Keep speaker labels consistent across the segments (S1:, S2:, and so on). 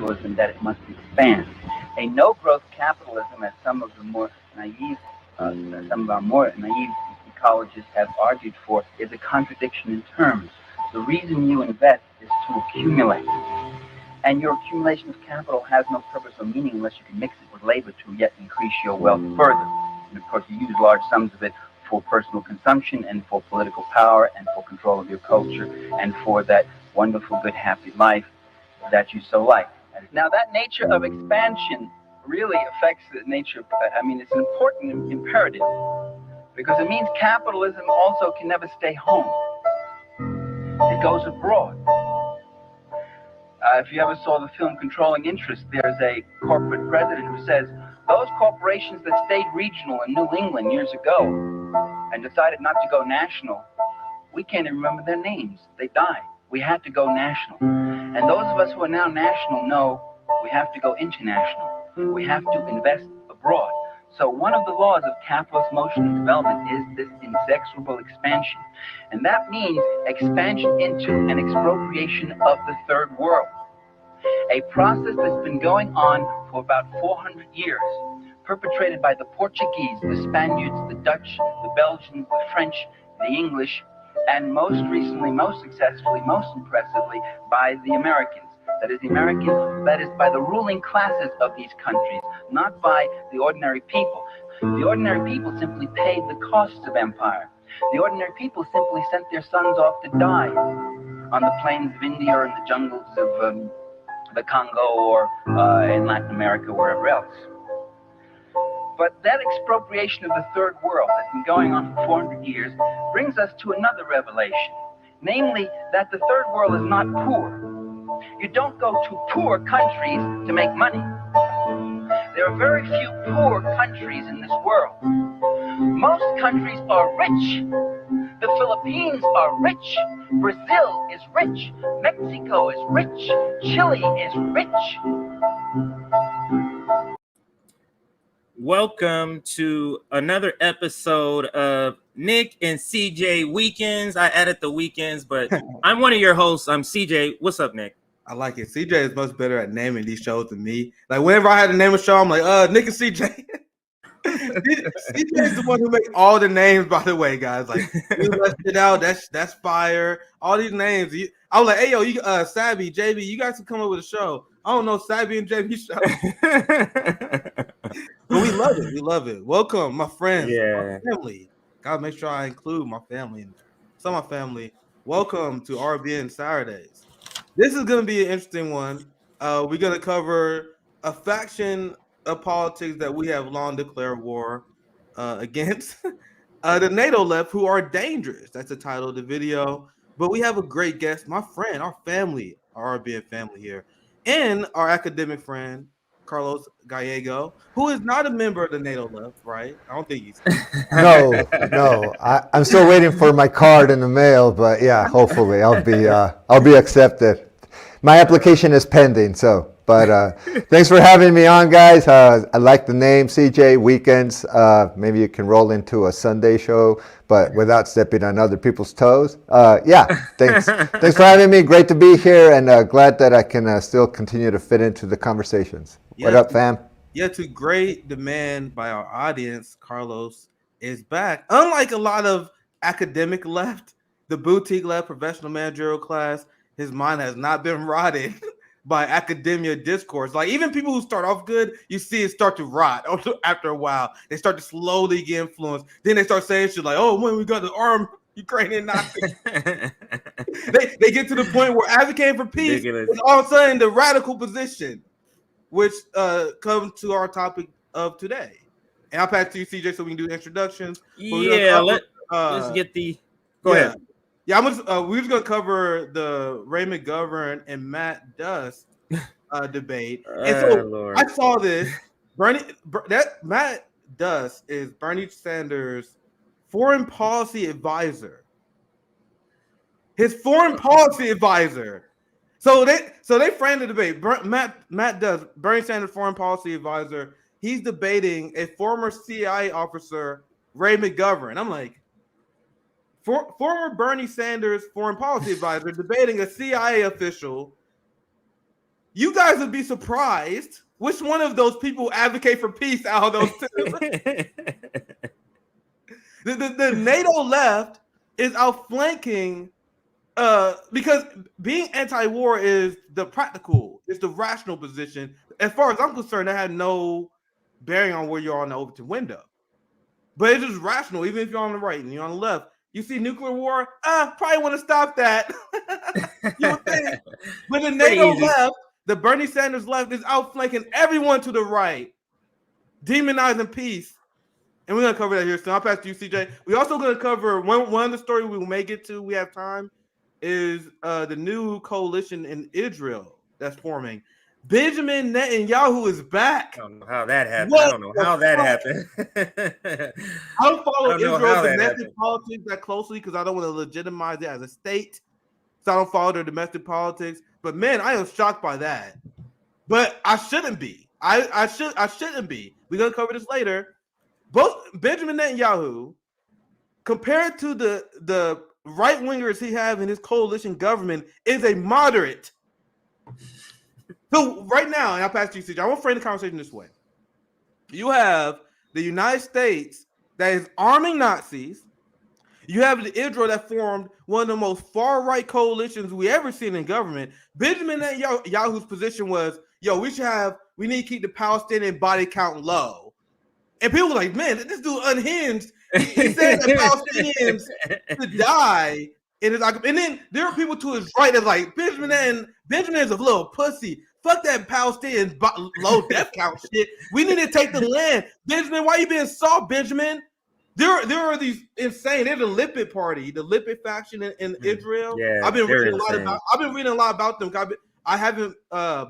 S1: capitalism that it must expand. A no-growth capitalism, as uh, some of our more naive ecologists have argued for, is a contradiction in terms. The reason you invest is to accumulate. And your accumulation of capital has no purpose or meaning unless you can mix it with labor to yet increase your wealth further. And of course, you use large sums of it for personal consumption and for political power and for control of your culture and for that wonderful, good, happy life that you so like. Now, that nature of expansion really affects the nature of, it's an important imperative because it means capitalism also can never stay home. It goes abroad. If you ever saw the film Controlling Interest, there's a corporate president who says, those corporations that stayed regional in New England years ago and decided not to go national, we can't even remember their names. They died. We had to go national. And those of us who are now national know we have to go international. We have to invest abroad. So one of the laws of capitalist motion and development is this inexorable expansion. And that means expansion into an expropriation of the third world. A process that's been going on for about 400 years, perpetrated by the Portuguese, the Spaniards, the Dutch, the Belgians, the French, the English, and most recently, most successfully, most impressively, by the Americans. That is by the ruling classes of these countries, not by the ordinary people. The ordinary people simply paid the costs of empire. The ordinary people simply sent their sons off to die on the plains of India or in the jungles of the Congo or in Latin America, wherever else. But that expropriation of the third world that's been going on for 400 years brings us to another revelation, namely that the third world is not poor. You don't go to poor countries to make money. There are very few poor countries in this world. Most countries are rich. The Philippines are rich. Brazil is rich. Mexico is rich. Chile is rich.
S2: Welcome to another episode of Nick and CJ Weekends. I added the weekends, but I'm one of your hosts. I'm CJ. What's up, Nick?
S3: I like it. CJ is much better at naming these shows than me. Like whenever I had to name a show, I'm like, Nick and CJ. CJ is the one who makes all the names, by the way, guys. Like, you left it out. That's fire. All these names. I was like, hey, yo, you Sabby, JB, you guys can come up with a show. I don't know, Sabby and JB show. But we love it. We love it. Welcome, my friends, my family. Gotta make sure I include my family in there. So my family, welcome to RBN Saturdays. This is going to be an interesting one. We're going to cover a faction of politics that we have long declared war against, the NATO left, who are dangerous. That's the title of the video. But we have a great guest, my friend, our family, our RBN family here, and our academic friend, Carlos Gallego, who is not a member of the NATO left, right? I don't think he's.
S4: No. I'm still waiting for my card in the mail, but yeah, hopefully I'll be accepted. My application is pending, so. But thanks for having me on, guys. I like the name, CJ Weekends. Maybe you can roll into a Sunday show, but without stepping on other people's toes. Thanks. Thanks for having me. Great to be here, and glad that I can still continue to fit into the conversations. What up, fam?
S3: Yeah, to great demand by our audience, Carlos is back. Unlike a lot of academic left, the boutique left, professional managerial class, his mind has not been rotted by academia discourse. Like even people who start off good, you see it start to rot after a while. They start to slowly get influenced. Then they start saying shit like, "Oh, when we got to arm Ukrainian Nazis," they get to the point where advocating for peace is all of a sudden the radical position, which comes to our topic of today. And I'll pass to you, CJ, so we can do the introductions.
S2: Let's get the. Go ahead.
S3: Yeah, we're just gonna cover the Ray McGovern and Matt Duss debate. And so I saw this. Matt Duss is Bernie Sanders' foreign policy advisor. His foreign policy advisor. So they framed the debate. Matt Duss, Bernie Sanders' foreign policy advisor. He's debating a former CIA officer, Ray McGovern. I'm like, former Bernie Sanders foreign policy advisor debating a CIA official You guys would be surprised which one of those people advocate for peace out of those two. The NATO left is outflanking because being anti-war is the practical, it's the rational position. As far as I'm concerned, that had no bearing on where you're on the Overton window. But it's just rational, even if you're on the right and you're on the left. You see nuclear war, probably want to stop that. You would think. But the NATO left, the Bernie Sanders left is outflanking everyone to the right, demonizing peace. And we're going to cover that here soon. I'll pass to you, CJ. We're also going to cover one of the stories we may get to, we have time, is the new coalition in Israel that's forming. Benjamin Netanyahu is back.
S2: I don't know how that happened. I don't know how that happened.
S3: I don't follow Israel's domestic politics that closely because I don't want to legitimize it as a state. So I don't follow their domestic politics. But man, I am shocked by that. But I shouldn't be. I shouldn't be. We're gonna cover this later. Both Benjamin Netanyahu, compared to the right wingers he have in his coalition government, is a moderate. So right now, and I'll pass to you, CJ, I want to frame the conversation this way. You have the United States that is arming Nazis. You have the Israel that formed one of the most far-right coalitions we ever seen in government. Benjamin Netanyahu's position was, we need to keep the Palestinian body count low. And people were like, man, this dude unhinged. He said that Palestinians should die. And then there are people to his right that's like, Benjamin is a little pussy. Fuck that Palestinian low death count shit. We need to take the land. Benjamin, why you being soft, Benjamin? There are these insane. They're the Lipid party, the Lipid faction in Israel. Yeah, I've been reading a lot about them. I haven't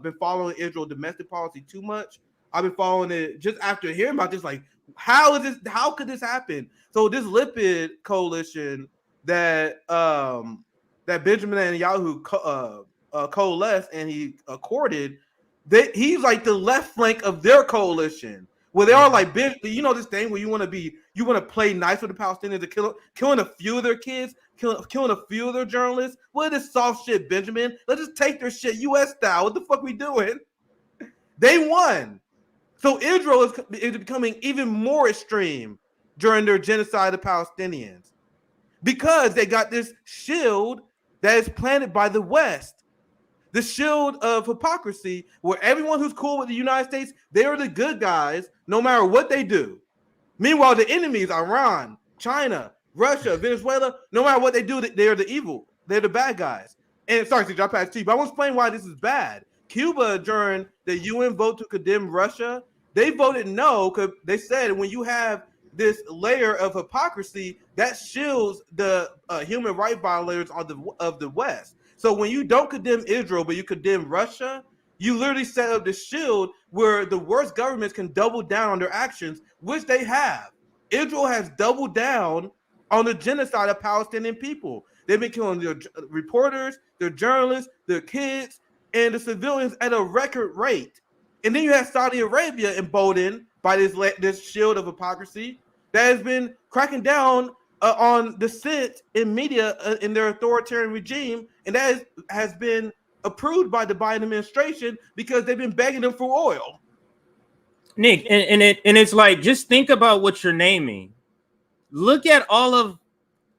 S3: been following Israel domestic policy too much. I've been following it just after hearing about this. Like, how could this happen? So this Lipid coalition that Benjamin Netanyahu coalesced and he courted, he's like the left flank of their coalition, where they are like, this thing where you want to play nice with the Palestinians and killing a few of their kids, killing a few of their journalists. What is this soft shit, Benjamin? Let's just take their shit U.S. style. What the fuck we doing? They won. So Israel is becoming even more extreme during their genocide of Palestinians because they got this shield that is planted by the West. The shield of hypocrisy, where everyone who's cool with the United States, they are the good guys, no matter what they do. Meanwhile, the enemies, Iran, China, Russia, Venezuela, no matter what they do, they are the evil. They're the bad guys. And sorry, CJ, I'll pass to you, but I want to explain why this is bad. Cuba, during the UN vote to condemn Russia, they voted no because they said when you have this layer of hypocrisy, that shields the human rights violators of the West. So when you don't condemn Israel, but you condemn Russia, you literally set up this shield where the worst governments can double down on their actions, which they have. Israel has doubled down on the genocide of Palestinian people. They've been killing their reporters, their journalists, their kids, and the civilians at a record rate. And then you have Saudi Arabia emboldened by this shield of hypocrisy that has been cracking down on dissent in media in their authoritarian regime, and that has been approved by the Biden administration because they've been begging them for oil.
S2: Nick, and it's like, just think about what you're naming. Look at all of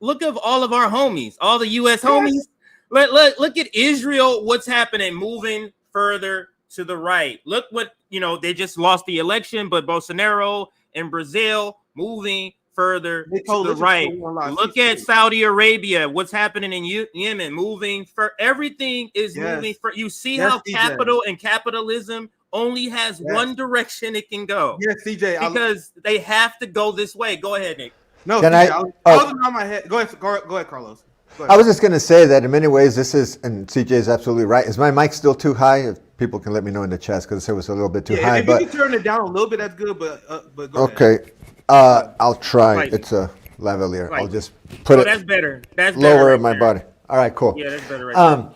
S2: our homies, all the U.S. homies. Look at Israel. What's happening? Moving further to the right. Look what they just lost the election, but Bolsonaro in Brazil moving further to the right. Look at Saudi Arabia. What's happening in Yemen? Moving for everything is moving for. You see how capital and capitalism only has one direction it can go.
S3: Yes, CJ.
S2: Because they have to go this way. Go ahead, Nick.
S3: No, CJ, I was on my head. Go ahead, Carlos. Go ahead.
S4: I was just going to say that in many ways, this is, and CJ is absolutely right. Is my mic still too high? If people can let me know in the chat because it was a little bit too high.
S3: If you can turn it down a little bit, that's good. But go ahead.
S4: I'll try. Right. It's a lavalier. Right. I'll just put it.
S2: That's better. That's
S4: lower
S2: better
S4: in my body. All right, cool.
S2: Yeah, that's better. Right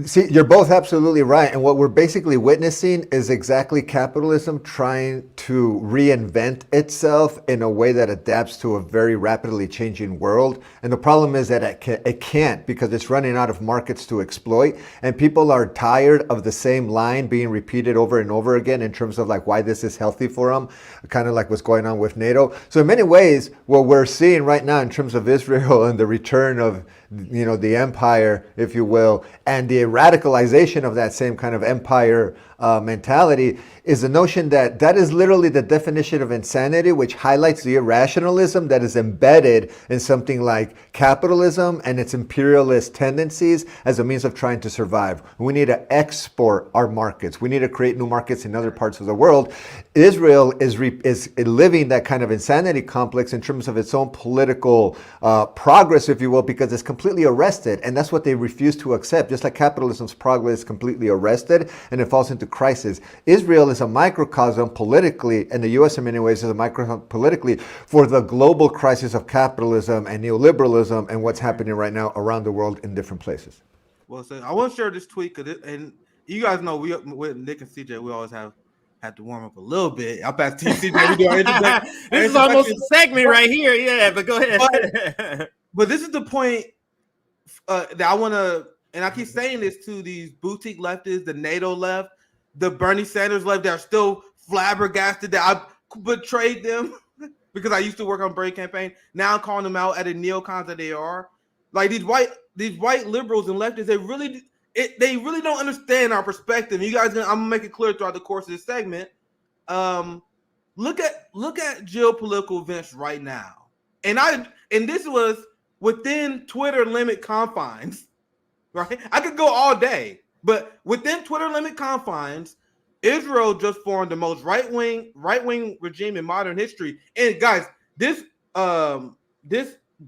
S4: See, you're both absolutely right. And what we're basically witnessing is exactly capitalism trying to reinvent itself in a way that adapts to a very rapidly changing world. And the problem is that it can't because it's running out of markets to exploit. And people are tired of the same line being repeated over and over again in terms of like why this is healthy for them, kind of like what's going on with NATO. So in many ways, what we're seeing right now in terms of Israel and the return of the empire, if you will, and the radicalization of that same kind of empire mentality is the notion that that is literally the definition of insanity, which highlights the irrationalism that is embedded in something like capitalism and its imperialist tendencies as a means of trying to survive. We need to export our markets. We need to create new markets in other parts of the world. Israel is living that kind of insanity complex in terms of its own political progress, if you will, because it's completely arrested. And that's what they refuse to accept. Just like capitalism's progress is completely arrested and it falls into crisis. Israel is a microcosm politically, and the U.S. in many ways is a microcosm politically for the global crisis of capitalism and neoliberalism and what's happening right now around the world in different places.
S3: Well, so I want to share this tweet and you guys know we with Nick and CJ we always have to warm up a little bit. I'll pass to CJ.
S2: This is almost a segment right here. Yeah, but go ahead.
S3: But this is the point that I want to, and I keep saying this to these boutique leftists, the NATO left, the Bernie Sanders left that are still flabbergasted that I betrayed them because I used to work on Bernie campaign. Now I'm calling them out at the neocons that they are. Like these white liberals and leftists, they really don't understand our perspective. You guys, I'm gonna make it clear throughout the course of this segment. Look at geopolitical events right now, and this was within Twitter limit confines, right? I could go all day, but within Twitter limit confines, Israel just formed the most right-wing regime in modern history. And guys, this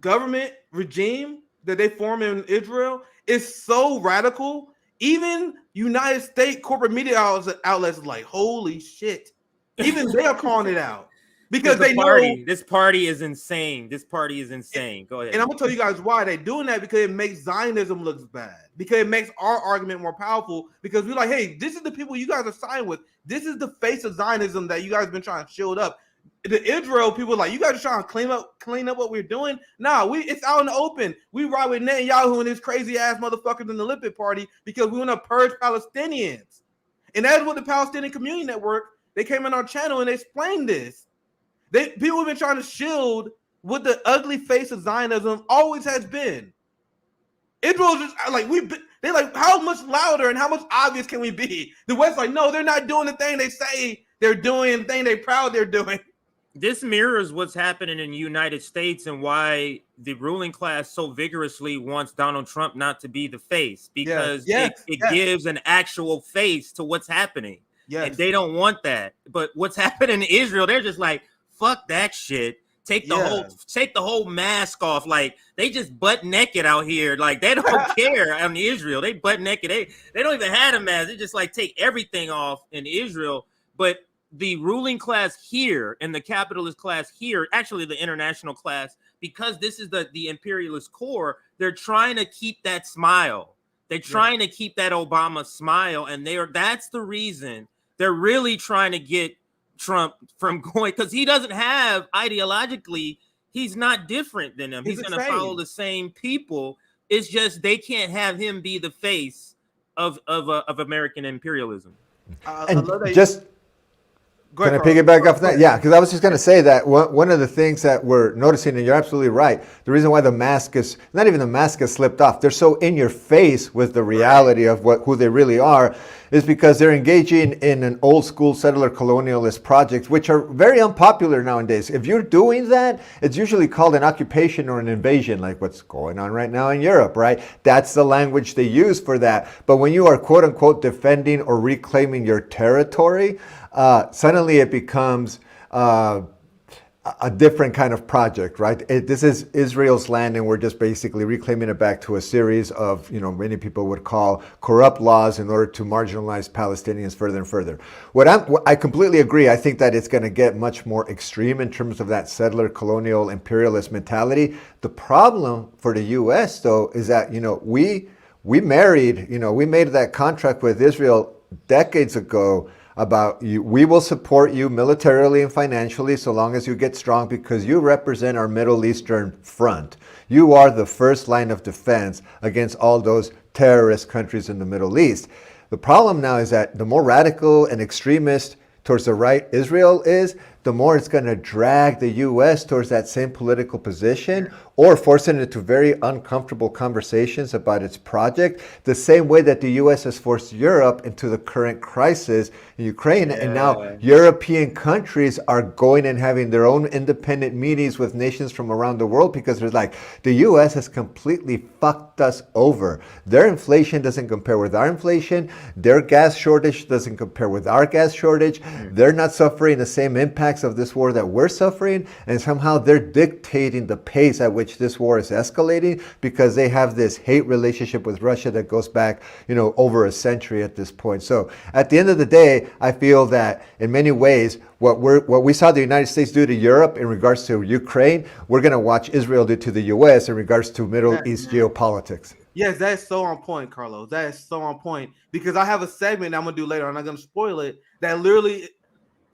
S3: government regime that they form in Israel is so radical. Even United States corporate media outlets are like, holy shit. Even they are calling it out. Because they know
S2: this party is insane. This party is insane. Go ahead.
S3: And I'm gonna tell you guys why they're doing that, because it makes Zionism look bad. Because it makes our argument more powerful. Because we're like, hey, this is the people you guys are siding with. This is the face of Zionism that you guys have been trying to shield up. The Israel people are like, you guys are trying to clean up what we're doing. Nah, it's out in the open. We ride with Netanyahu and his crazy ass motherfuckers in the Olympic Party because we want to purge Palestinians. And that's what the Palestinian Community Network, they came on our channel and they explained this. People have been trying to shield what the ugly face of Zionism always has been. Israel's just like, they're like, how much louder and how much obvious can we be? The West like, no, they're not doing the thing they say they're doing, the thing they're proud they're doing.
S2: This mirrors what's happening in the United States and why the ruling class so vigorously wants Donald Trump not to be the face, because it gives an actual face to what's happening. Yes. And they don't want that. But what's happening in Israel, they're just like, fuck that shit. Take the whole mask off. Like, they just butt naked out here. Like, they don't care in Israel. They butt naked. They don't even have a mask. They just like take everything off in Israel. But the ruling class here and the capitalist class here, actually the international class, because this is the imperialist core, they're trying to keep that smile. They're trying to keep that Obama smile. And that's the reason they're really trying to get Trump from going, because he doesn't have ideologically, he's not different than them. He's going to follow the same people. It's just they can't have him be the face of American imperialism.
S4: Can I piggyback off that? Yeah, because I was just going to say that one of the things that we're noticing, and you're absolutely right, the reason why the mask is, not even the mask has slipped off, they're so in your face with the reality of who they really are, is because they're engaging in an old school settler colonialist project, which are very unpopular nowadays. If you're doing that, it's usually called an occupation or an invasion, like what's going on right now in Europe, right? That's the language they use for that. But when you are quote unquote defending or reclaiming your territory, suddenly it becomes a different kind of project, right? This is Israel's land, and we're just basically reclaiming it back to a series of, many people would call corrupt laws in order to marginalize Palestinians further and further. I completely agree. I think that it's going to get much more extreme in terms of that settler, colonial, imperialist mentality. The problem for the U.S., though, is that, we made that contract with Israel decades ago about we will support you militarily and financially so long as you get strong because you represent our Middle Eastern front. You are the first line of defense against all those terrorist countries in the Middle East. The problem now is that the more radical and extremist towards the right Israel is, the more it's going to drag the U.S. towards that same political position or force it into very uncomfortable conversations about its project, the same way that the U.S. has forced Europe into the current crisis in Ukraine. Yeah. And now European countries are going and having their own independent meetings with nations from around the world because they're like, the U.S. has completely fucked us over. Their inflation doesn't compare with our inflation. Their gas shortage doesn't compare with our gas shortage. They're not suffering the same impacts of this war that we're suffering, and somehow they're dictating the pace at which this war is escalating because they have this hate relationship with Russia that goes back, over a century at this point. So at the end of the day, I feel that in many ways, what we saw the United States do to Europe in regards to Ukraine, we're going to watch Israel do to the U.S. in regards to Middle East geopolitics.
S3: Yes, that is so on point, Carlos. That is so on point because I have a segment I'm going to do later. I'm not going to spoil it. That literally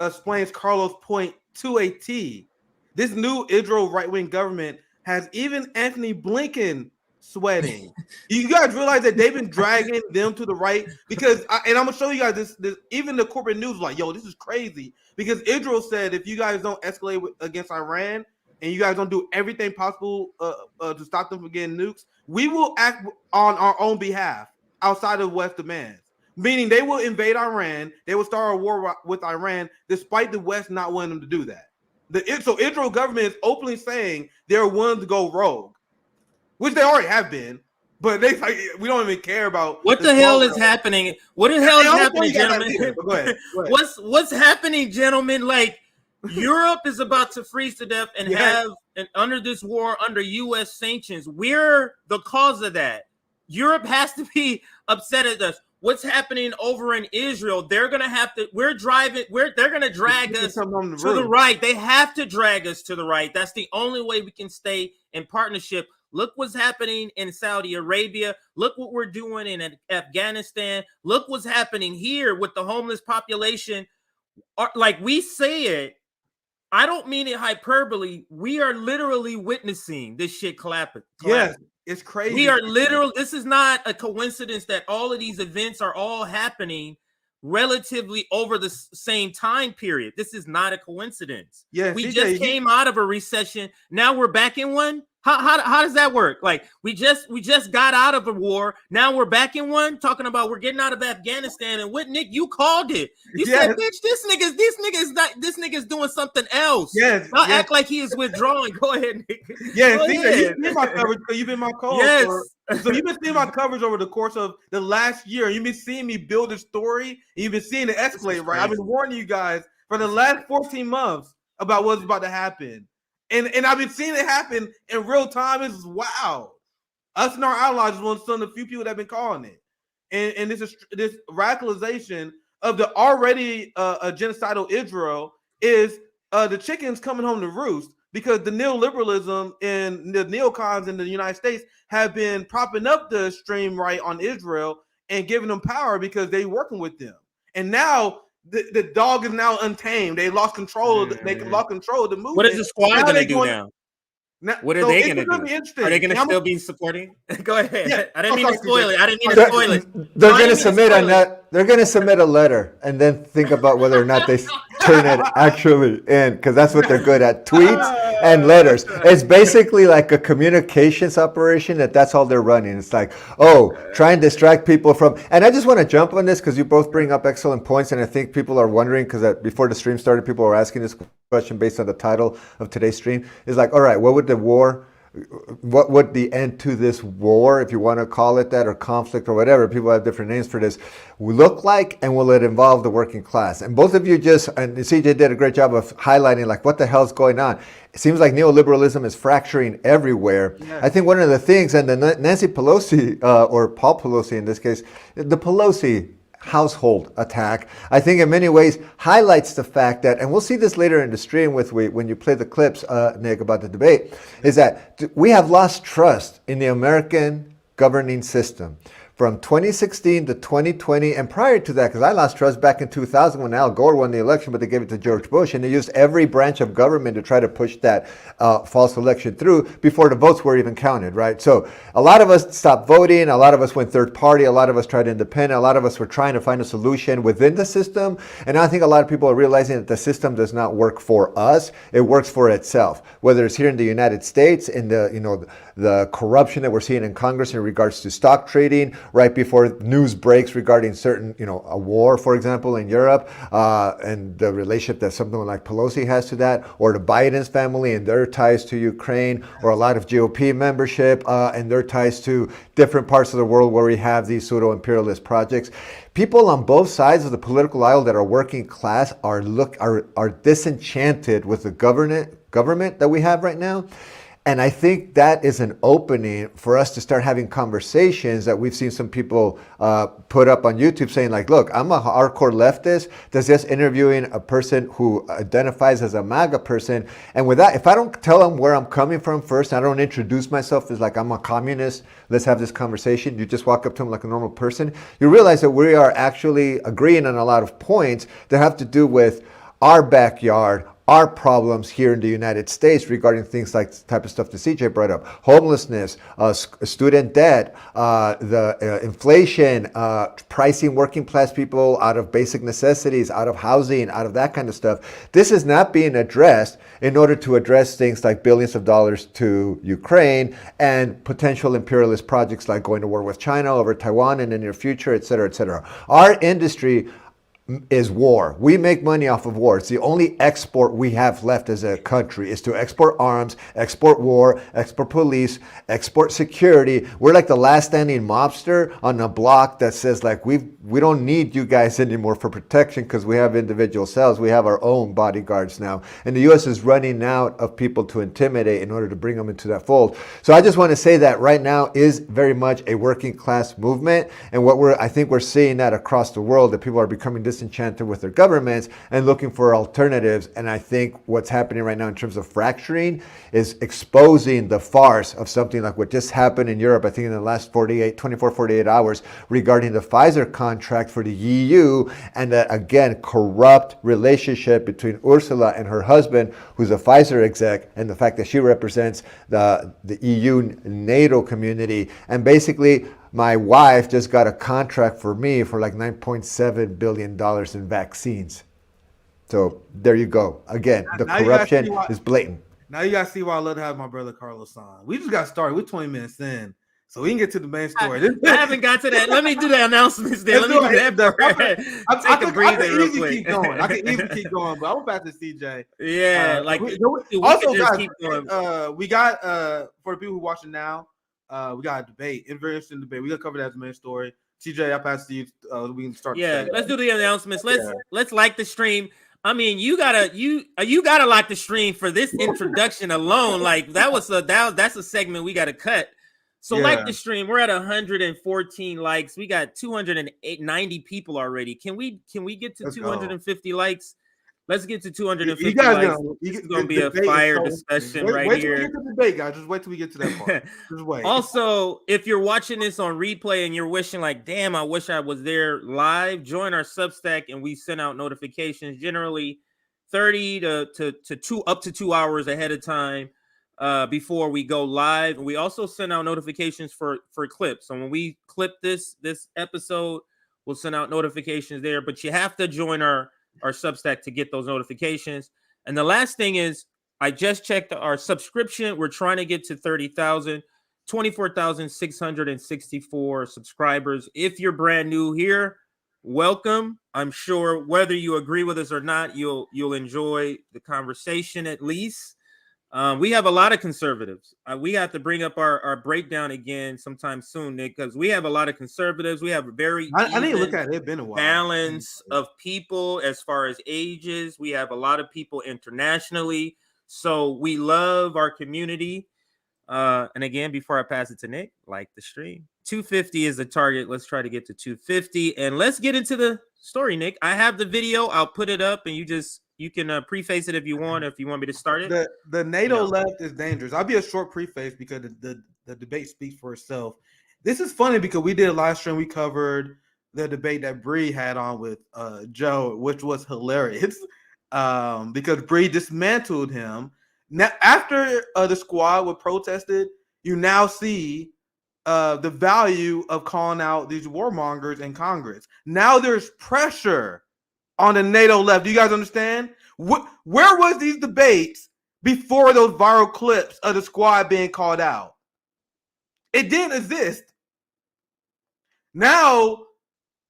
S3: explains Carlos' point to a T. This new Israel right-wing government has even Anthony Blinken sweating. You guys realize that they've been dragging them to the right because, and I'm gonna show you guys this. Even the corporate news was like, yo, this is crazy because Israel said if you guys don't escalate against Iran and you guys don't do everything possible to stop them from getting nukes, we will act on our own behalf outside of West demands. Meaning they will invade Iran, they will start a war with Iran, despite the West not wanting them to do that. So Israel government is openly saying they're willing to go rogue, which they already have been, but we don't even care about
S2: what the hell is happening. What the hell is happening, gentlemen?
S3: Go ahead.
S2: What's happening, gentlemen? Like Europe is about to freeze to death and under this war under U.S. sanctions. We're the cause of that. Europe has to be upset at us. What's happening over in Israel? They're gonna have to. They're gonna drag us to the right. They have to drag us to the right. That's the only way we can stay in partnership. Look what's happening in Saudi Arabia. Look what we're doing in Afghanistan. Look what's happening here with the homeless population. Like we say it, I don't mean it hyperbole. We are literally witnessing this shit collapse.
S3: Yes. It's crazy.
S2: We are literally, this is not a coincidence that all of these events are all happening relatively over the same time period. This is not a coincidence.
S3: Yeah,
S2: we just came out of a recession. Now we're back in one. How does that work? Like we just got out of a war. Now we're back in one. Talking about we're getting out of Afghanistan. And what, Nick, you called it. You said, bitch, this nigga's doing something else.
S3: Yes.
S2: Don't act like he is withdrawing. Go ahead, Nick.
S3: Yeah, you've been my coverage because you've been my co-host.
S2: Yes.
S3: So you've been seeing my coverage over the course of the last year. You've been seeing me build a story. And you've been seeing it escalate, right? I've been warning you guys for the last 14 months about what's about to happen. And I've been seeing it happen in real time. It's wow. Us and our allies is one of the few people that have been calling it. And this radicalization of the already genocidal Israel is the chickens coming home to roost because the neoliberalism and the neocons in the United States have been propping up the extreme right on Israel and giving them power because they're working with them. And now the dog is now untamed. They lost control. They lost control of the movement.
S2: What is the squad going to do now? What are they going to do? Are they going to still be supporting? Go ahead. Yeah. I didn't mean to spoil it.
S4: They're going to submit on that. They're going to submit a letter and then think about whether or not they turn it actually in, because that's what they're good at: tweets and letters. It's basically like a communications operation. That's all they're running. It's like, try and distract people from. And I just want to jump on this because you both bring up excellent points, and I think people are wondering because before the stream started, people were asking this question based on the title of today's stream. Is like, all right, what would the end to this war, if you want to call it that, or conflict or whatever, people have different names for this, look like, and will it involve the working class? And both of you and CJ did a great job of highlighting like what the hell's going on. It seems like neoliberalism is fracturing everywhere. Yes. I think one of the things, and the Nancy Pelosi, or Paul Pelosi in this case, the Pelosi household attack, I think in many ways highlights the fact that, and we'll see this later in the stream when you play the clips, Nick, about the debate, is that we have lost trust in the American governing system. From 2016 to 2020, and prior to that, because I lost trust back in 2000 when Al Gore won the election, but they gave it to George Bush, and they used every branch of government to try to push that false election through before the votes were even counted, right? So a lot of us stopped voting, a lot of us went third party, a lot of us tried independent, a lot of us were trying to find a solution within the system, and I think a lot of people are realizing that the system does not work for us, it works for itself. Whether it's here in the United States, in the corruption that we're seeing in Congress in regards to stock trading, right before news breaks regarding certain, a war, for example, in Europe, and the relationship that something like Pelosi has to that, or the Biden's family and their ties to Ukraine, or a lot of GOP membership and their ties to different parts of the world where we have these pseudo-imperialist projects. People on both sides of the political aisle that are working class are disenchanted with the government that we have right now. And I think that is an opening for us to start having conversations that we've seen some people put up on YouTube saying like, look, I'm a hardcore leftist that's just interviewing a person who identifies as a MAGA person. And with that, if I don't tell them where I'm coming from first, I don't introduce myself as like I'm a communist, let's have this conversation. You just walk up to them like a normal person. You realize that we are actually agreeing on a lot of points that have to do with our backyard, our problems here in the United States regarding things like the type of stuff that CJ brought up, homelessness, student debt, the inflation, pricing working class people out of basic necessities, out of housing, out of that kind of stuff. This is not being addressed in order to address things like billions of dollars to Ukraine and potential imperialist projects like going to war with China over Taiwan in the near future, et cetera, et cetera. Our industry is war. We make money off of war. It's the only export we have left as a country is to export arms, export war, export police, export security. We're like the last standing mobster on a block that says like we don't need you guys anymore for protection because we have individual cells. We have our own bodyguards now. And the US is running out of people to intimidate in order to bring them into that fold. So I just want to say that right now is very much a working class movement. And I think we're seeing that across the world, that people are becoming disenchanted with their governments and looking for alternatives. And I think what's happening right now in terms of fracturing is exposing the farce of something like what just happened in Europe, I think in the last 48 hours regarding the Pfizer contract for the EU, and that again corrupt relationship between Ursula and her husband, who's a Pfizer exec, and the fact that she represents the EU NATO community. And basically my wife just got a contract for me for like $9.7 billion in vaccines. So there you go. Again, the corruption is blatant.
S3: Now you guys see why I love to have my brother Carlos on. We just got started. We're 20 minutes in, so we can get to the main story.
S2: I haven't got to that. Let me do the announcements then. Let me do that. Take a breather real quick.
S3: I can easily keep going, but I'm back to CJ.
S2: Yeah,
S3: also, guys,
S2: keep going.
S3: We got for the people who are watching now, we got a debate, a very interesting debate. We're gonna cover that as the main story. CJ, I pass to you. We can start.
S2: Yeah, let's do the announcements. Let's like the stream. I mean, you gotta like the stream for this introduction alone. Like that's a segment we gotta cut. So like the stream. We're at 114 likes. We got 290 people already. Can we get to 250 likes? Let's get to 250 likes. It's going to be a fire discussion right here. Wait till we get to the debate,
S3: guys. Just wait till we get to that part. Just wait.
S2: Also, if you're watching this on replay and you're wishing like, damn, I wish I was there live, join our Substack and we send out notifications generally 30 to 2 hours ahead of time before we go live. And we also send out notifications for clips. So when we clip this episode, we'll send out notifications there. But you have to join our Substack to get those notifications. And the last thing is, I just checked our subscription. We're trying to get to 30,000, 24,664 subscribers. If you're brand new here, welcome. I'm sure whether you agree with us or not, you'll enjoy the conversation at least. We have a lot of conservatives. We have to bring up our breakdown again sometime soon, Nick, because we have a lot of conservatives. We have a very
S3: I need to look at it. It's been a while.
S2: Balance of people as far as ages. We have a lot of people internationally. So we love our community. And again, before I pass it to Nick, like the stream. 250 is the target. Let's try to get to 250. And let's get into the story, Nick. I have the video. I'll put it up and you can preface it if you want me to start it.
S3: The NATO left is dangerous. I'll be a short preface because the debate speaks for itself. This is funny because we did a live stream. We covered the debate that Bree had on with Joe, which was hilarious because Bree dismantled him. Now, after the squad was protested, you now see the value of calling out these warmongers in Congress. Now there's pressure on the NATO left. Do you guys understand? Where was these debates before those viral clips of the squad being called out? It didn't exist. Now,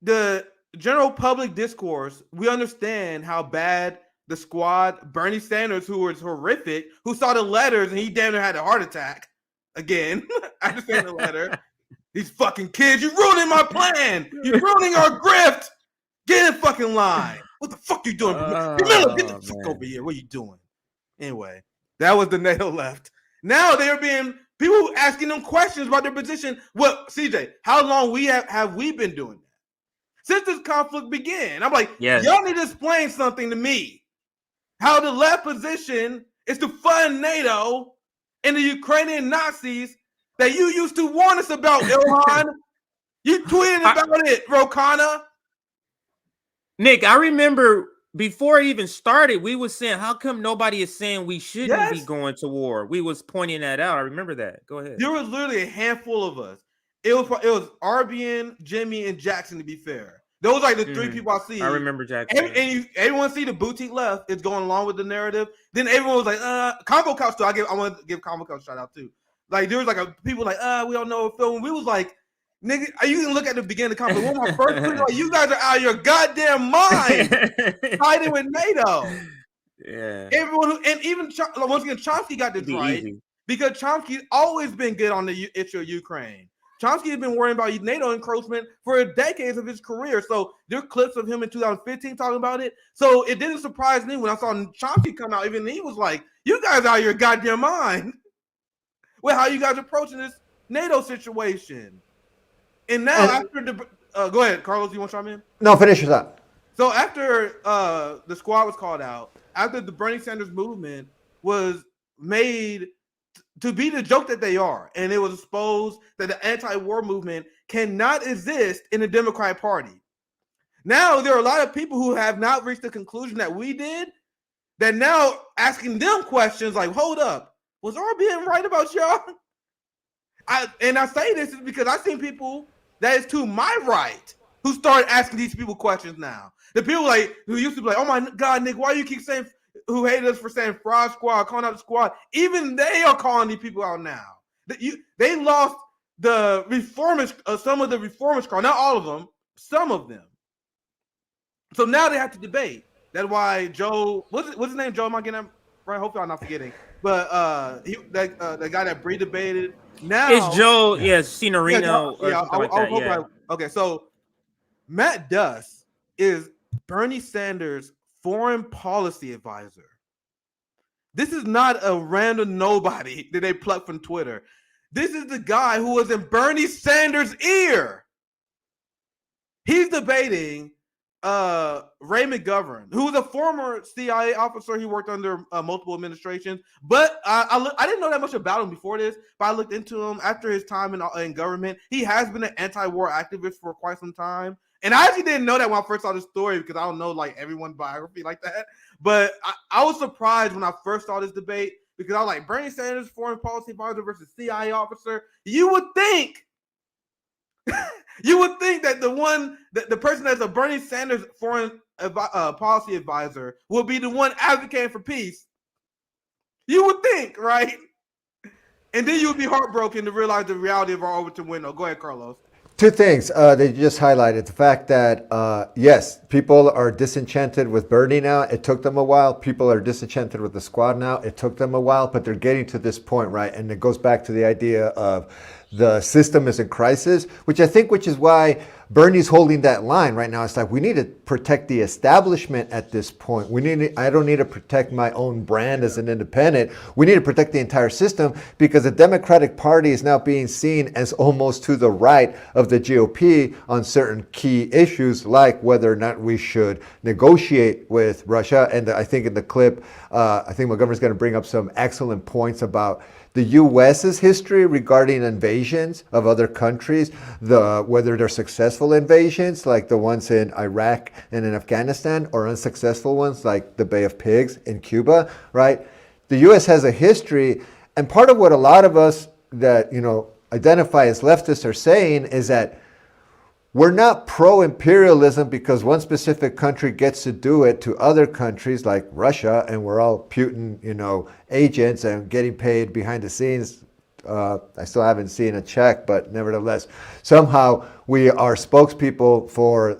S3: the general public discourse, we understand how bad the squad, Bernie Sanders, who was horrific, who saw the letters and he damn near had a heart attack. Again, I understand the letter. These fucking kids, you're ruining my plan. You're ruining our grift. Get in fucking line. What the fuck you doing? Camilla, get the fuck over here. What are you doing? Anyway, that was the NATO left. Now they're being people asking them questions about their position. Well, CJ, how long have we been doing that? Since this conflict began. I'm like, y'all need to explain something to me. How the left position is to fund NATO and the Ukrainian Nazis that you used to warn us about, Ilhan. You tweeted about it, Rokana.
S2: Nick, I remember before it even started, we was saying, how come nobody is saying we shouldn't be going to war? We was pointing that out. I remember that. Go ahead.
S3: There was literally a handful of us. It was Arbian, Jimmy, and Jackson, to be fair. Those are like the three people I see.
S2: I remember Jackson.
S3: Everyone see the boutique left is going along with the narrative. Then everyone was like, Combo Couch too. I want to give Combo Couch a shout out too. Like there was like people like, we don't know a film. We was like, nigga, you can look at the beginning of the conflict. One of my first tweets, like, you guys are out of your goddamn mind fighting with NATO.
S2: Yeah.
S3: Everyone and even once again, Chomsky got this right because Chomsky's always been good on the issue of Ukraine. Chomsky has been worrying about NATO encroachment for decades of his career. So there are clips of him in 2015 talking about it. So it didn't surprise me when I saw Chomsky come out. Even he was like, you guys are out of your goddamn mind. Well, how you guys approaching this NATO situation? And now after the go ahead, Carlos, you want to chime in?
S4: No, finish with that.
S3: So after the squad was called out, after the Bernie Sanders movement was made to be the joke that they are, and it was exposed that the anti-war movement cannot exist in the Democratic Party. Now there are a lot of people who have not reached the conclusion that we did, that now asking them questions like, hold up, was RBN right about y'all? I say this is because I've seen people that is to my right who started asking these people questions now. The people like who used to be like, oh my God, Nick, why you keep saying, who hated us for saying fraud squad, calling out the squad, even they are calling these people out now. They lost the reformers, some of the reformers crowd, not all of them, some of them. So now they have to debate. That's why Joe, what's his name? Joe, am I getting that right? Hopefully I'm not forgetting. But the guy that Bree debated. Now
S2: it's Joe, Cinerino.
S3: Okay, so Matt Duss is Bernie Sanders' foreign policy advisor. This is not a random nobody that they plucked from Twitter. This is the guy who was in Bernie Sanders' ear. He's debating Ray McGovern, who was a former CIA officer. He worked under multiple administrations, but I didn't know that much about him before this, but I looked into him after his time in government. He has been an anti-war activist for quite some time. And I actually didn't know that when I first saw the story because I don't know like everyone's biography like that. But I was surprised when I first saw this debate because I was like, Bernie Sanders, foreign policy advisor versus CIA officer. You would think that the person that's a Bernie Sanders foreign policy advisor will be the one advocating for peace. You would think, right? And then you would be heartbroken to realize the reality of our Overton window. Go ahead, Carlos.
S4: Two things that you just highlighted. The fact that, yes, people are disenchanted with Bernie now. It took them a while. People are disenchanted with the squad now. It took them a while, but they're getting to this point, right? And it goes back to the idea of the system is in crisis, which is why Bernie's holding that line right now. It's like, we need to protect the establishment at this point. I don't need to protect my own brand as an independent. We need to protect the entire system, because the Democratic Party is now being seen as almost to the right of the GOP on certain key issues, like whether or not we should negotiate with Russia. And I think in the clip, I think McGovern's going to bring up some excellent points about the U.S.'s history regarding invasions of other countries, whether they're successful invasions like the ones in Iraq and in Afghanistan, or unsuccessful ones like the Bay of Pigs in Cuba, right? The U.S. has a history, and part of what a lot of us that identify as leftists are saying is that we're not pro-imperialism because one specific country gets to do it to other countries like Russia, and we're all Putin, agents and getting paid behind the scenes. I still haven't seen a check, but nevertheless, somehow we are spokespeople for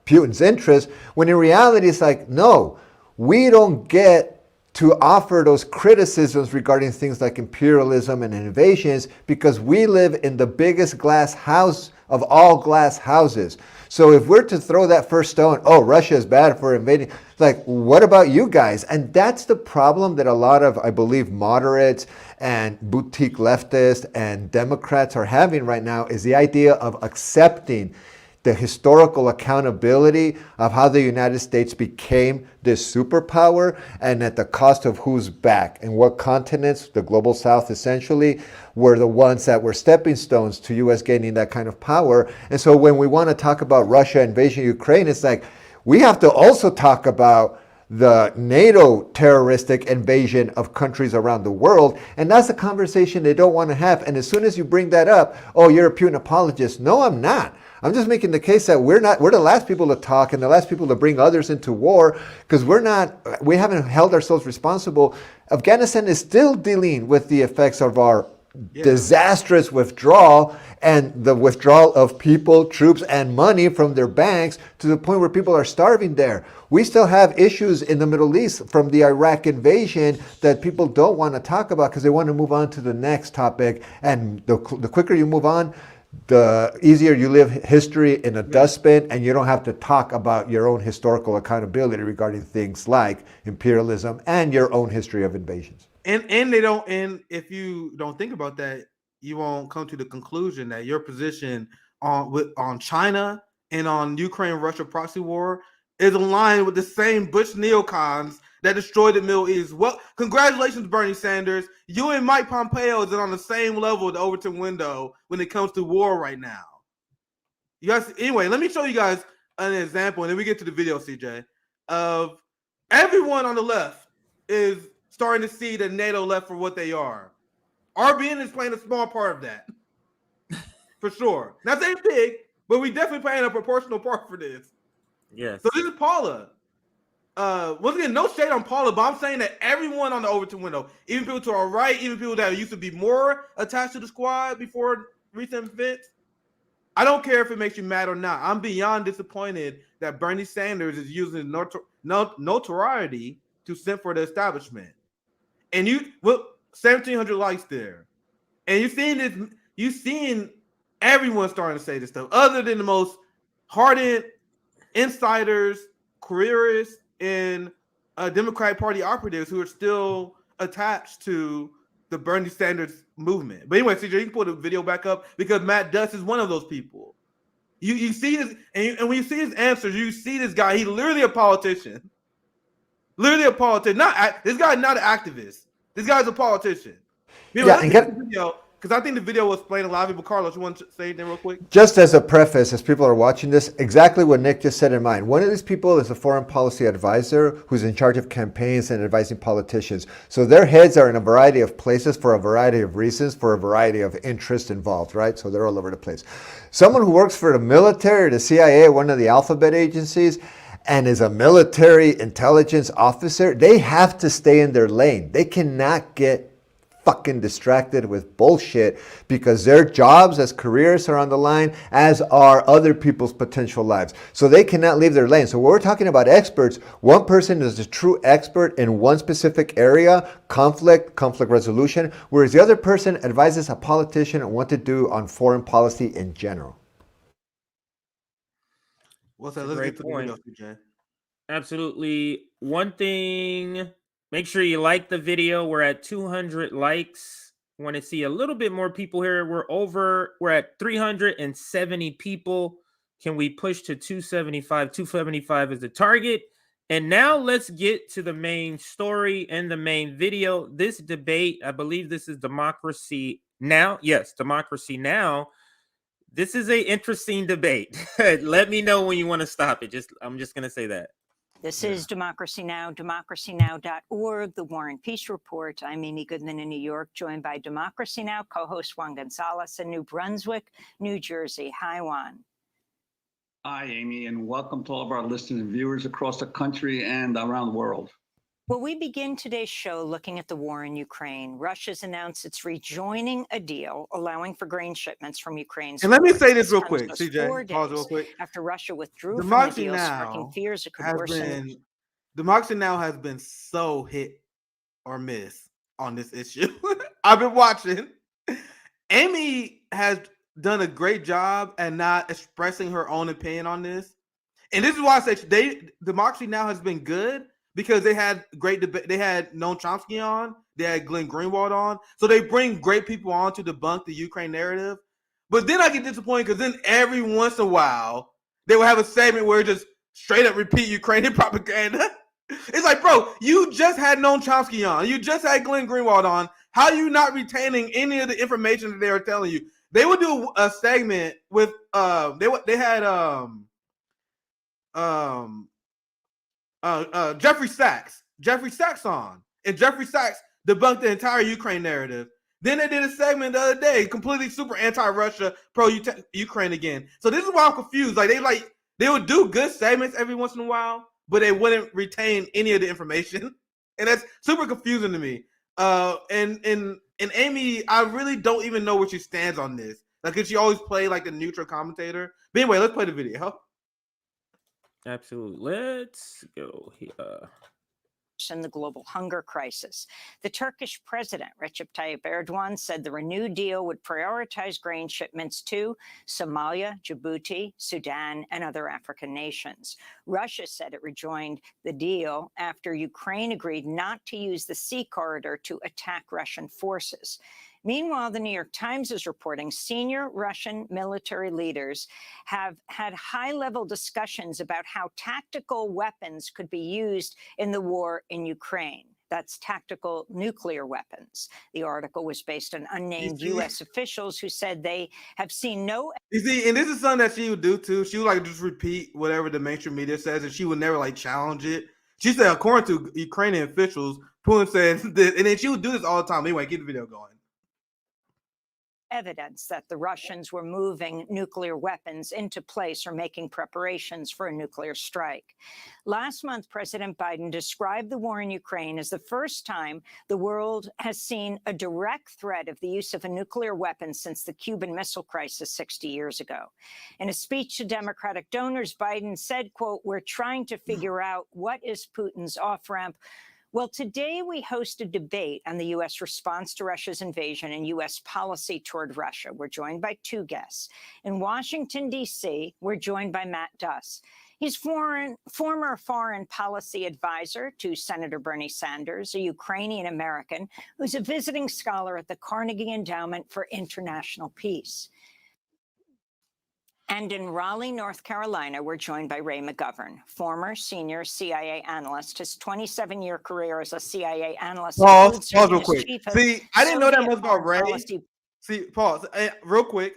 S4: Putin's interests, when in reality it's like, no, we don't get to offer those criticisms regarding things like imperialism and invasions, because we live in the biggest glass house of all glass houses. So if we're to throw that first stone, oh, Russia is bad for invading, like, what about you guys? And that's the problem that a lot of, I believe, moderates and boutique leftists and Democrats are having right now, is the idea of accepting the historical accountability of how the United States became this superpower, and at the cost of whose back, and what continents, the global south essentially, were the ones that were stepping stones to U.S. gaining that kind of power. And so when we want to talk about Russia invasion of Ukraine, it's like, we have to also talk about the NATO terroristic invasion of countries around the world. And that's a conversation they don't want to have. And as soon as you bring that up, oh, you're a Putin apologist. No, I'm not. I'm just making the case that we're the last people to talk and the last people to bring others into war, because we haven't held ourselves responsible. Afghanistan is still dealing with the effects of our disastrous withdrawal, and the withdrawal of people, troops, and money from their banks to the point where people are starving there. We still have issues in the Middle East from the Iraq invasion that people don't want to talk about because they want to move on to the next topic. And the quicker you move on, the easier you live history in a dustbin, and you don't have to talk about your own historical accountability regarding things like imperialism and your own history of invasions.
S3: And if you don't think about that, you won't come to the conclusion that your position on China and on Ukraine-Russia proxy war is aligned with the same Bush neocons that destroyed the Middle East. Well, congratulations, Bernie Sanders. You and Mike Pompeo is on the same level of the Overton window when it comes to war right now. You guys, anyway, let me show you guys an example, and then we get to the video, CJ, of everyone on the left is starting to see the NATO left for what they are. RBN is playing a small part of that, for sure. Not saying big, but we definitely playing a proportional part for this.
S2: Yes.
S3: So this is Paula. Once again, no shade on Paula, but I'm saying that everyone on the Overton window, even people to our right, even people that used to be more attached to the squad before recent events, I don't care if it makes you mad or not. I'm beyond disappointed that Bernie Sanders is using notoriety to send for the establishment. And 1,700 likes there, and you've seen everyone starting to say this stuff, other than the most hardened insiders, careerists, and Democratic Party operatives who are still attached to the Bernie Sanders movement. But anyway, CJ, you can pull the video back up, because Matt Duss is one of those people. You see this, and when you see his answers, you see this guy. He's literally a politician. Literally a politician. This guy, not an activist. This guy's a politician. Because I think the video was playing a lot of people. Carlos, you want to say anything real quick?
S4: Just as a preface, as people are watching this, exactly what Nick just said in mind. One of these people is a foreign policy advisor who's in charge of campaigns and advising politicians. So their heads are in a variety of places for a variety of reasons, for a variety of interests involved, right? So they're all over the place. Someone who works for the military or the CIA, one of the alphabet agencies, and is a military intelligence officer, they have to stay in their lane. They cannot get fucking distracted with bullshit, because their jobs as careers are on the line, as are other people's potential lives. So they cannot leave their lane. So when we're talking about experts, one person is a true expert in one specific area, conflict resolution, whereas the other person advises a politician on what to do on foreign policy in general.
S3: What's that?
S2: It's a
S3: Let's
S2: great
S3: get to the
S2: point.
S3: video, CJ.
S2: Absolutely. One thing, make sure you like the video. We're at 200 likes. Want to see a little bit more people here. We're at 370 people. Can we push to 275? 275 is the target. And now let's get to the main story and the main video. This debate, I believe this is Democracy Now. Yes, Democracy Now. This is an interesting debate. Let me know when you want to stop it. I'm just going to say that.
S5: This is Democracy Now!, democracynow.org, the War and Peace Report. I'm Amy Goodman in New York, joined by Democracy Now! Co-host Juan Gonzalez in New Brunswick, New Jersey. Hi, Juan.
S6: Hi, Amy, and welcome to all of our listeners and viewers across the country and around the world.
S5: Well, we begin today's show looking at the war in Ukraine. Russia's announced it's rejoining a deal allowing for grain shipments from Ukraine's.
S3: And let me say this real quick, CJ. Pause real quick.
S5: After Russia withdrew
S3: Democracy
S5: from the deal,
S3: Now!
S5: sparking fears it could worsen.
S3: Democracy Now! Has been so hit or miss on this issue. I've been watching. Amy has done a great job at not expressing her own opinion on this. And this is why I say Democracy Now! Has been good. Because they had great debate. They had Noam Chomsky on. They had Glenn Greenwald on. So they bring great people on to debunk the Ukraine narrative. But then I get disappointed because then every once in a while, they will have a segment where it just straight up repeat Ukrainian propaganda. It's like, bro, you just had Noam Chomsky on. You just had Glenn Greenwald on. How are you not retaining any of the information that they are telling you? They would do a segment with they had Jeffrey Sachs on, and Jeffrey Sachs debunked the entire Ukraine narrative. Then they did a segment the other day, completely super anti-Russia, pro-Ukraine again. So this is why I'm confused. They would do good segments every once in a while, but they wouldn't retain any of the information, and that's super confusing to me. And Amy, I really don't even know where she stands on this. Like, cause she always play like the neutral commentator. But anyway, let's play the video.
S2: Absolutely. Let's go here.
S5: And the global hunger crisis. The Turkish president, Recep Tayyip Erdogan, said the renewed deal would prioritize grain shipments to Somalia, Djibouti, Sudan, and other African nations. Russia said it rejoined the deal after Ukraine agreed not to use the sea corridor to attack Russian forces. Meanwhile, the New York Times is reporting senior Russian military leaders have had high-level discussions about how tactical weapons could be used in the war in Ukraine. That's tactical nuclear weapons. The article was based on unnamed U.S. officials who said they have seen no.
S3: You see, and this is something that she would do too. She would like just repeat whatever the mainstream media says, and she would never like challenge it. She said, according to Ukrainian officials, Putin said this, and then she would do this all the time. Anyway, keep the video going.
S5: Evidence that the Russians were moving nuclear weapons into place or making preparations for a nuclear strike. Last month, President Biden described the war in Ukraine as the first time the world has seen a direct threat of the use of a nuclear weapon since the Cuban Missile Crisis 60 years ago. In a speech to Democratic donors, Biden said, quote, "We're trying to figure out what is Putin's off-ramp." Well, today we host a debate on the U.S. response to Russia's invasion and U.S. policy toward Russia. We're joined by two guests. In Washington, D.C., we're joined by Matt Duss. He's former foreign policy advisor to Senator Bernie Sanders, a Ukrainian American who's a visiting scholar at the Carnegie Endowment for International Peace. And in Raleigh, North Carolina, we're joined by Ray McGovern, former senior CIA analyst. His 27-year career as a CIA analyst.
S3: Pause real quick. See, I didn't know that much about Ray. See, pause. Real quick.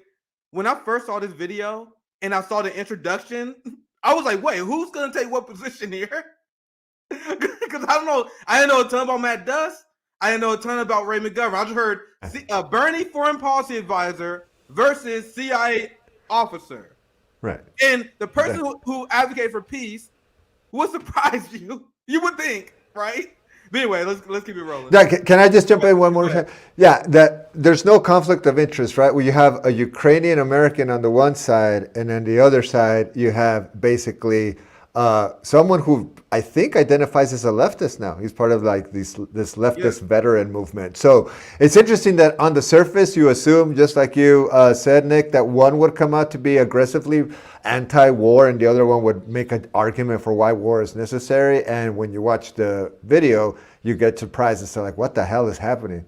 S3: When I first saw this video and I saw the introduction, I was like, wait, who's going to take what position here? Because I don't know. I didn't know a ton about Matt Duss. I didn't know a ton about Ray McGovern. I just heard Bernie, foreign policy advisor versus CIA officer,
S4: right?
S3: And the person who advocated for peace would surprise you. You would think, right? But anyway, let's keep it rolling.
S4: Yeah, can I just jump in one more time? Yeah, that there's no conflict of interest, right? Where you have a Ukrainian American on the one side, and on the other side, you have basically someone who I think identifies as a leftist now. He's part of like this leftist veteran movement. So it's interesting that on the surface you assume, just like you said, Nick, that one would come out to be aggressively anti-war and the other one would make an argument for why war is necessary. And when you watch the video, you get surprised and say, like, what the hell is happening?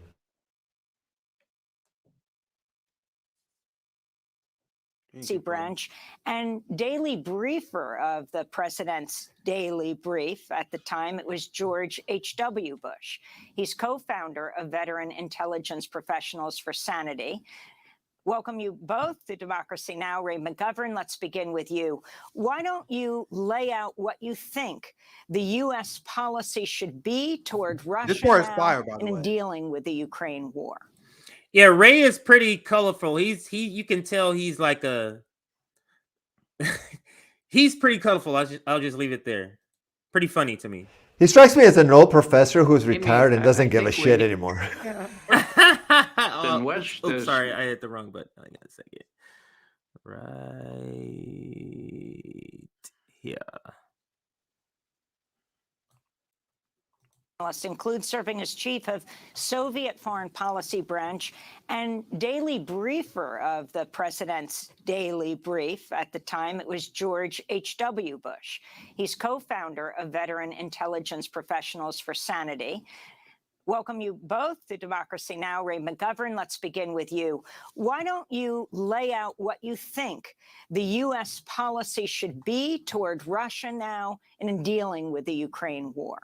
S5: Branch and daily briefer of the president's daily brief. At the time, it was George H.W. Bush. He's co-founder of Veteran Intelligence Professionals for Sanity. Welcome you both to Democracy Now! Ray McGovern, let's begin with you. Why don't you lay out what you think the U.S. policy should be toward Russia now in dealing with the Ukraine war?
S2: Yeah, Ray is pretty colorful. You can tell he's like a he's pretty colorful. I'll just leave it there. Pretty funny to me.
S4: He strikes me as an old professor who's retired and doesn't give a shit anymore.
S2: Sorry, I hit the wrong button. I got a second. Right here.
S5: Includes serving as chief of Soviet Foreign Policy Branch and daily briefer of the president's daily brief. At the time, it was George H.W. Bush. He's co-founder of Veteran Intelligence Professionals for Sanity. Welcome you both to Democracy Now! Ray McGovern, let's begin with you. Why don't you lay out what you think the U.S. policy should be toward Russia now in dealing with the Ukraine war?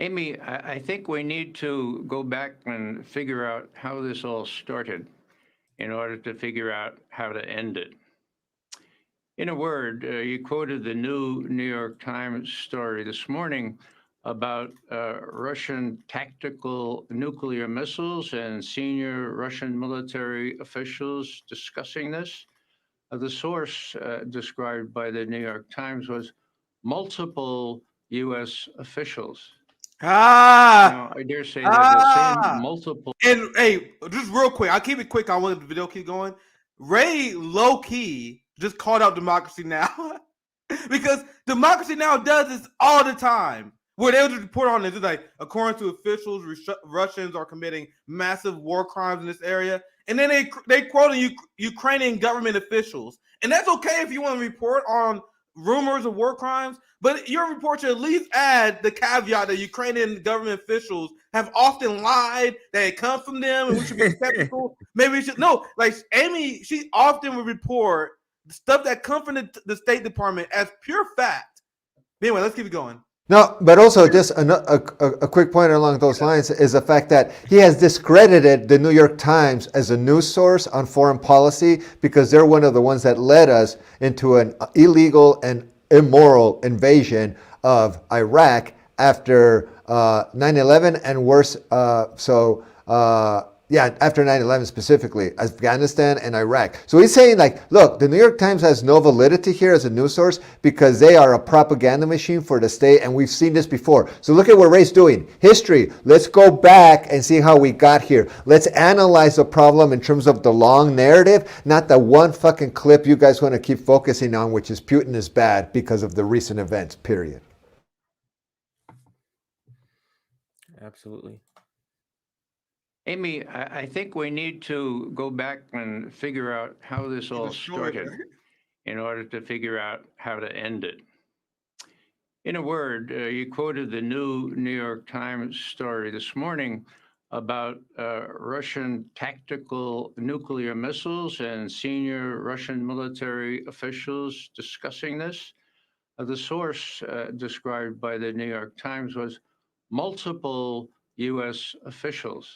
S7: Amy, I think we need to go back and figure out how this all started in order to figure out how to end it. In a word, you quoted the new New York Times story this morning about Russian tactical nuclear missiles and senior Russian military officials discussing this. The source described by the New York Times was multiple U.S. officials. Now, I dare say that the same multiple.
S3: And hey, just real quick, I'll keep it quick. I want the video keep going. Ray low key just called out Democracy Now! Because Democracy Now! Does this all the time. Where they'll just report on this, it's like, according to officials, Russians are committing massive war crimes in this area, and then they quoting Ukrainian government officials, and that's okay if you want to report on rumors of war crimes. But your report should at least add the caveat that Ukrainian government officials have often lied, that it comes from them, and we should be skeptical. Maybe we should like Amy, she often would report stuff that comes from the State Department as pure fact. Anyway, let's keep it going.
S4: No, but also just a quick point along those lines is the fact that he has discredited the New York Times as a news source on foreign policy because they're one of the ones that led us into an illegal and immoral invasion of Iraq after 9/11 and worse. After 9/11 specifically, Afghanistan and Iraq. So he's saying like, look, the New York Times has no validity here as a news source because they are a propaganda machine for the state, and we've seen this before. So look at what Ray's doing. History. Let's go back and see how we got here. Let's analyze the problem in terms of the long narrative, not the one fucking clip you guys want to keep focusing on, which is Putin is bad because of the recent events, period.
S2: Absolutely.
S7: Amy, I think we need to go back and figure out how this all started in order to figure out how to end it. In a word, you quoted the new New York Times story this morning about Russian tactical nuclear missiles and senior Russian military officials discussing this. The source described by the New York Times was multiple U.S. officials.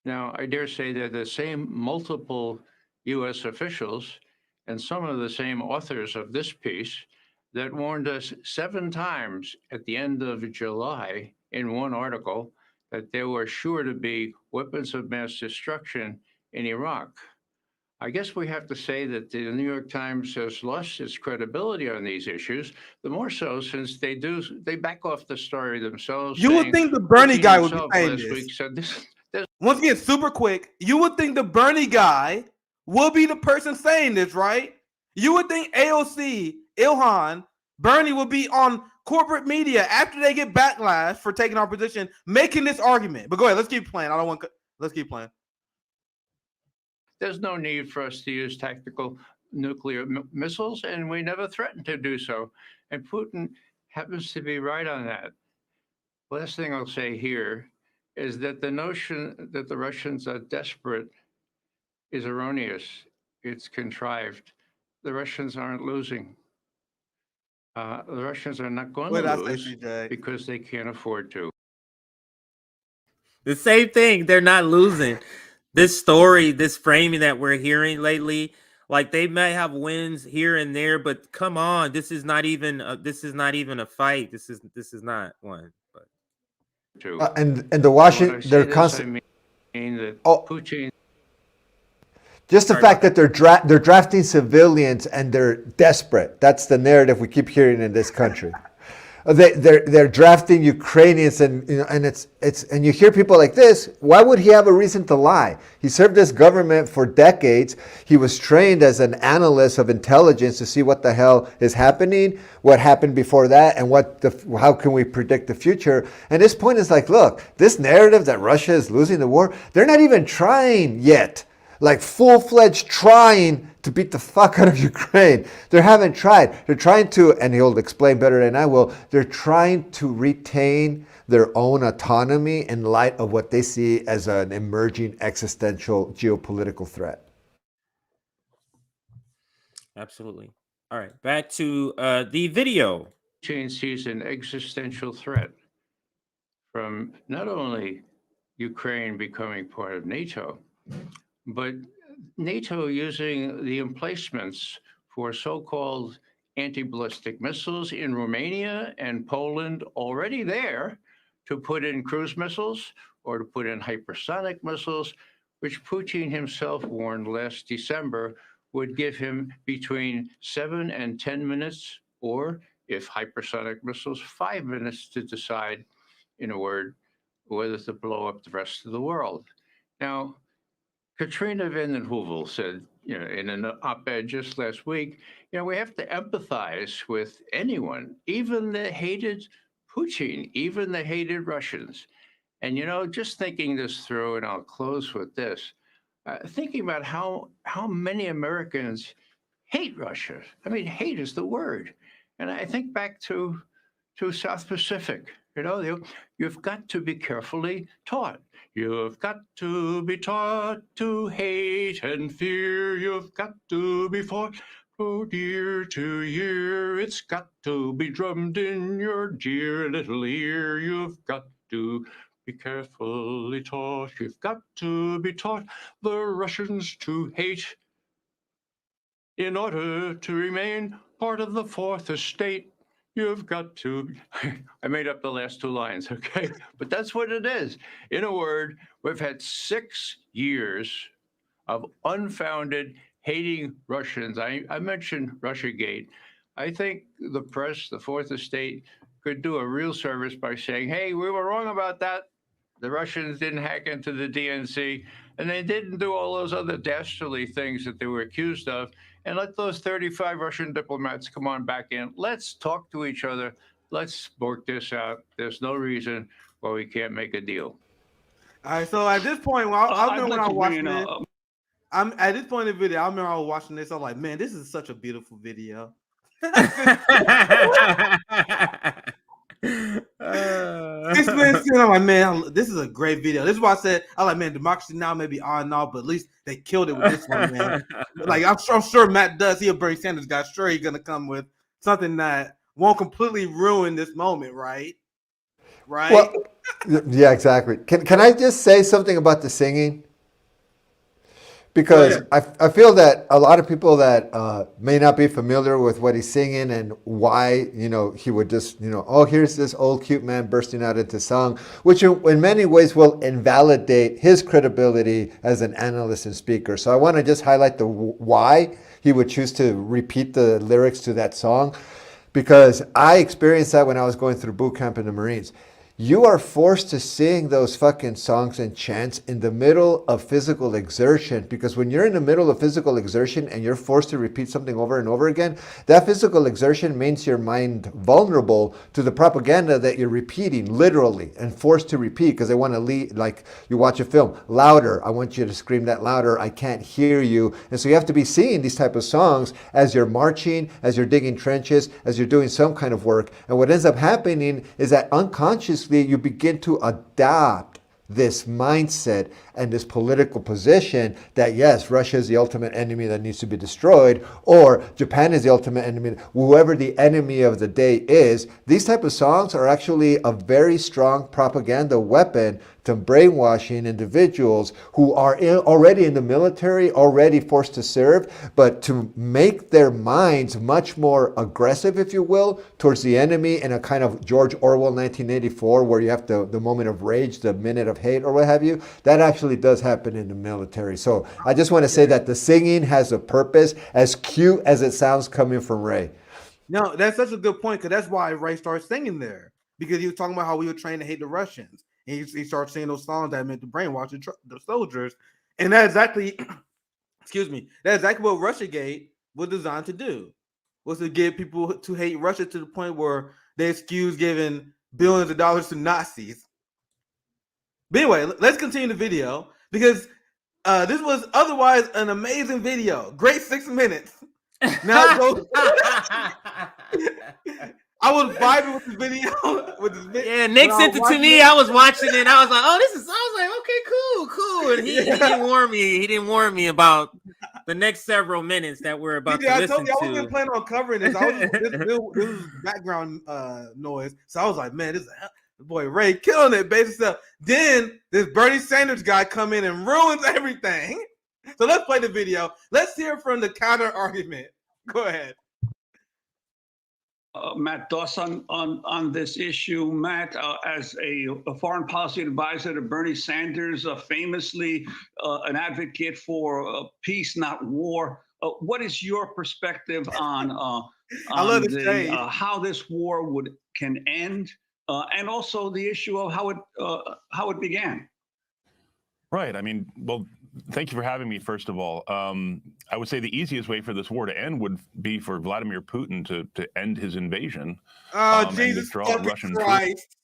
S7: Now, I dare say they're the same multiple U.S. officials and some of the same authors of this piece that warned us 7 times at the end of July in one article that there were sure to be weapons of mass destruction in Iraq. I guess we have to say that the New York Times has lost its credibility on these issues, the more so since they back off the story themselves.
S3: You would think the Bernie guy would be saying this. Once again, super quick, you would think the Bernie guy will be the person saying this, right? You would think AOC, Ilhan, Bernie would be on corporate media after they get backlash for taking our position, making this argument. But go ahead, let's keep playing. Let's keep playing.
S7: There's no need for us to use tactical nuclear missiles, and we never threatened to do so. And Putin happens to be right on that. Last thing I'll say here is that the notion that the Russians are desperate is erroneous. It's contrived. The Russians aren't losing. The Russians are not going to lose because they can't afford to.
S2: The same thing. They're not losing. This story, this framing that we're hearing lately, like they may have wins here and there, but come on, this is not even a fight. This is not one. But
S4: and the Washington, they're constantly.
S7: I mean that Putin.
S4: Just the fact that they're drafting civilians and they're desperate. That's the narrative we keep hearing in this country. They're drafting Ukrainians, and and you hear people like this. Why would he have a reason to lie? He served this government for decades. He was trained as an analyst of intelligence to see what the hell is happening, what happened before that, and how can we predict the future. And his point is like, look, this narrative that Russia is losing the war, they're not even trying yet. Like full-fledged trying to beat the fuck out of Ukraine. They haven't tried. They're trying to, and he'll explain better than I will, they're trying to retain their own autonomy in light of what they see as an emerging existential geopolitical threat.
S2: Absolutely. All right, back to the video.
S7: Putin sees an existential threat from not only Ukraine becoming part of NATO, but NATO using the emplacements for so-called anti-ballistic missiles in Romania and Poland already there to put in cruise missiles or to put in hypersonic missiles, which Putin himself warned last December would give him between 7 and 10 minutes, or if hypersonic missiles, 5 minutes to decide, in a word, whether to blow up the rest of the world. Now, Katrina Vanden Heuvel said, in an op-ed just last week, we have to empathize with anyone, even the hated Putin, even the hated Russians. And, just thinking this through, and I'll close with this, thinking about how many Americans hate Russia. I mean, hate is the word. And I think back to South Pacific. You've got to be carefully taught. You've got to be taught to hate and fear. You've got to be fought from year to year. It's got to be drummed in your dear little ear. You've got to be carefully taught. You've got to be taught the Russians to hate in order to remain part of the fourth estate. You've got to, I made up the last two lines, okay? But that's what it is. In a word, we've had 6 years of unfounded hating Russians. I mentioned Russiagate. I think the press, the fourth estate, could do a real service by saying, hey, we were wrong about that. The Russians didn't hack into the DNC, and they didn't do all those other dastardly things that they were accused of. And let those 35 Russian diplomats come on back in. Let's talk to each other. Let's work this out. There's no reason why we can't make a deal.
S3: All right. So at this point, I remember when I was watching it. I'm at this point in the video. I remember I was watching this. I'm like, man, this is such a beautiful video. I'm like, man, this is a great video. This is why I said, I'm like, man, Democracy Now! May be on and off, but at least they killed it with this one, man. Like, I'm sure Matt Duss, he a Bernie Sanders guy. Sure, he's gonna come with something that won't completely ruin this moment, right? Right?
S4: Well, yeah, exactly. Can I just say something about the singing? Because I feel that a lot of people that may not be familiar with what he's singing and why, he would just, oh, here's this old cute man bursting out into song, which in many ways will invalidate his credibility as an analyst and speaker. So I want to just highlight the why he would choose to repeat the lyrics to that song, because I experienced that when I was going through boot camp in the Marines. you are forced to sing those fucking songs and chants in the middle of physical exertion, because when you're in the middle of physical exertion and you're forced to repeat something over and over again, that physical exertion makes your mind vulnerable to the propaganda that you're repeating literally and forced to repeat because they want to lead, like you watch a film, louder, I want you to scream that louder, I can't hear you. And so you have to be singing these type of songs as you're marching, as you're digging trenches, as you're doing some kind of work. And what ends up happening is that unconsciously you begin to adopt this mindset and this political position that yes, Russia is the ultimate enemy that needs to be destroyed, or Japan is the ultimate enemy, whoever the enemy of the day is. These type of songs are actually a very strong propaganda weapon to brainwashing individuals who are already in the military, already forced to serve, but to make their minds much more aggressive, if you will, towards the enemy in a kind of George Orwell 1984, where you have the moment of rage, the minute of hate, or what have you. That actually does happen in the military. So I just want to say that the singing has a purpose, as cute as it sounds coming from Ray.
S3: No, that's such a good point, because that's why Ray started singing there, because he was talking about how we were trained to hate the Russians. And he started singing those songs that meant to brainwash the soldiers. And that's exactly, excuse me, that's exactly what Russiagate was designed to do, was to get people to hate Russia to the point where they excuse giving billions of dollars to Nazis. But anyway, let's continue the video, because this was otherwise an amazing video. Great 6 minutes. Now it goes. I was vibing with the video.
S2: Yeah, Nick sent it to me. I was watching it. I was like, "Oh, this is." I was like, "Okay, cool." And he didn't warn me. He didn't warn me about the next several minutes that we're about to listen to.
S3: I wasn't planning on covering this. This was background noise. So I was like, "Man, boy Ray killing it, basic stuff." Then this Bernie Sanders guy come in and ruins everything. So let's play the video. Let's hear from the counter argument. Go ahead.
S6: Matt Duss on this issue. Matt, as a foreign policy advisor to Bernie Sanders, famously an advocate for peace, not war. What is your perspective on how this war can end, and also the issue of how it began?
S8: Right. I mean, well, thank you for having me, first of all. I would say the easiest way for this war to end would be for Vladimir Putin to end his invasion.
S3: Jesus
S8: withdraw Russian
S3: Christ.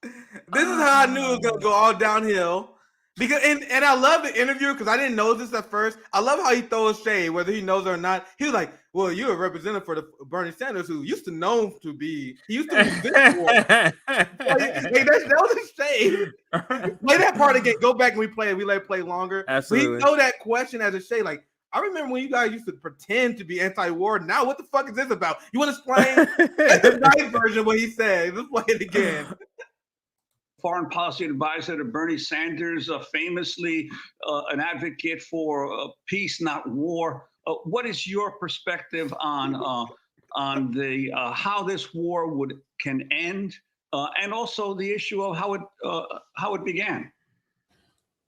S3: This is how I knew it was going to go all downhill. Because and I love the interview, because I didn't know this at first. I love how he throws shade, whether he knows or not. He was like, "Well, you're a representative for the Bernie Sanders, who used to know to be. He used to be this war." That was a shade. Play that part again. Go back and we let it play longer.
S2: Absolutely.
S3: We throw that question as a shade. Like, I remember when you guys used to pretend to be anti-war. Now, what the fuck is this about? You want to explain the nice version of what he said? Let's play it again.
S6: Foreign policy advisor to Bernie Sanders, famously an advocate for peace, not war. What is your perspective on how this war can end, and also the issue of how it began?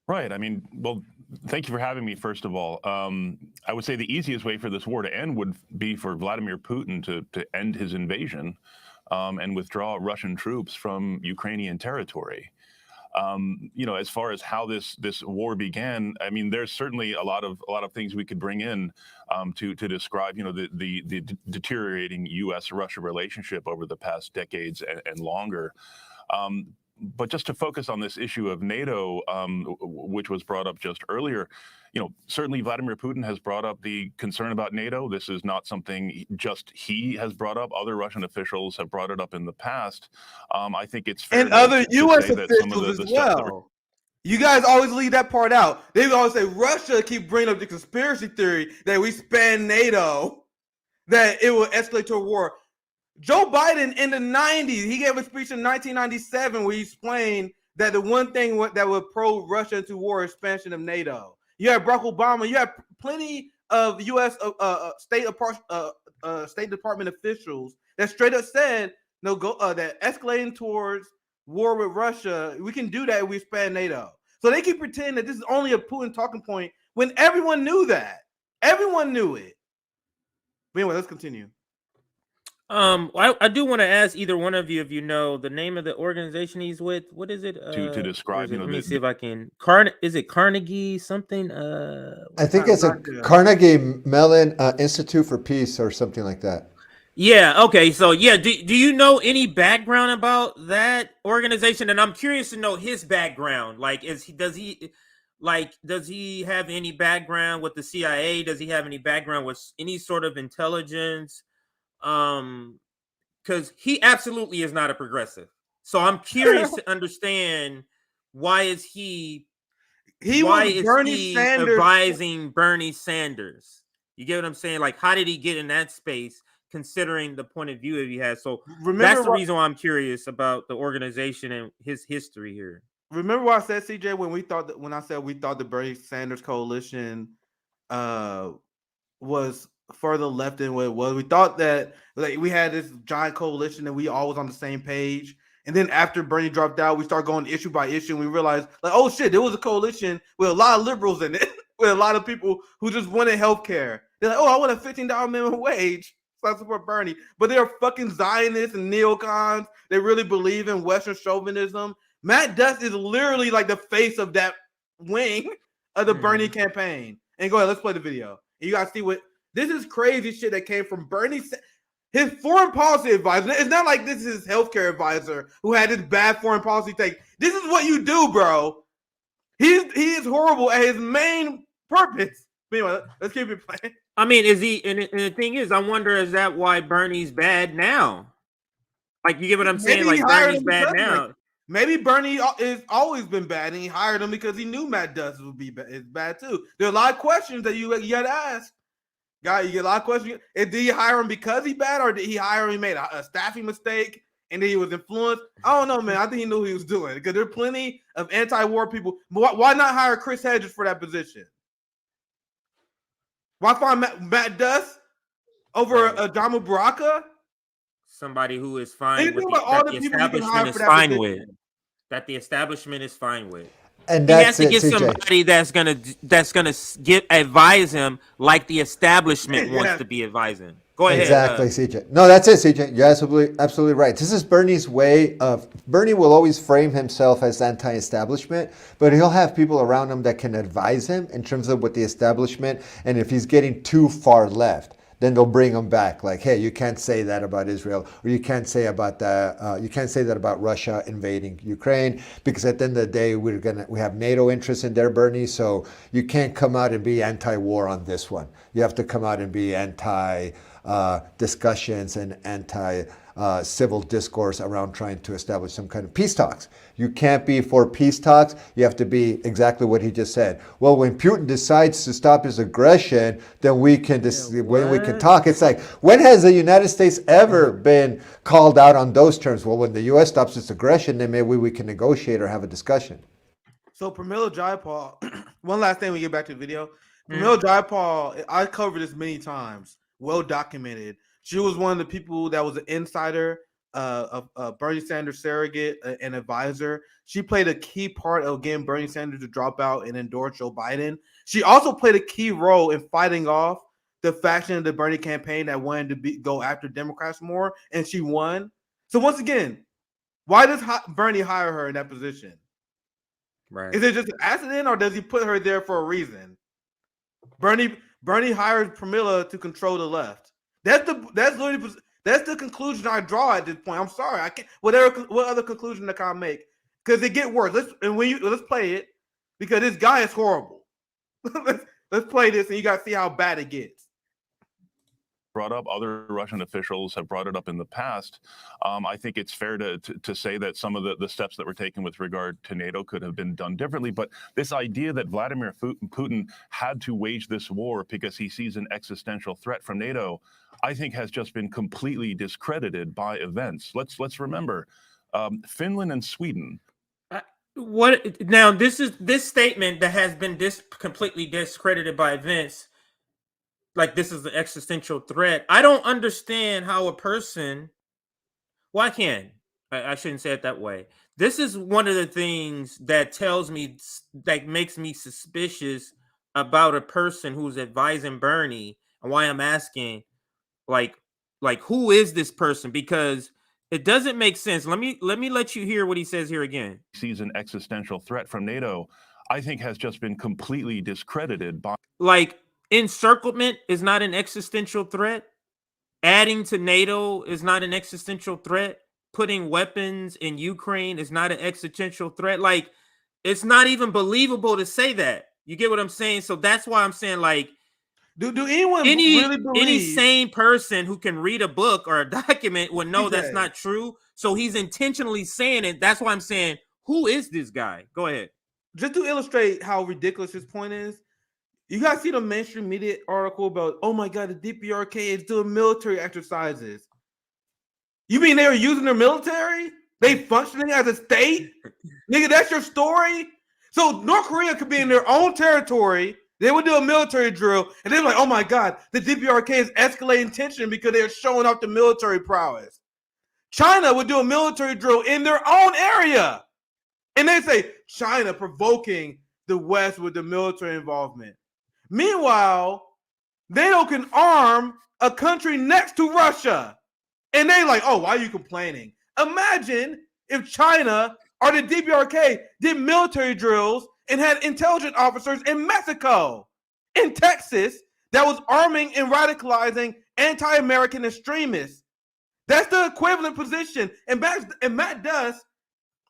S8: Right. I mean, well, thank you for having me, first of all. I would say the easiest way for this war to end would be for Vladimir Putin to end his invasion and withdraw Russian troops from Ukrainian territory. As far as how this war began, I mean, there's certainly a lot of things we could bring in to describe, the deteriorating U.S.-Russia relationship over the past decades and longer. But just to focus on this issue of NATO, which was brought up just earlier, certainly Vladimir Putin has brought up the concern about NATO. This is not something just he has brought up. Other Russian officials have brought it up in the past. I think it's fair.
S3: And other U.S. officials as well. You guys always leave that part out. They always say Russia keep bringing up the conspiracy theory that we span NATO, that it will escalate to a war. Joe Biden in the 90s, he gave a speech in 1997 where he explained that the one thing that would pro Russia into war is expansion of NATO. You have Barack Obama. You have plenty of U.S. State Department officials that straight up said that escalating towards war with Russia, we can do that if we expand NATO. So they keep pretending that this is only a Putin talking point when everyone knew that. Everyone knew it. But anyway, let's continue.
S2: I do want to ask either one of you if you know the name of the organization he's with. What is it?
S8: To
S2: Where
S8: describe,
S2: is it?
S8: you know,
S2: Let me see if I can. Is it Carnegie something?
S4: I think it's a Carnegie Mellon Institute for Peace or something like that.
S2: Yeah. Okay. So yeah, do you know any background about that organization? And I'm curious to know his background. Like, does he have any background with the CIA? Does he have any background with any sort of intelligence? Because he absolutely is not a progressive. So I'm curious to understand why is he advising Bernie Sanders? You get what I'm saying? Like, how did he get in that space, considering the point of view that he has? So that's the reason why I'm curious about the organization and his history here.
S3: Remember what I said, CJ, when I said we thought the Bernie Sanders coalition was further left than what it was. We thought that like we had this giant coalition and we all was on the same page. And then after Bernie dropped out, we started going issue by issue, and we realized, like, oh shit, there was a coalition with a lot of liberals in it, with a lot of people who just wanted healthcare. They're like, oh, I want a $15 minimum wage, so I support Bernie. But they're fucking Zionists and neocons. They really believe in Western chauvinism. Matt Duss is literally like the face of that wing of the Bernie campaign. And go ahead, let's play the video. And you guys see what this is crazy shit that came from Bernie. His foreign policy advisor. It's not like this is his healthcare advisor who had this bad foreign policy take. This is what you do, bro. He is horrible at his main purpose. But anyway, let's keep it playing.
S2: I mean, is he? And the thing is, I wonder, is that why Bernie's bad now? Like, you get what I'm saying? Like, Bernie's bad now.
S3: Maybe Bernie has always been bad, and he hired him because he knew Matt Duss would be bad. It's bad too. There are a lot of questions that you got to ask. Guy, you get a lot of questions. Did he hire him because he's bad, or did he hire him? He made a staffing mistake, and then he was influenced. I don't know, man. I think he knew what he was doing because there are plenty of anti-war people. Why not hire Chris Hedges for that position? Why find Matt Duss over Adamu Baraka?
S2: Somebody who is fine with that the establishment is fine with. That the establishment is fine with.
S4: And
S2: he has to get somebody that's gonna advise him like the establishment wants to be advising. Go ahead.
S4: Exactly, CJ. No, that's it, CJ. You're absolutely right. This is Bernie's way of. Bernie will always frame himself as anti-establishment, but he'll have people around him that can advise him in terms of what the establishment. And if he's getting too far left, then they'll bring him back. Like, hey, you can't say that about Israel, or you can't say about that. You can't say that about Russia invading Ukraine, because at the end of the day, we have NATO interests in there, Bernie. So you can't come out and be anti-war on this one. You have to come out and be anti-discussions and anti-civil discourse around trying to establish some kind of peace talks. You can't be for peace talks. You have to be exactly what he just said. Well, when Putin decides to stop his aggression, then we can we can talk. It's like, when has the United States ever been called out on those terms? Well, when the U.S. stops its aggression, then maybe we can negotiate or have a discussion.
S3: So Pramila Jayapal, one last thing we get back to the video. Pramila Jayapal, I covered this many times, well documented. She was one of the people that was an insider of Bernie Sanders surrogate and advisor. She played a key part of getting Bernie Sanders to drop out and endorse Joe Biden. She also played a key role in fighting off the faction of the Bernie campaign that wanted to go after Democrats more, and she won. So once again, why does Bernie hire her in that position?
S2: Right.
S3: Is it just an accident, or does he put her there for a reason? Bernie hired Pramila to control the left. That's the conclusion I draw at this point. I'm sorry, I can't. What other conclusion can I make? Because it get worse. Let's play it, because this guy is horrible. let's play this, and you got to see how bad it gets.
S8: Brought up, other Russian officials have brought it up in the past. I think it's fair to say that some of the steps that were taken with regard to NATO could have been done differently. But this idea that Vladimir Putin had to wage this war because he sees an existential threat from NATO, I think has just been completely discredited by events. Let's remember, Finland and Sweden.
S2: What now? This statement that has been completely discredited by events. Like, this is an existential threat. I don't understand how a person. Well, I can. I shouldn't say it that way. This is one of the things that tells me, that makes me suspicious about a person who's advising Bernie, and why I'm asking, like Like, who is this person? Because it doesn't make sense. Let me let you hear what he says here again.
S8: Sees an existential threat from NATO, I think has just been completely discredited by.
S2: Like, encirclement is not an existential threat. Adding to NATO is not an existential threat. Putting weapons in Ukraine is not an existential threat. Like, it's not even believable to say that. You get what I'm saying? So that's why I'm saying, like,
S3: do anyone really believe
S2: any sane person who can read a book or a document would know that's not true. So he's intentionally saying it. That's why I'm saying, who is this guy? Go ahead.
S3: Just to illustrate how ridiculous his point is, you guys see the mainstream media article about, oh my God, the DPRK is doing military exercises. You mean they were using their military? They functioning as a state? Nigga, that's your story? So North Korea could be in their own territory. They would do a military drill, and they're like, oh my God, the DPRK is escalating tension because they're showing off the military prowess. China would do a military drill in their own area. And they say, China provoking the West with the military involvement. Meanwhile, NATO can arm a country next to Russia. And they like, oh, why are you complaining? Imagine if China or the DPRK did military drills and had intelligence officers in Mexico, in Texas, that was arming and radicalizing anti-American extremists. That's the equivalent position. And Matt Duss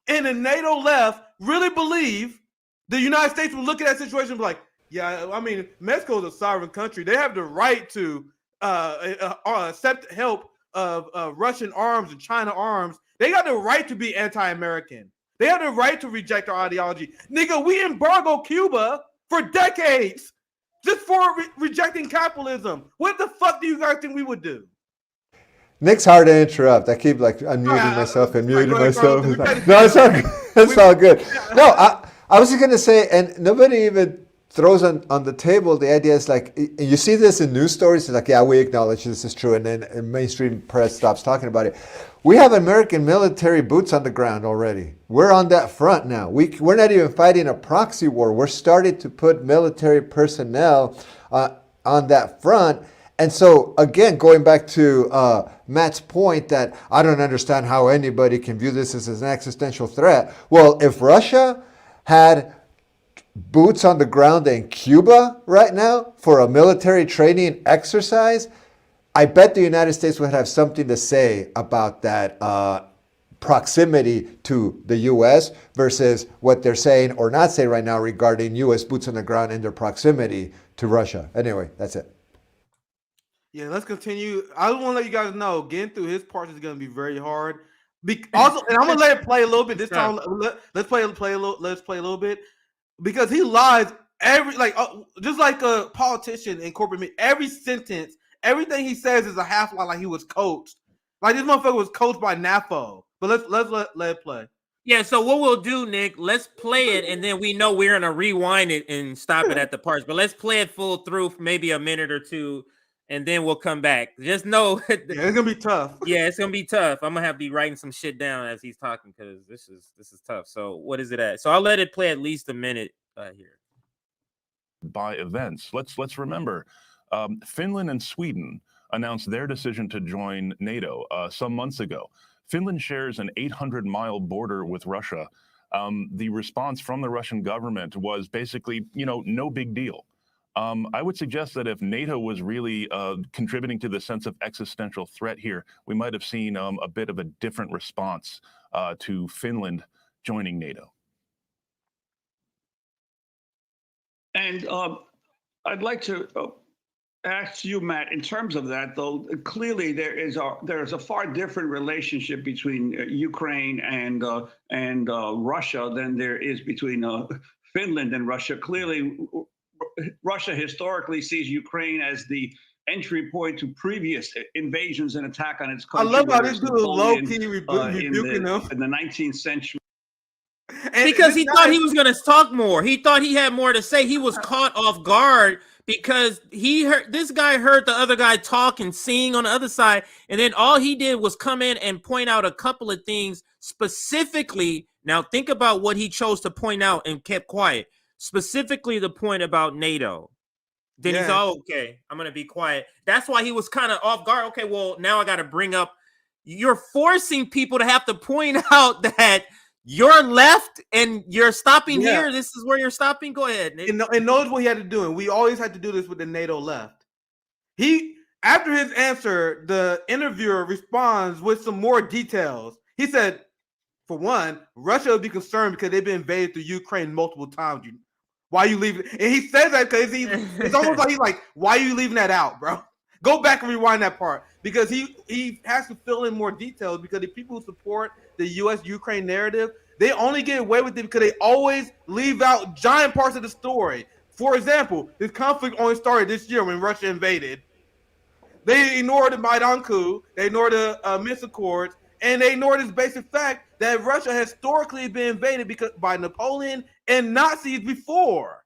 S3: and the NATO left really believe the United States would look at that situation and be like, yeah, I mean, Mexico is a sovereign country. They have the right to accept help of Russian arms and China arms. They got the right to be anti-American. They have the right to reject our ideology. Nigga, we embargo Cuba for decades just for rejecting capitalism. What the fuck do you guys think we would do?
S4: Nick's hard to interrupt. I keep like unmuting myself and muting myself. No, it's all good. It's all good. No, I was just going to say, and nobody even throws on the table the idea is like, you see this in news stories, it's like, yeah, we acknowledge this is true, and then mainstream press stops talking about it. We have American military boots on the ground already. We're on that front now. We're not even fighting a proxy war. We're starting to put military personnel on that front. And so, again, going back to Matt's point that I don't understand how anybody can view this as an existential threat. Well, if Russia had boots on the ground in Cuba right now for a military training exercise, I bet the United States would have something to say about that proximity to the U.S. versus what they're saying or not saying right now regarding U.S. boots on the ground and their proximity to Russia. Anyway, that's it.
S3: Yeah, let's continue. I just want to let you guys know, getting through his part is going to be very hard. Also, and I'm going to let it play a little bit this time. Let's play a little bit because he lies just like a politician in corporate media. Every sentence, everything he says is a half lie, like he was coached. Like this motherfucker was coached by NAFO. But let's let it play.
S2: Yeah, so what we'll do, Nick, let's play it, and then we know we're gonna rewind it and stop it at the parts. But let's play it full through for maybe a minute or two, and then we'll come back. Just know,
S3: yeah, it's gonna be tough.
S2: Yeah, it's gonna be tough. I'm gonna have to be writing some shit down as he's talking because this is tough. So what is it at? So I'll let it play at least a minute here.
S8: By events, let's remember, Finland and Sweden announced their decision to join NATO some months ago. Finland shares an 800-mile border with Russia. The response from the Russian government was basically, no big deal. I would suggest that if NATO was really contributing to the sense of existential threat here, we might have seen a bit of a different response to Finland joining NATO.
S6: And I'd like to ask you, Matt, in terms of that, though, clearly there is a far different relationship between Ukraine and Russia than there is between Finland and Russia. Clearly, Russia historically sees Ukraine as the entry point to previous invasions and attack on its country.
S3: I love how this dude low-key rebuking them
S6: in the 19th century.
S2: Because he thought he was going to talk more. He thought he had more to say. He was caught off guard because this guy heard the other guy talk and sing on the other side. And then all he did was come in and point out a couple of things specifically. Now think about what he chose to point out and kept quiet. Specifically the point about NATO. then he's all okay. I'm gonna be quiet. That's why he was kind of off guard. Okay, well now I got to bring up. You're forcing people to have to point out that you're left and you're stopping here. This is where you're stopping. Go ahead, Nick.
S3: And knows what he had to do, and we always had to do this with the NATO left. After his answer, the interviewer responds with some more details. He said, for one, Russia would be concerned because they've been invaded through Ukraine multiple times. Why are you leaving? And he says that because it's almost like he's like, why are you leaving that out, bro? Go back and rewind that part, because he has to fill in more details, because the people who support the U.S.-Ukraine narrative, they only get away with it because they always leave out giant parts of the story. For example, this conflict only started this year when Russia invaded. They ignored the Maidan coup, they ignored the Minsk Accords, and they ignored this basic fact that Russia has historically been invaded by Napoleon and Nazis before.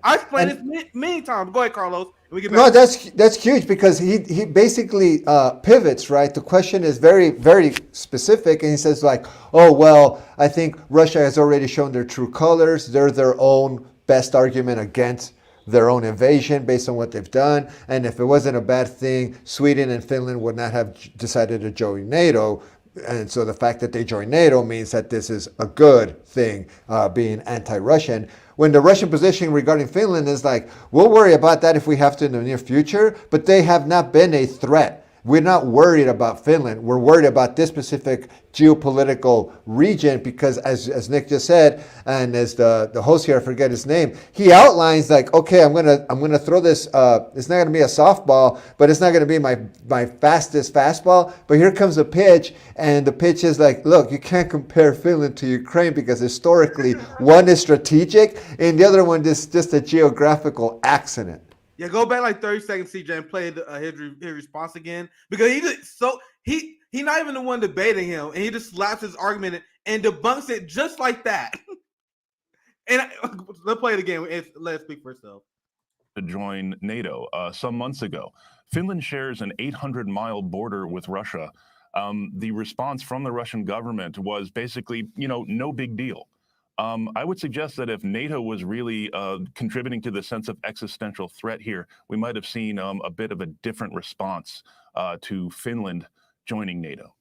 S3: I explained this many times. Go ahead, Carlos. We get back.
S4: No, that's huge, because he basically pivots, right? The question is very, very specific, and he says like, oh, well, I think Russia has already shown their true colors. They're their own best argument against their own invasion based on what they've done. And if it wasn't a bad thing, Sweden and Finland would not have decided to join NATO. And so the fact that they joined NATO means that this is a good thing, being anti-Russian. When the Russian position regarding Finland is like, we'll worry about that if we have to in the near future, but they have not been a threat. We're not worried about Finland. We're worried about this specific geopolitical region, because as Nick just said, and as the host here, I forget his name, he outlines like, okay, I'm gonna throw this, it's not gonna be a softball, but it's not gonna be my fastest fastball, but here comes a pitch, and the pitch is like, look, you can't compare Finland to Ukraine, because historically one is strategic and the other one is just a geographical accident.
S3: Yeah, go back like 30 seconds, CJ, and play his response again, because he's not even the one debating him, and he just slaps his argument and debunks it just like that. And let's play it again. Let it speak for itself.
S8: To join NATO some months ago, Finland shares an 800-mile border with Russia. The response from the Russian government was basically, no big deal. I would suggest that if NATO was really contributing to the sense of existential threat here, we might have seen a bit of a different response to Finland joining NATO.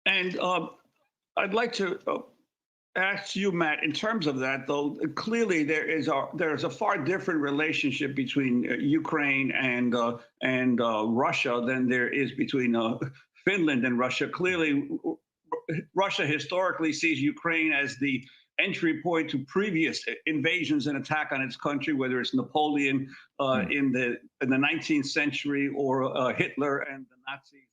S6: And I'd like to ask you, Matt, in terms of that, though, clearly there is a far different relationship between Ukraine and Russia than there is between Finland and Russia. Clearly, Russia historically sees Ukraine as the entry point to previous invasions and attack on its country, whether it's Napoleon in the 19th century or Hitler and the Nazis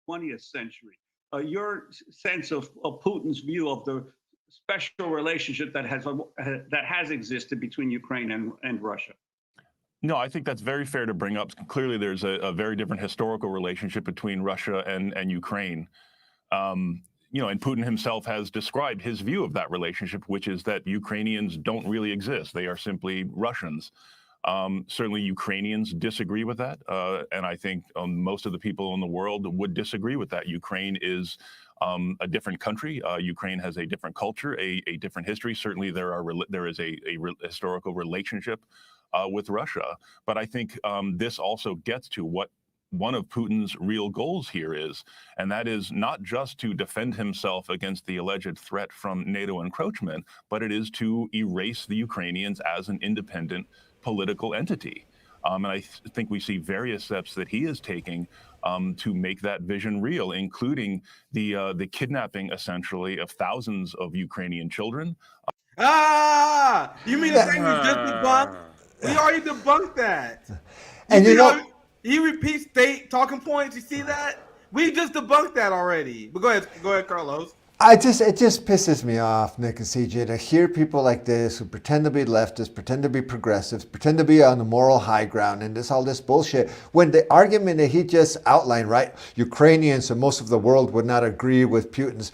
S6: in the 20th century. Your sense of Putin's view of the special relationship that has existed between Ukraine and Russia?
S8: No, I think that's very fair to bring up. Clearly, there's a very different historical relationship between Russia and Ukraine. And Putin himself has described his view of that relationship, which is that Ukrainians don't really exist. They are simply Russians. Certainly, Ukrainians disagree with that. And I think most of the people in the world would disagree with that. Ukraine is a different country. Ukraine has a different culture, a different history. Certainly, there is a historical relationship with Russia. But I think this also gets to what one of Putin's real goals here is, and that is not just to defend himself against the alleged threat from NATO encroachment, but it is to erase the Ukrainians as an independent political entity. And I think we see various steps that he is taking to make that vision real, including the kidnapping, essentially, of thousands of Ukrainian children.
S3: You mean the thing we just debunked? We already debunked that.
S4: And
S3: he repeats state talking points. You see that? We just debunked that already. But go ahead, Carlos.
S4: It just pisses me off, Nick and CJ, to hear people like this who pretend to be leftists, pretend to be progressives, pretend to be on the moral high ground, and all this bullshit. When the argument that he just outlined, right, Ukrainians and most of the world would not agree with Putin's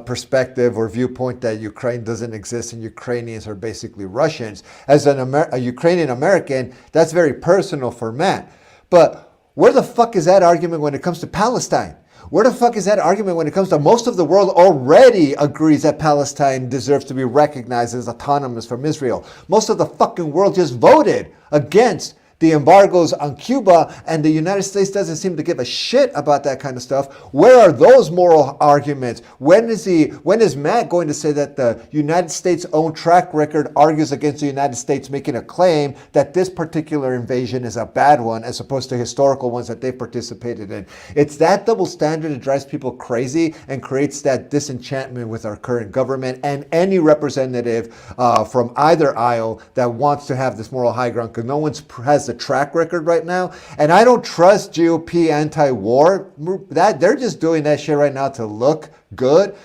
S4: perspective or viewpoint that Ukraine doesn't exist and Ukrainians are basically Russians. As a Ukrainian American, that's very personal for Matt. But Where the fuck is that argument when it comes to Palestine? Where the fuck is that argument when it comes to most of the world already agrees that Palestine deserves to be recognized as autonomous from Israel? Most of the fucking world just voted against the embargoes on Cuba, and the United States doesn't seem to give a shit about that kind of stuff. Where are those moral arguments? When is Matt going to say that the United States' own track record argues against the United States making a claim that this particular invasion is a bad one as opposed to historical ones that they participated in? It's that double standard that drives people crazy and creates that disenchantment with our current government and any representative from either aisle that wants to have this moral high ground, because no one has the track record right now. And I don't trust GOP anti-war. That they're just doing that shit right now to look good,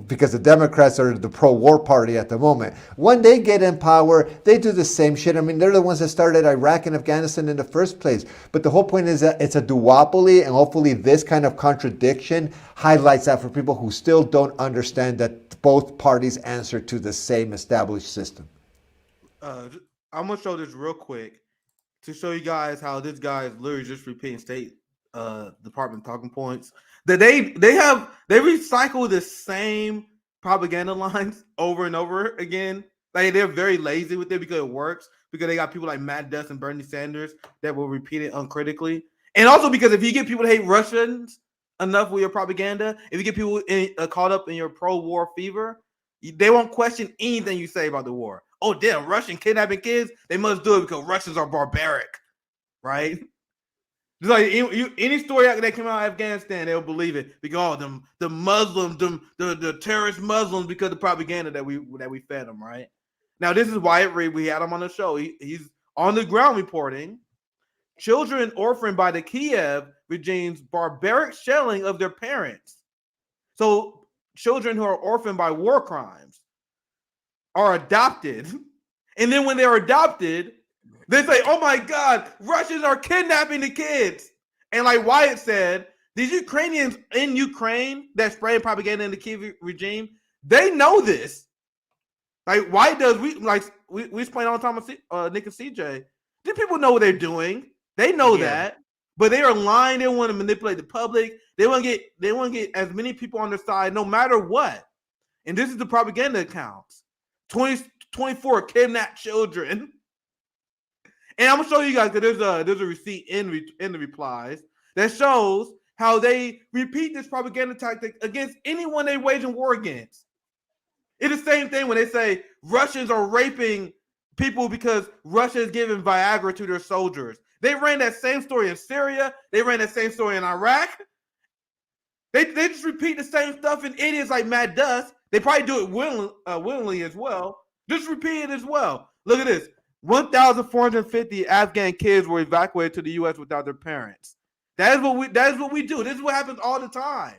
S4: because the Democrats are the pro-war party at the moment. When they get in power, they do the same shit. I mean, they're the ones that started Iraq and Afghanistan in the first place. But the whole point is that it's a duopoly, and hopefully this kind of contradiction highlights that for people who still don't understand that both parties answer to the same established system.
S3: I'm gonna show this real quick to show you guys how this guy is literally just repeating State Department talking points. That they recycle the same propaganda lines over and over again. Like, they're very lazy with it because it works. Because they got people like Matt Duss and Bernie Sanders that will repeat it uncritically. And also because if you get people to hate Russians enough with your propaganda, if you get people caught up in your pro-war fever, they won't question anything you say about the war. Oh, damn, Russian kidnapping kids, they must do it because Russians are barbaric, right? Just like any story that came out of Afghanistan, they'll believe it because the Muslims, the terrorist Muslims, because of the propaganda that we fed them, right? Now, this is Wyatt Reed. We had him on the show. He's on the ground reporting children orphaned by the Kiev regime's barbaric shelling of their parents. So children who are orphaned by war crimes are adopted. And then when they're adopted, they say, oh my God, Russians are kidnapping the kids. And like Wyatt said, these Ukrainians in Ukraine that spread propaganda in the Kiev regime, they know this. Like, why does we explain all the time with Nick and CJ? These people know what they're doing. They know that, but they are lying. They want to manipulate the public. They want to get as many people on their side, no matter what. And this is the propaganda accounts. 24 kidnapped children. And I'm gonna show you guys that there's a receipt in the replies that shows how they repeat this propaganda tactic against anyone they waging war against. It's the same thing when they say Russians are raping people because Russia is giving Viagra to their soldiers. They ran that same story in Syria. They ran that same story in Iraq. They just repeat the same stuff, and idiots like Matt Duss, they probably do it willingly as well. Just repeat it as well. Look at this. 1,450 Afghan kids were evacuated to the U.S. without their parents. That is what we do. This is what happens all the time.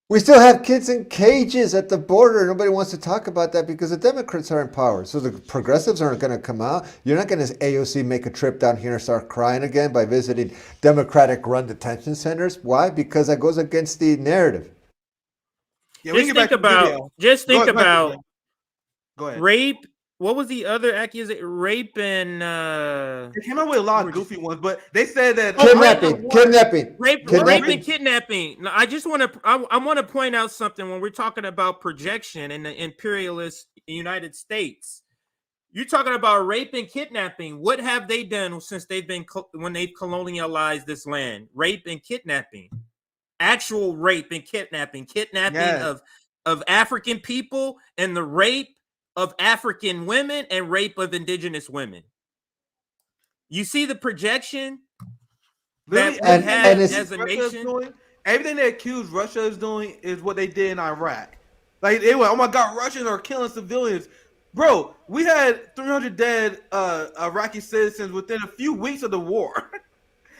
S4: We still have kids in cages at the border. Nobody wants to talk about that because the Democrats are in power. So the progressives aren't going to come out. You're not going to AOC make a trip down here and start crying again by visiting Democratic-run detention centers. Why? Because that goes against the narrative.
S3: Yeah,
S2: just think about
S3: Go ahead.
S2: Rape. What was the other accusation? Rape and
S3: they came up with a lot of goofy ones, but they said that
S4: kidnapping,
S2: rape and kidnapping. Now, I just want to I want to point out something when we're talking about projection in the imperialist United States. You're talking about rape and kidnapping. What have they done since they've colonialized this land? Rape and kidnapping, actual rape and kidnapping, of African people, and the rape of African women and rape of indigenous women. You see the projection that we have as a nation?
S3: Everything they accuse Russia is doing is what they did in Iraq. Like, they went, oh my God, Russians are killing civilians. Bro, we had 300 dead Iraqi citizens within a few weeks of the war.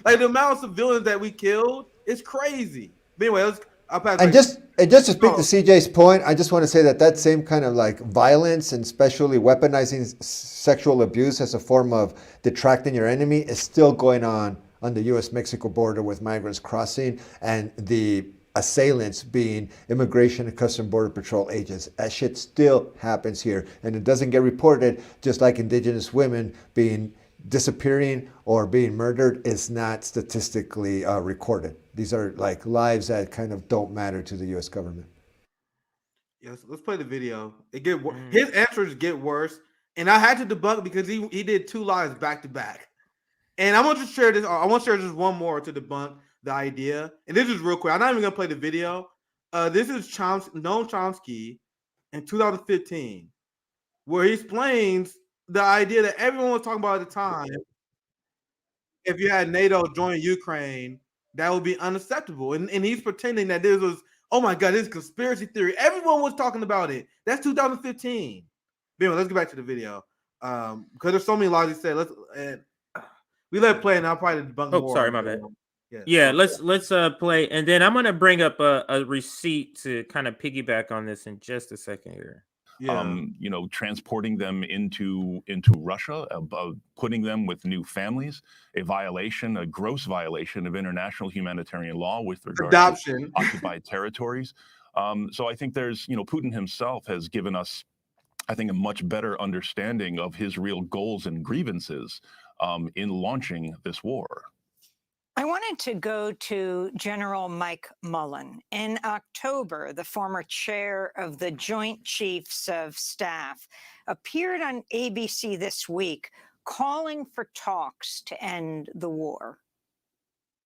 S3: Like, the amount of civilians that we killed is crazy. But anyway, just to speak to CJ's point, I just want to say that same kind of like violence and especially weaponizing sexual abuse as a form of detracting your enemy is still going on the U.S.-Mexico border with migrants crossing and the assailants being Immigration and Customs Border Patrol agents. That shit still happens here, and it doesn't get reported, just like indigenous women being
S4: disappearing or being murdered is not statistically recorded. These are like lives that kind of don't matter to the U.S. government.
S3: Yes, let's play the video. His answers get worse, and I had to debunk because he did 2 lies back to back. And I want to share this. I want to share just one more to debunk the idea. And this is real quick. I'm not even gonna play the video. This is Noam Chomsky in 2015, where he explains the idea that everyone was talking about at the time. If you had NATO join Ukraine, that would be unacceptable. And he's pretending that this was, oh my God, this is conspiracy theory. Everyone was talking about it. That's 2015. But anyway, let's get back to the video. Because there's so many lies he said. We let it play, and I'll probably debunk more.
S2: Oh, sorry, my bad.
S3: Yeah,
S2: let's play, and then I'm gonna bring up a receipt to kind of piggyback on this in just a second here.
S3: Yeah.
S8: Transporting them into Russia, putting them with new families, a gross violation of international humanitarian law with regard
S3: adoption,
S8: to occupied territories. So I think there's, Putin himself has given us, I think, a much better understanding of his real goals and grievances in launching this war.
S5: I wanted to go to General Mike Mullen. In October, the former chair of the Joint Chiefs of Staff appeared on ABC this week calling for talks to end the war.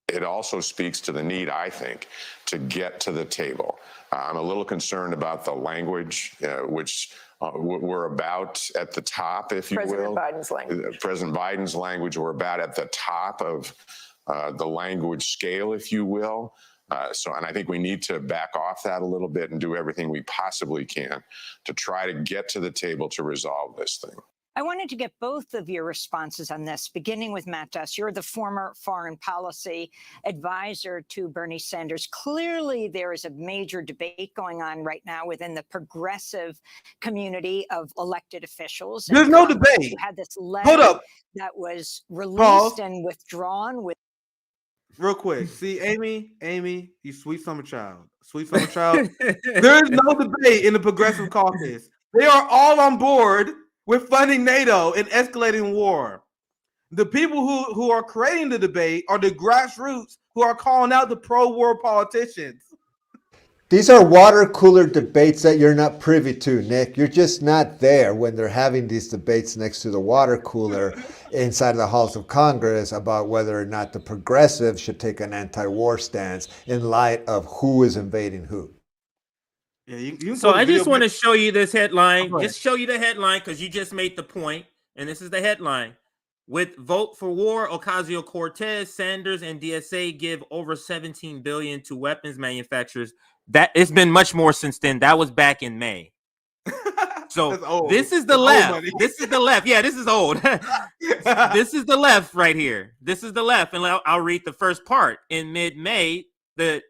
S9: It also speaks to the need, I think, to get to the table. I'm a little concerned about the language, which we're about at the top, if you will.
S10: Biden's language.
S9: President Biden's language, we're about at the top of the language scale, if you will. And I think we need to back off that a little bit and do everything we possibly can to try to get to the table to resolve this thing.
S5: I wanted to get both of your responses on this, beginning with Matt Duss. You're the former foreign policy advisor to Bernie Sanders. Clearly, there is a major debate going on right now within the progressive community of elected officials.
S3: There's no debate.
S5: You had this letter that was released and withdrawn with.
S3: Real quick, see, Amy, you sweet summer child. There is no debate in the progressive caucus. They are all on board with funding NATO and escalating war. The people who are creating the debate are the grassroots who are calling out the pro-war politicians.
S4: These are water cooler debates that you're not privy to, Nick. You're just not there when they're having these debates next to the water cooler inside of the halls of Congress about whether or not the progressives should take an anti-war stance in light of who is invading who.
S3: Yeah,
S2: so I just want to show you this headline. Just show you the headline because you just made the point, and this is the headline. With vote for war, Ocasio-Cortez, Sanders, and DSA give over $17 billion to weapons manufacturers. That it's been much more since then. That was back in May. So this is the left. This is the left. Yeah, this is old. This is the left right here. This is the left, and I'll read the first part. In mid-May, the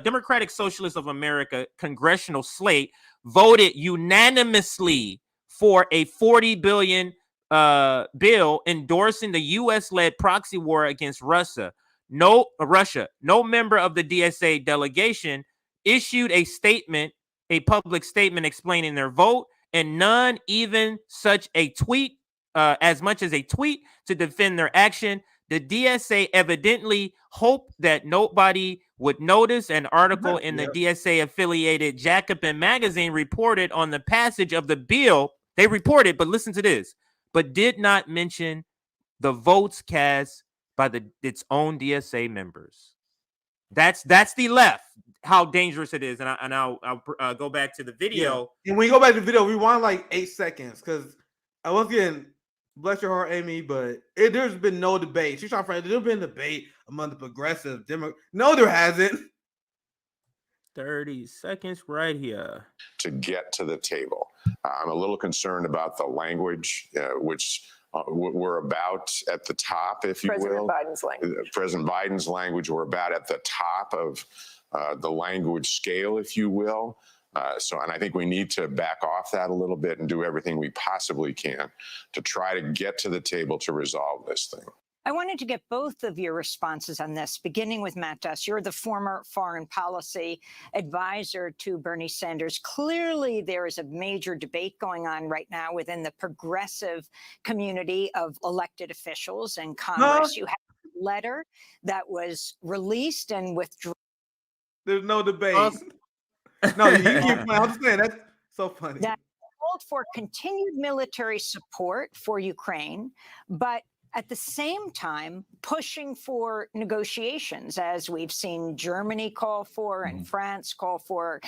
S2: Democratic Socialists of America congressional slate voted unanimously for a $40 billion bill endorsing the U.S.-led proxy war against Russia. No member of the DSA delegation issued a public statement explaining their vote, and none even such a tweet, as much as a tweet to defend their action. The DSA evidently hoped that nobody would notice. An article in the DSA-affiliated Jacobin magazine reported on the passage of the bill. They reported, but listen to this, but did not mention the votes cast by its own DSA members. That's the left. How dangerous it is, and I'll go back to the video.
S3: Yeah. And when you go back to the video, rewind like 8 seconds because I was getting, bless your heart, Amy, but there's been no debate. She's trying to find there's been debate among the progressive Democrats. No, there hasn't.
S2: 30 seconds right here.
S9: To get to the table. I'm a little concerned about the language, which we're about at the top, if you will.
S10: Biden's language.
S9: President Biden's language, we're about at the top of the language scale, if you will. And I think we need to back off that a little bit and do everything we possibly can to try to get to the table to resolve this thing.
S5: I wanted to get both of your responses on this, beginning with Matt Duss. You're the former foreign policy advisor to Bernie Sanders. Clearly, there is a major debate going on right now within the progressive community of elected officials in Congress. You have a letter that was released and withdrawn.
S3: There's no debate. No, you keep playing. I'm just saying, that's so funny.
S5: That called for continued military support for Ukraine, but at the same time pushing for negotiations, as we've seen Germany call for and France call for.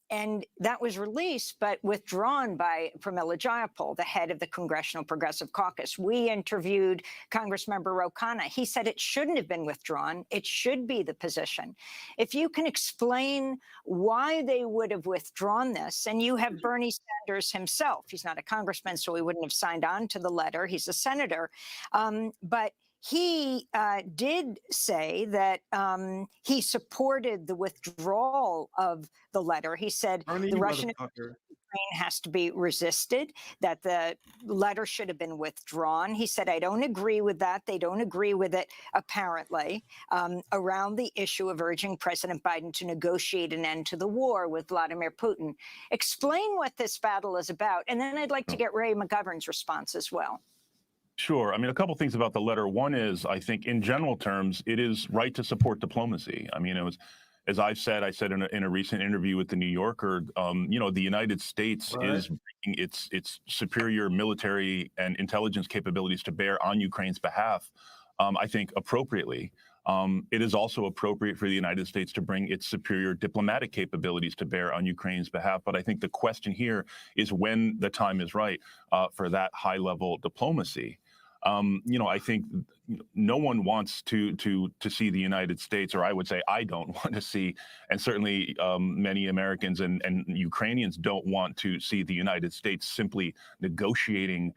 S5: And that was released, but withdrawn by Pramila Jayapal, the head of the Congressional Progressive Caucus. We interviewed Congressmember Ro Khanna. He said it shouldn't have been withdrawn. It should be the position. If you can explain why they would have withdrawn this, and you have Bernie Sanders himself. He's not a congressman, so he wouldn't have signed on to the letter. He's a senator. But he did say that he supported the withdrawal of the letter. He said the Russian Ukraine has to be resisted, that the letter should have been withdrawn. He said, I don't agree with that. They don't agree with it, apparently, around the issue of urging President Biden to negotiate an end to the war with Vladimir Putin. Explain what this battle is about. And then I'd like to get Ray McGovern's response as well.
S8: Sure. I mean, a couple things about the letter. One is, I think in general terms, it is right to support diplomacy. I mean, it was, as I said in a recent interview with the New Yorker, the United States is bringing its superior military and intelligence capabilities to bear on Ukraine's behalf, I think appropriately. It is also appropriate for the United States to bring its superior diplomatic capabilities to bear on Ukraine's behalf. But I think the question here is when the time is right for that high-level diplomacy. I think no one wants to see the United States, or I would say I don't want to see, and certainly many Americans and Ukrainians don't want to see the United States simply negotiating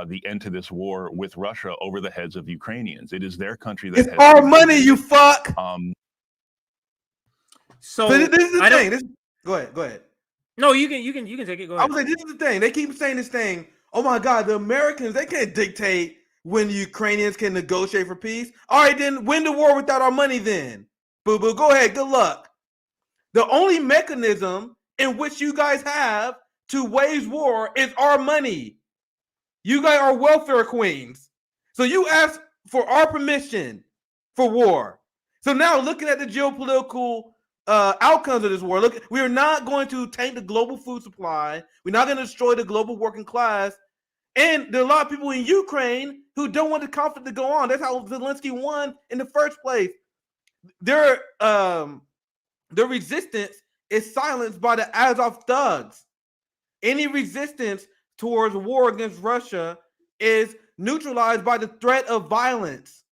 S8: the end to this war with Russia over the heads of Ukrainians. It is their country that
S3: it's our money, you fuck.
S2: So
S3: this is the thing. Go ahead.
S2: No, you can take it. Go ahead.
S3: I was like, this is the thing. They keep saying this thing. Oh my God, the Americans, they can't dictate when the Ukrainians can negotiate for peace. All right, then win the war without our money then. Boo-boo, go ahead, good luck. The only mechanism in which you guys have to wage war is our money. You guys are welfare queens. So you ask for our permission for war. So now looking at the geopolitical outcomes of this war, look, we are not going to tank the global food supply. We're not going to destroy the global working class. And there are a lot of people in Ukraine who don't want the conflict to go on. That's how Zelensky won in the first place. Their resistance is silenced by the Azov thugs. Any resistance towards war against Russia is neutralized by the threat of violence.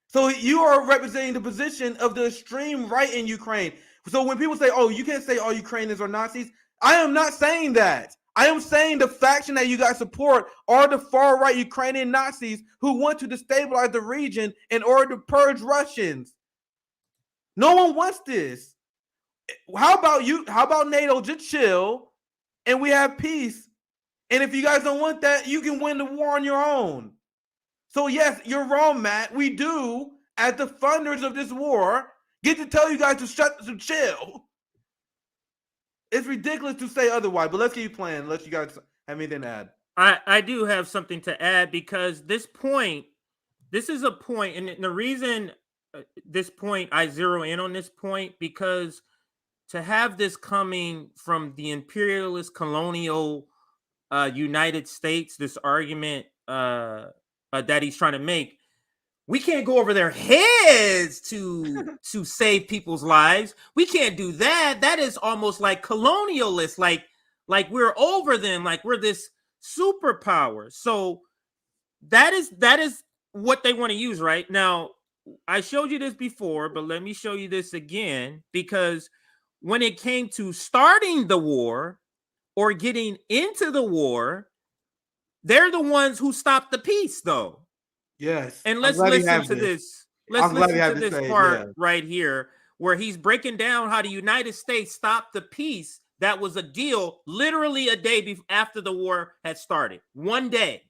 S3: So you are representing the position of the extreme right in Ukraine. So when people say, oh, you can't say all Ukrainians are Nazis, I am not saying that. I am saying the faction that you guys support are the far-right Ukrainian Nazis who want to destabilize the region in order to purge Russians. No one wants this. How about you? How about NATO just chill and we have peace? And if you guys don't want that, you can win the war on your own. So yes, you're wrong, Matt. We do, as the funders of this war, get to tell you guys to chill. It's ridiculous to say otherwise, but let's keep playing unless you guys have anything to add.
S2: I do have something to add because this is a point, and the reason this point, I zero in on this point, because to have this coming from the imperialist colonial United States, this argument that he's trying to make, we can't go over their heads to save people's lives. We can't do that. That is almost like colonialist, like we're over them, like we're this superpower. So that is what they want to use right now. I showed you this before, but let me show you this again, because when it came to starting the war or getting into the war, they're the ones who stopped the peace, though.
S3: Yes.
S2: And let's listen to this. Let's listen to this part right here where he's breaking down how the United States stopped the peace that was a deal literally a day after the war had started. One day.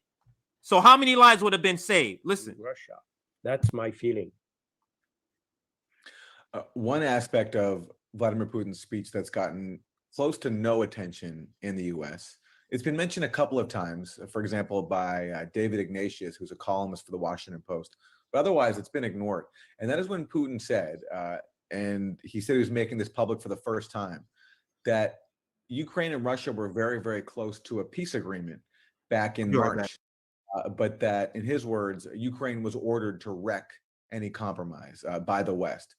S2: So how many lives would have been saved? Listen.
S10: Russia. That's my feeling.
S11: One aspect of Vladimir Putin's speech that's gotten close to no attention in the U.S. It's been mentioned a couple of times, for example, by David Ignatius, who's a columnist for the Washington Post. But otherwise, it's been ignored. And that is when Putin said, and he said he was making this public for the first time, that Ukraine and Russia were very, very close to a peace agreement back in March. But that, in his words, Ukraine was ordered to wreck any compromise by the West.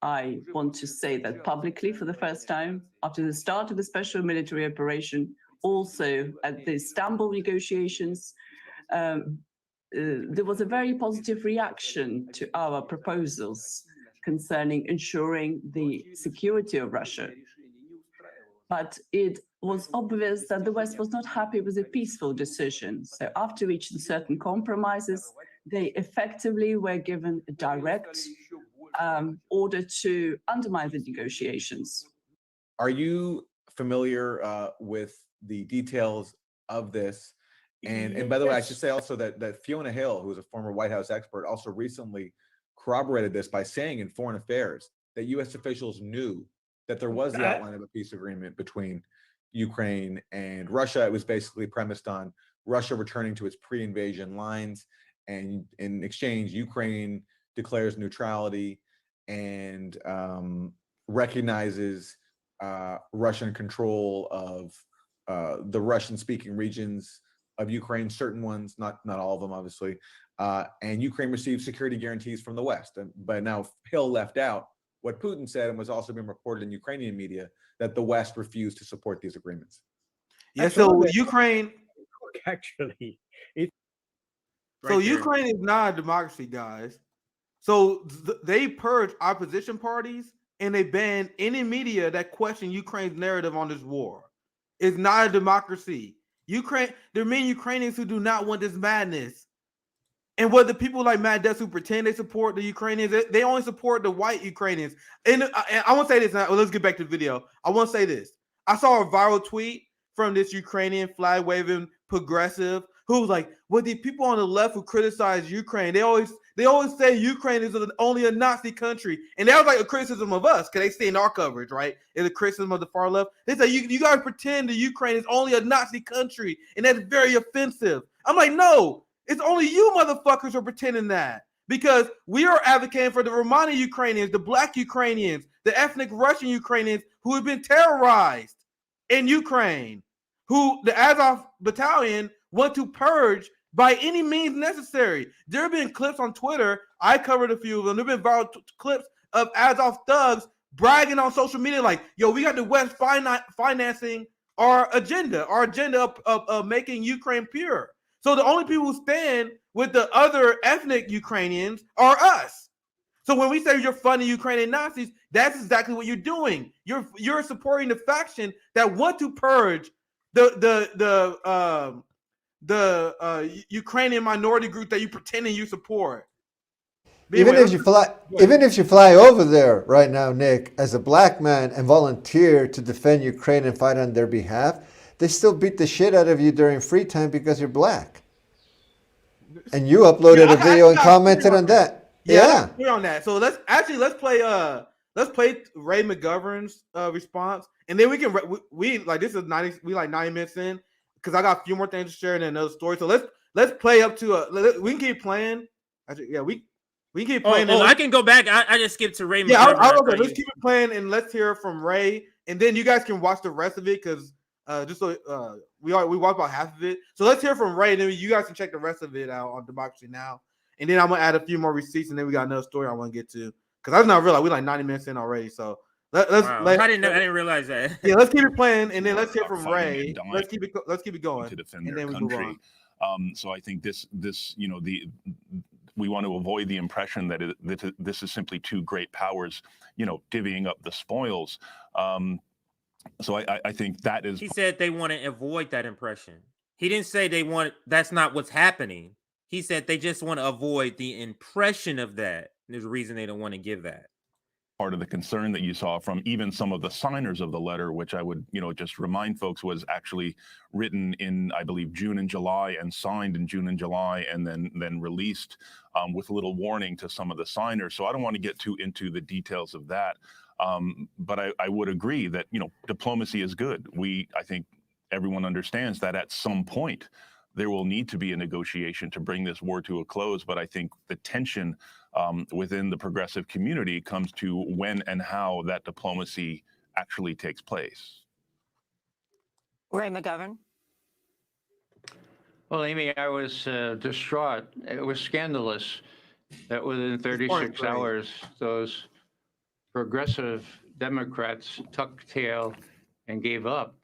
S12: I want to say that publicly for the first time, after the start of the special military operation, also at the Istanbul negotiations, there was a very positive reaction to our proposals concerning ensuring the security of Russia. But it was obvious that the West was not happy with a peaceful decision. So after reaching certain compromises, they effectively were given a direct order to undermine the negotiations.
S11: Are you familiar with the details of this? And by the way, I should say also that Fiona Hill, who is a former White House expert, also recently corroborated this by saying in Foreign Affairs that U.S. officials knew that there was the outline of a peace agreement between Ukraine and Russia. It was basically premised on Russia returning to its pre-invasion lines, and in exchange, Ukraine declares neutrality and recognizes Russian control of the Russian-speaking regions of Ukraine, certain ones, not all of them, obviously, and Ukraine receives security guarantees from the West. But now Hill left out what Putin said, and was also being reported in Ukrainian media, that the West refused to support these agreements.
S3: Yeah, so Ukraine
S10: actually,
S3: Ukraine is not a democracy, guys. So they purged opposition parties and they banned any media that questioned Ukraine's narrative on this war. It's not a democracy. There are many Ukrainians who do not want this madness. And what the people like Matt Duss who pretend they support the Ukrainians, they only support the white Ukrainians. And I want to say this. Let's get back to the video. I want to say this. I saw a viral tweet from this Ukrainian flag-waving progressive who was like, well, the people on the left who criticize Ukraine, they always say Ukraine is only a Nazi country. And that was like a criticism of us because they stay in our coverage, right? It's a criticism of the far left. They say, you guys pretend that Ukraine is only a Nazi country, and that's very offensive. I'm like, no. It's only you motherfuckers who are pretending that, because we are advocating for the Romani Ukrainians, the Black Ukrainians, the ethnic Russian Ukrainians who have been terrorized in Ukraine, who the Azov battalion want to purge by any means necessary. There have been clips on Twitter. I covered a few of them. There have been viral clips of Azov thugs bragging on social media like, yo, we got the West financing our agenda of making Ukraine pure. So the only people who stand with the other ethnic Ukrainians are us. So when we say you're funding Ukrainian Nazis, that's exactly what you're doing. You're supporting the faction that want to purge the Ukrainian minority group that you pretending you support.
S4: Even if you fly over there right now, Nick, as a black man and volunteer to defend Ukraine and fight on their behalf, they still beat the shit out of you during free time because you're black. And you uploaded a video and commented on that. Yeah.
S3: Clear on that. So let's play Ray McGovern's response, and then we like this is 90 minutes in because I got a few more things to share in another story. So let's play up to we can keep playing. Actually, yeah, we can keep playing.
S2: I can go back. I just skipped to Ray McGovern.
S3: Yeah, let's keep it playing and let's hear from Ray, and then you guys can watch the rest of it because just so we watched about half of it. So let's hear from Ray, and then you guys can check the rest of it out on Democracy Now. And then I'm gonna add a few more receipts, and then we got another story I want to get to because I was not realize we're like 90 minutes in already. So I
S2: didn't realize that.
S3: Yeah, let's keep it playing, and then let's hear from Ray. Let's keep it going
S8: to defend
S3: and
S8: their
S3: then
S8: country. So I think this we want to avoid the impression that this is simply two great powers, divvying up the spoils. So I think that is.
S2: He said they want to avoid that impression. He didn't say they want. That's not what's happening. He said they just want to avoid the impression of that. There's a reason they don't want to give that.
S8: part of the concern that you saw from even some of the signers of the letter, which I would, just remind folks was actually written in, I believe, June and July and signed in June and July and then released with a little warning to some of the signers. So I don't want to get too into the details of that. But I would agree that, diplomacy is good. I think everyone understands that at some point there will need to be a negotiation to bring this war to a close. But I think the tension within the progressive community comes to when and how that diplomacy actually takes place.
S5: Ray McGovern.
S7: Well, Amy, I was distraught. It was scandalous that within 36 hours, those progressive Democrats tucked tail and gave up.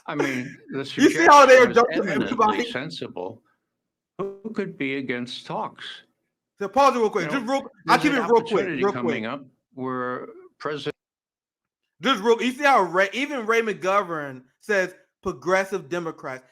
S7: I mean, the
S3: You see how they are
S7: was
S3: jumping
S7: eminently
S3: everybody?
S7: sensible. Who could be against talks?
S3: So pause it real quick. I'll keep it real quick.
S7: Coming up where President.
S3: You see how even Ray McGovern says progressive Democrats.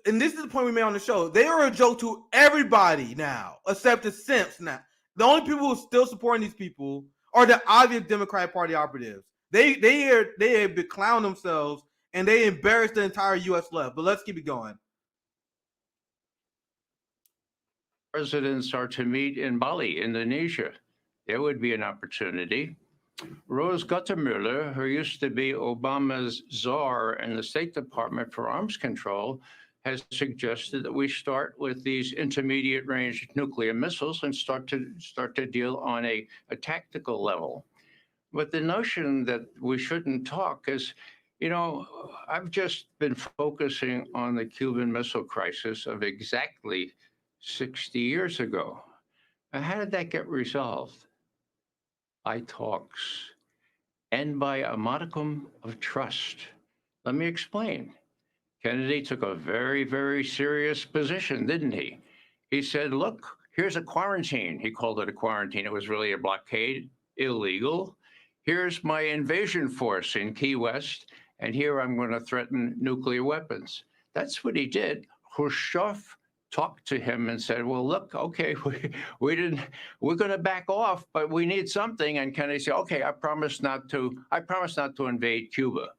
S3: And this is the point we made on the show. They are a joke to everybody now, except the simps now. The only people who are still supporting these people are the obvious Democratic Party operatives. They have beclowned themselves and they embarrassed the entire U.S. left. But let's keep it going.
S7: Presidents are to meet in Bali, Indonesia. There would be an opportunity. Rose Guttemüller, who used to be Obama's czar in the State Department for Arms Control, has suggested that we start with these intermediate range nuclear missiles and start to deal on a tactical level. But the notion that we shouldn't talk is, I've just been focusing on the Cuban Missile Crisis of exactly 60 years ago. Now, how did that get resolved? By talks and by a modicum of trust. Let me explain. Kennedy took a very, very serious position, didn't he? He said, look, here's a quarantine. He called it a quarantine. It was really a blockade, illegal. Here's my invasion force in Key West, and here I'm going to threaten nuclear weapons. That's what he did. Khrushchev talked to him and said, well, look, okay, we're going to back off, but we need something. And Kennedy said, okay, I promise not to invade Cuba.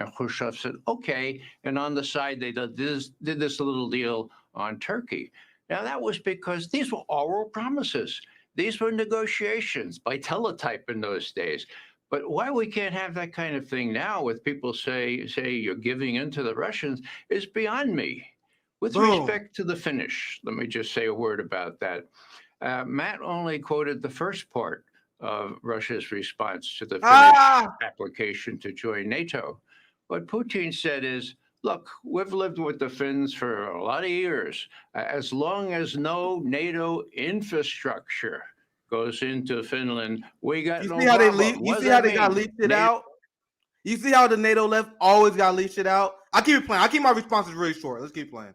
S7: And Khrushchev said, okay. And on the side, they did this little deal on Turkey. Now, that was because these were oral promises. These were negotiations by teletype in those days. But why we can't have that kind of thing now with people say you're giving in to the Russians is beyond me. With respect to the Finnish, let me just say a word about that. Matt only quoted the first part of Russia's response to the Finnish application to join NATO. What Putin said is, look, we've lived with the Finns for a lot of years. As long as no NATO infrastructure goes into Finland, we got no problem.
S3: You see how they got leaked it out? You see how the NATO left always got leaked it out? I keep it playing. I keep my responses really short. Let's keep playing.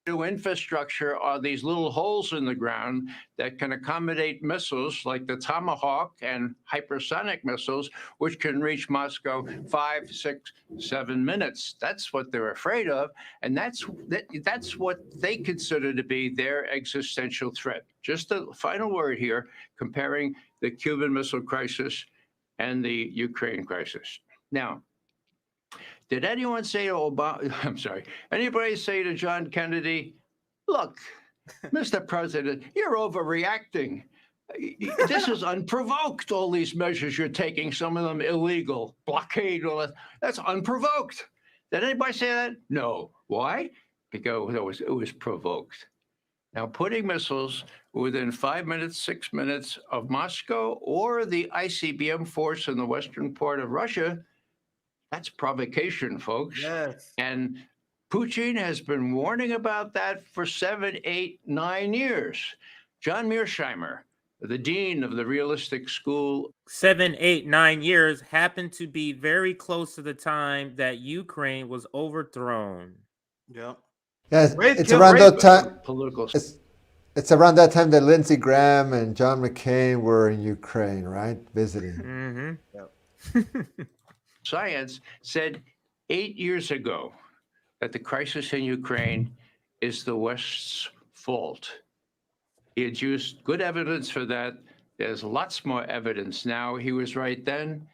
S7: New infrastructure are these little holes in the ground that can accommodate missiles like the Tomahawk and hypersonic missiles, which can reach Moscow 5, 6, 7 minutes. That's what they're afraid of, and that's what they consider to be their existential threat. Just a final word here, comparing the Cuban Missile Crisis and the Ukraine crisis. Now, did anyone say to Obama, anybody say to John Kennedy, look, Mr. President, you're overreacting. This is unprovoked, all these measures you're taking, some of them illegal, blockade, all that. That's unprovoked. Did anybody say that? No. Why? Because it was provoked. Now, putting missiles within 5 minutes, 6 minutes of Moscow or the ICBM force in the western part of Russia, that's provocation, folks.
S3: Yes.
S7: And Putin has been warning about that for 7, 8, 9 years. John Mearsheimer, the dean of the Realistic School.
S2: 7, 8, 9 years happened to be very close to the time that Ukraine was overthrown.
S3: Yep.
S4: Yes, it's around that time.
S7: Political.
S4: It's around that time that Lindsey Graham and John McCain were in Ukraine, right? Visiting.
S2: Mm-hmm.
S3: Yep.
S7: Science said 8 years ago that the crisis in Ukraine is the West's fault. He had used good evidence for that. There's lots more evidence now. He was right then,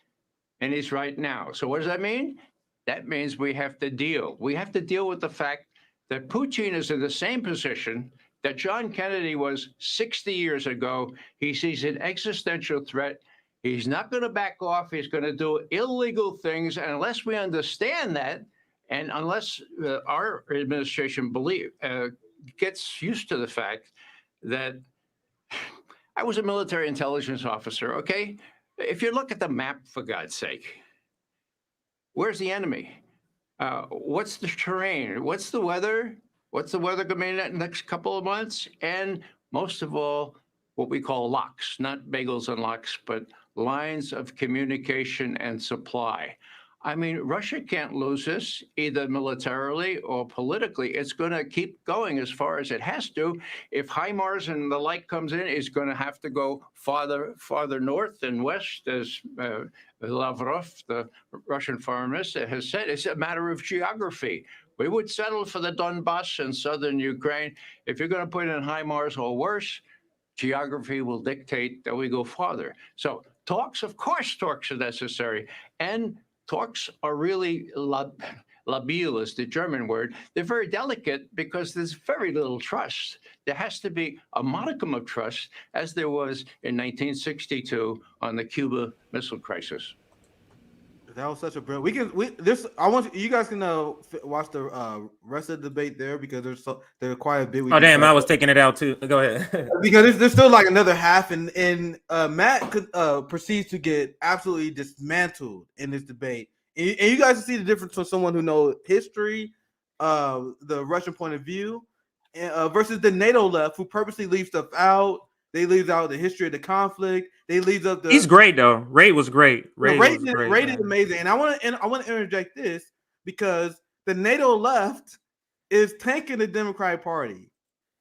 S7: and he's right now. So what does that mean? That means we have to deal. We have to deal with the fact that Putin is in the same position that John Kennedy was 60 years ago. He sees an existential threat. He's not going to back off. He's going to do illegal things. And unless we understand that, and unless our administration gets used to the fact that I was a military intelligence officer, okay? If you look at the map, for God's sake, where's the enemy? What's the terrain? What's the weather? What's the weather going to be in the next couple of months? And most of all, what we call locks, not bagels and locks, but lines of communication and supply. I mean, Russia can't lose this either militarily or politically. It's going to keep going as far as it has to. If HIMARS and the like comes in, it's going to have to go farther north and west, as Lavrov, the Russian foreign minister, has said. It's a matter of geography. We would settle for the Donbass in southern Ukraine. If you're going to put in HIMARS or worse, geography will dictate that we go farther. So talks, of course, talks are necessary. And talks are really labil is the German word. They're very delicate because there's very little trust. There has to be a modicum of trust, as there was in 1962 on the Cuba Missile Crisis.
S3: That was such a brilliant. I want you guys can watch the rest of the debate there because there's quite a bit.
S2: Oh damn! I was taking it out too. Go ahead.
S3: Because there's still like another half, and Matt proceeds to get absolutely dismantled in this debate, and you guys see the difference from someone who knows history, the Russian point of view, versus the NATO left who purposely leaves stuff out. They leave out the history of the conflict. They leave up the.
S2: He's great though. Ray was great. Ray
S3: is amazing, and I want to interject this because the NATO left is tanking the Democratic Party,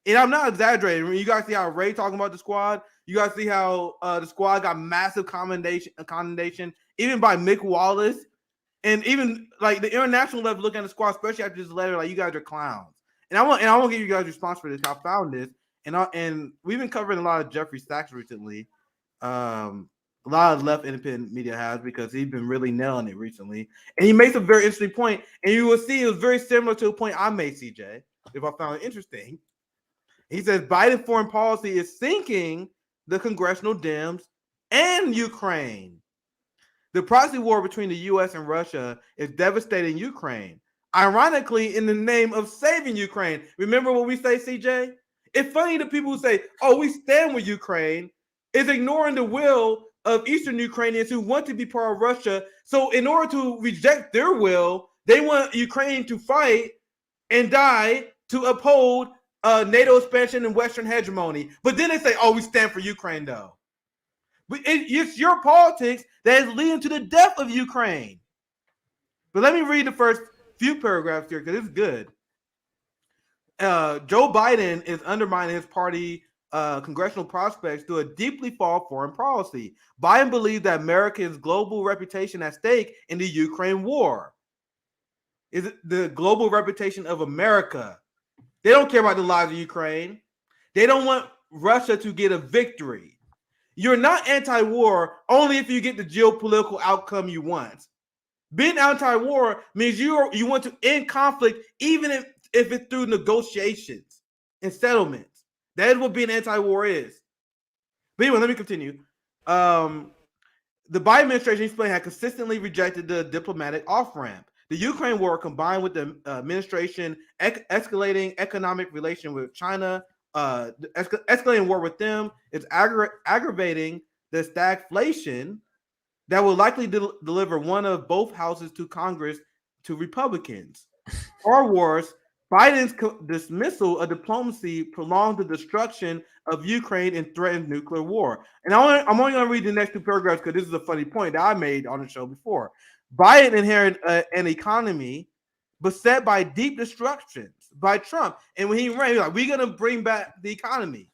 S3: and I'm not exaggerating. When you guys see how Ray talking about the squad, you guys see how the squad got massive condemnation, even by Mick Wallace, and even like the international left looking at the squad, especially after this letter, like you guys are clowns. And I want to give you guys a response for this. I found this. And we've been covering a lot of Jeffrey Sachs recently. A lot of left independent media has because he's been really nailing it recently. And he makes a very interesting point. And you will see it was very similar to a point I made, CJ, if I found it interesting. He says Biden foreign policy is sinking the congressional Dems and Ukraine. The proxy war between the U.S. and Russia is devastating Ukraine. Ironically, in the name of saving Ukraine. Remember what we say, CJ? It's funny that people who say, oh, we stand with Ukraine, is ignoring the will of Eastern Ukrainians who want to be part of Russia. So in order to reject their will, they want Ukraine to fight and die to uphold NATO expansion and Western hegemony. But then they say, oh, we stand for Ukraine, though. But it's your politics that is leading to the death of Ukraine. But let me read the first few paragraphs here because it's good. Joe Biden is undermining his party congressional prospects through a deeply flawed foreign policy. Biden believes that America's global reputation at stake in the Ukraine war. Is it the global reputation of America? They don't care about the lives of Ukraine. They don't want Russia to get a victory. You're not anti-war only if you get the geopolitical outcome you want. Being anti-war means you want to end conflict even if it's through negotiations and settlements. That is what being anti-war is. But anyway, let me continue. The Biden administration explained had consistently rejected the diplomatic off-ramp. The Ukraine war, combined with the administration escalating economic relation with China, escalating war with them, is aggravating the stagflation that will likely deliver one of both houses to Congress to Republicans. Or worse, Biden's dismissal of diplomacy prolonged the destruction of Ukraine and threatened nuclear war. And I'm only going to read the next two paragraphs because this is a funny point that I made on the show before. Biden inherited an economy beset by deep destructions by Trump. And when he ran, he was like, we're going to bring back the economy.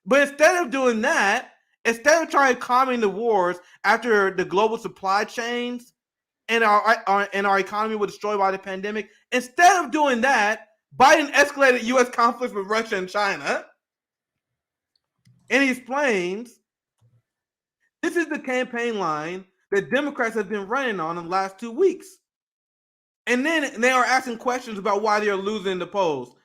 S3: But instead of doing that, instead of trying to calming the wars after the global supply chains and our economy was destroyed by the pandemic, instead of doing that, Biden escalated U.S. conflicts with Russia and China. And he explains This is the campaign line that Democrats have been running on in the last 2 weeks. And then they are asking questions about why they are losing the polls.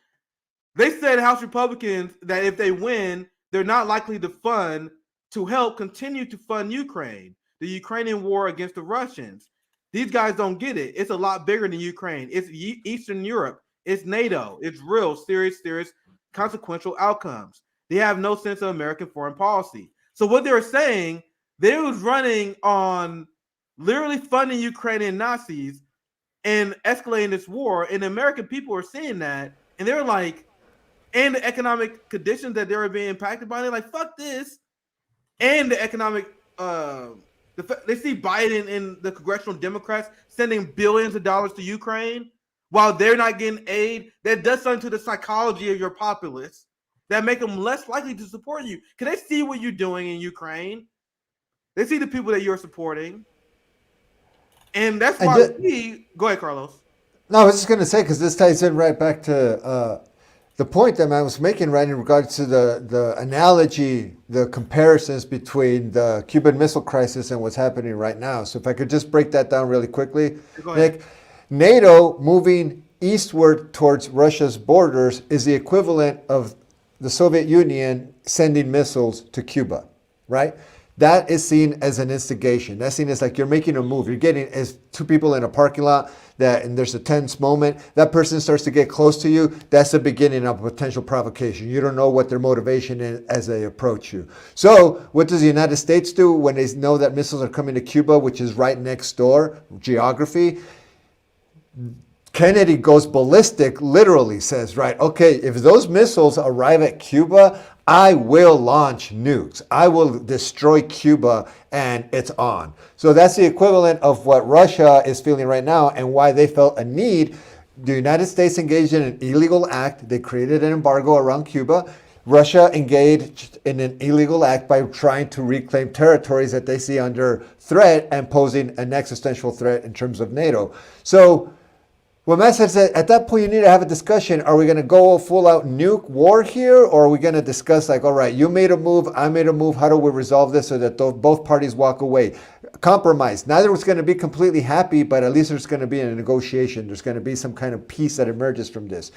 S3: They said House Republicans that if they win, they're not likely to help continue to fund Ukraine, the Ukrainian war against the Russians. These guys don't get it. It's a lot bigger than Ukraine. It's Eastern Europe. It's NATO. It's real, serious, consequential outcomes. They have no sense of American foreign policy. So what they were saying, they was running on literally funding Ukrainian Nazis and escalating this war. And the American people are seeing that. And they're like, and the economic conditions that they were being impacted by, they're like, fuck this. And the economic, they see Biden and the congressional Democrats sending billions of dollars to Ukraine while they're not getting aid. That does something to the psychology of your populace that make them less likely to support you. Can they see what you're doing in Ukraine? They see the people that you're supporting. And that's why go ahead, Carlos.
S4: No, I was just going to say, because this ties in right back to the point that I was making, right, in regards to the analogy, the comparisons between the Cuban Missile Crisis and what's happening right now. So if I could just break that down really quickly, Nick, NATO moving eastward towards Russia's borders is the equivalent of the Soviet Union sending missiles to Cuba, right? That is seen as an instigation. That's seen as like you're making a move. You're getting as two people in a parking lot and there's a tense moment. That person starts to get close to you. That's the beginning of a potential provocation. You don't know what their motivation is as they approach you. So what does the United States do when they know that missiles are coming to Cuba, which is right next door, geography? Kennedy goes ballistic, literally says, right, okay, if those missiles arrive at Cuba, I will launch nukes. I will destroy Cuba, and it's on. So that's the equivalent of what Russia is feeling right now and why they felt a need. The United States engaged in an illegal act. They created an embargo around Cuba. Russia engaged in an illegal act by trying to reclaim territories that they see under threat and posing an existential threat in terms of NATO. So what Matt said is that at that point you need to have a discussion. Are we going to go full out nuke war here, or are we going to discuss like, all right, you made a move, I made a move, how do we resolve this so that both parties walk away? Compromise. Neither was going to be completely happy, but at least there's going to be a negotiation. There's going to be some kind of peace that emerges from this.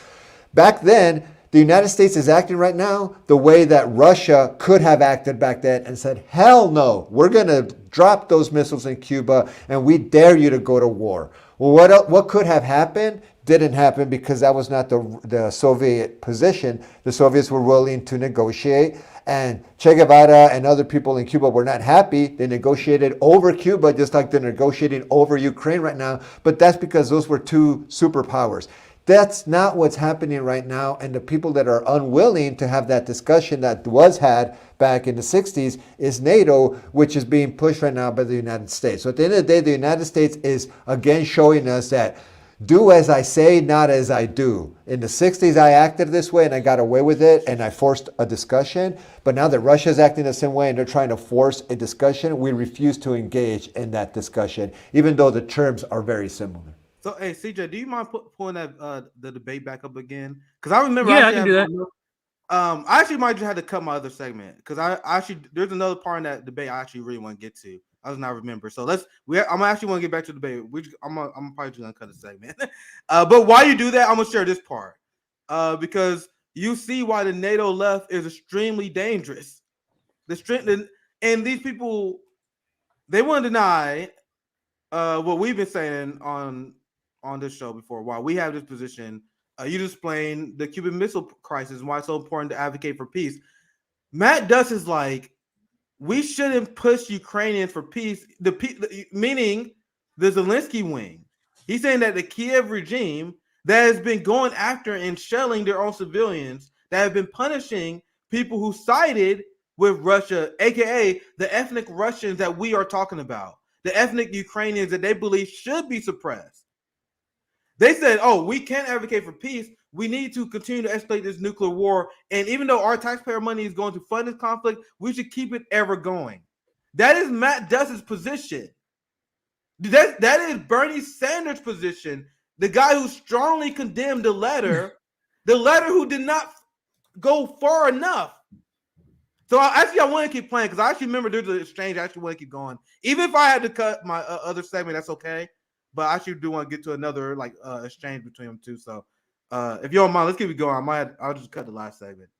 S4: Back then, the United States is acting right now the way that Russia could have acted back then and said, hell no, we're going to drop those missiles in Cuba and we dare you to go to war. Well, what could have happened didn't happen because that was not the Soviet position. The Soviets were willing to negotiate, and Che Guevara and other people in Cuba were not happy. They negotiated over Cuba just like they're negotiating over Ukraine right now, but that's because those were two superpowers. That's not what's happening right now, and the people that are unwilling to have that discussion that was had back in the 60s is NATO, which is being pushed right now by the United States. So at the end of the day, the United States is again showing us that do as I say, not as I do. In the 60s, I acted this way and I got away with it and I forced a discussion. But now that Russia is acting the same way and they're trying to force a discussion, we refuse to engage in that discussion, even though the terms are very similar.
S3: So, hey, CJ, do you mind pulling that the debate back up again? Because I remember,
S2: I can do that.
S3: I actually might just have to cut my other segment because there's another part in that debate I actually really want to get to. I does not remember. So I'm actually want to get back to the debate. I'm probably just gonna cut the segment. But while you do that, I'm gonna share this part because you see why the NATO left is extremely dangerous. And these people, they want to deny what we've been saying on this show before. Why we have this position. You just explained the Cuban Missile Crisis and why it's so important to advocate for peace. Matt Duss is like, we shouldn't push Ukrainians for peace, meaning the Zelensky wing. He's saying that the Kiev regime that has been going after and shelling their own civilians, that have been punishing people who sided with Russia, aka the ethnic Russians that we are talking about, the ethnic Ukrainians that they believe should be suppressed. They said, oh, we can't advocate for peace. We need to continue to escalate this nuclear war. And even though our taxpayer money is going to fund this conflict, we should keep it ever going. That is Matt Duss's position. That is Bernie Sanders' position, the guy who strongly condemned the letter who did not go far enough. So I want to keep playing because I actually remember there's an exchange. I actually want to keep going, even if I had to cut my other segment. That's okay. But I actually do want to get to another like exchange between them two. So if you don't mind, let's keep it going. I'll just cut the last segment.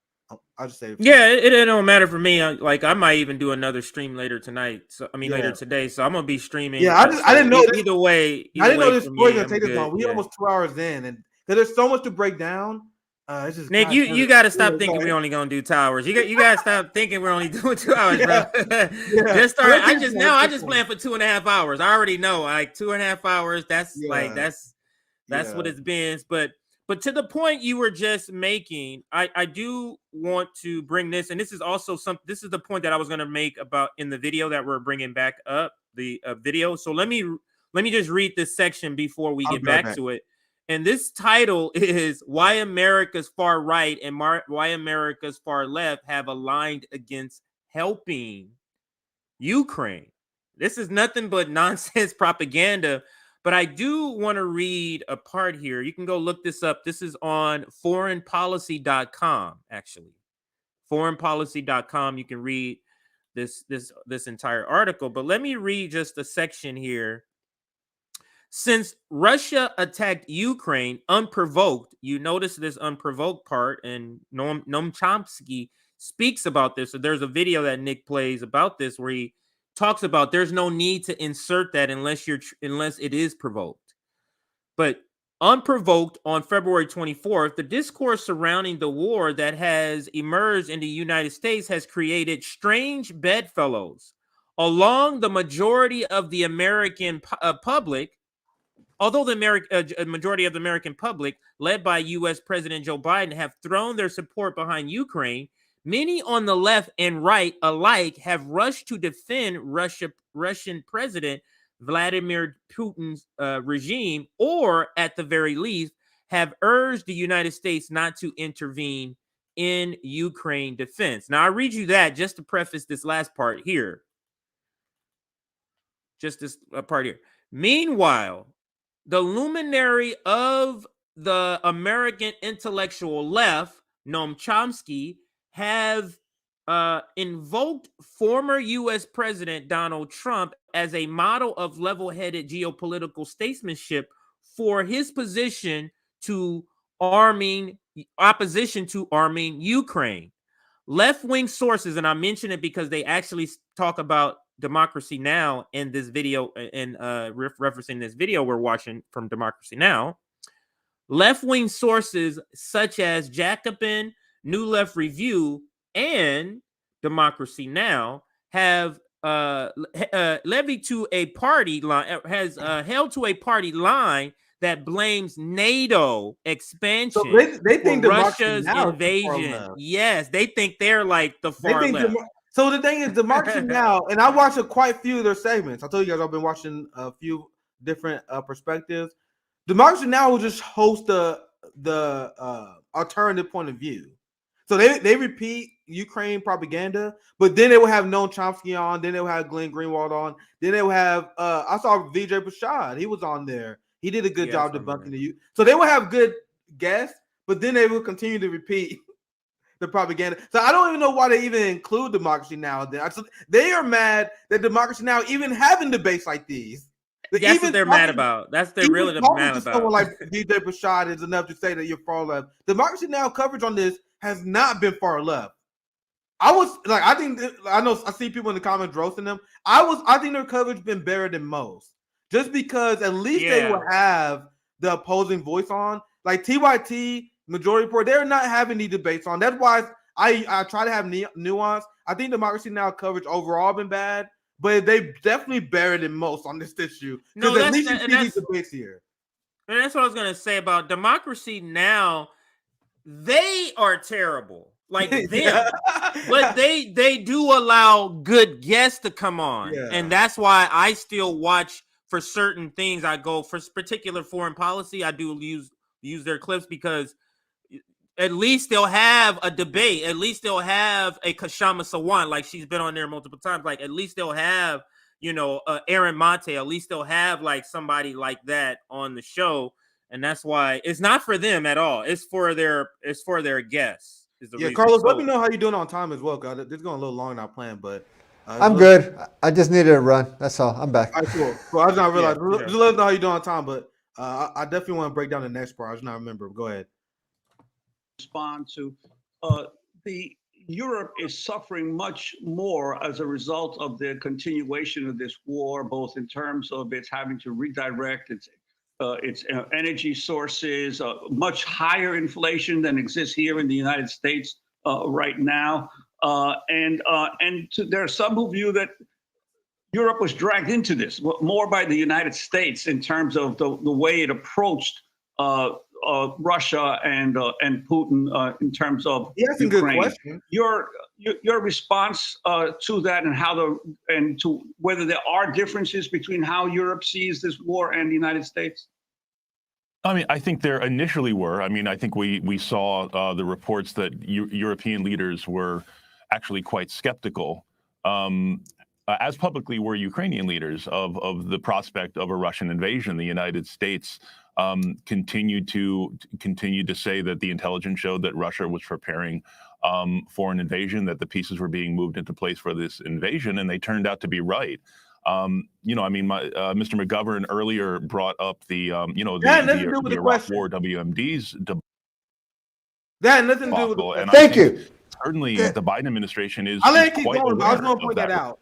S3: I'll just say it.
S2: Yeah, it don't matter for me. I might even do another stream later tonight. So later today. So I'm gonna be streaming.
S3: Yeah, I didn't know
S2: either way.
S3: I didn't know this story gonna
S2: I'm
S3: take this
S2: good.
S3: long. We almost 2 hours in, and because there's so much to break down. It's just
S2: Nick, you got to stop thinking we're only gonna do towers. You got to stop thinking we're only doing 2 hours, bro. Just start. I just plan for 2.5 hours. I already know, like 2.5 hours. That's that's what it's been. But to the point you were just making, I do want to bring this, and this is also this is the point that I was gonna make about in the video that we're bringing back up the video. So let me just read this section before we get back to it. And this title is Why America's Far Right and Why America's Far Left Have Aligned Against Helping Ukraine. This is nothing but nonsense propaganda, but I do want to read a part here. You can go look this up. This is on foreignpolicy.com, actually. Foreignpolicy.com. You can read this entire article, but let me read just a section here. Since Russia attacked Ukraine unprovoked, you notice this unprovoked part, and Noam Chomsky speaks about this. So there's a video that Nick plays about this where he talks about there's no need to insert that unless it is provoked. But unprovoked, on February 24th, the discourse surrounding the war that has emerged in the United States has created strange bedfellows along the majority of the American public. Although the majority of the American public, led by U.S. President Joe Biden, have thrown their support behind Ukraine, many on the left and right alike have rushed to defend Russian President Vladimir Putin's regime, or at the very least, have urged the United States not to intervene in Ukraine defense. Now, I read you that just to preface this last part here. Just this part here. Meanwhile, the luminary of the American intellectual left, Noam Chomsky, have invoked former U.S. President Donald Trump as a model of level-headed geopolitical statesmanship for his opposition to arming Ukraine. Left-wing sources, and I mention it because they actually talk about Democracy Now! In this video, and referencing this video we're watching from Democracy Now!, left-wing sources such as Jacobin, New Left Review, and Democracy Now! Have levied to a party line, held to a party line that blames NATO expansion.
S3: So they think
S2: Russia's invasion. Yes, they think they're like the far left.
S3: So the thing is, Democracy Now!, and I watched quite a few of their segments. I told you guys I've been watching a few different perspectives. Democracy Now! Will just host the alternative point of view. So they repeat Ukraine propaganda, but then they will have Noam Chomsky on, then they will have Glenn Greenwald on, then they will have I saw Vijay Prashad. He was on there. He did a good job debunking the So they will have good guests, but then they will continue to repeat the propaganda. So I don't even know why they even include Democracy Now! They are mad that Democracy Now! Even having debates like these.
S2: That's what they're mad about. That's they're really mad about.
S3: Someone like Vijay Prashad is enough to say that you're far left. Democracy Now! Coverage on this has not been far left. I see people in the comments roasting them. I think their coverage been better than most. Just because at least they will have the opposing voice on. Like TYT, Majority Report, they're not having these debates on. That's why I try to have nuance. I think Democracy Now! Coverage overall been bad, but they definitely better than most on this issue. Because at least you see these debates here.
S2: And that's what I was going to say about Democracy Now! They are terrible. Like them. But they do allow good guests to come on. Yeah. And that's why I still watch for certain things. I go for particular foreign policy. I do use their clips because at least they'll have a debate. At least they'll have a Kashama Sawan, like she's been on there multiple times. Like at least they'll have, Aaron Monte. At least they'll have like somebody like that on the show. And that's why it's not for them at all. It's for their guests. is the
S3: Yeah,
S2: reason.
S3: Carlos,
S2: So,
S3: let me know how you're doing on time as well. God, this is going a little longer than I planned, but
S4: I'm good. I just needed a run. That's all. I'm back.
S3: All right, cool. Well, I just not realize.
S2: Yeah.
S3: Just let us know how you're doing on time, but I definitely want to break down the next part. I just not remember. Go ahead.
S6: Respond to the Europe is suffering much more as a result of the continuation of this war, both in terms of its having to redirect its energy sources, much higher inflation than exists here in the United States right now, there are some who view that Europe was dragged into this more by the United States in terms of the way it approached Russia and Putin in terms of
S3: Ukraine. Good question.
S6: Your response to that and to whether there are differences between how Europe sees this war and the United States?
S8: I mean, I think there initially were. I mean, I think we saw the reports that European leaders were actually quite skeptical, as publicly were Ukrainian leaders of the prospect of a Russian invasion. The United States continued to say that the intelligence showed that Russia was preparing for an invasion, that the pieces were being moved into place for this invasion, and they turned out to be right. Mr. McGovern earlier brought up the Iraq War WMD's
S3: that had nothing to do with the
S8: and
S4: Thank you.
S8: Certainly, the Biden administration is.
S3: I'll let it keep
S8: quite
S3: going, but I was
S8: aware
S3: going to point that out.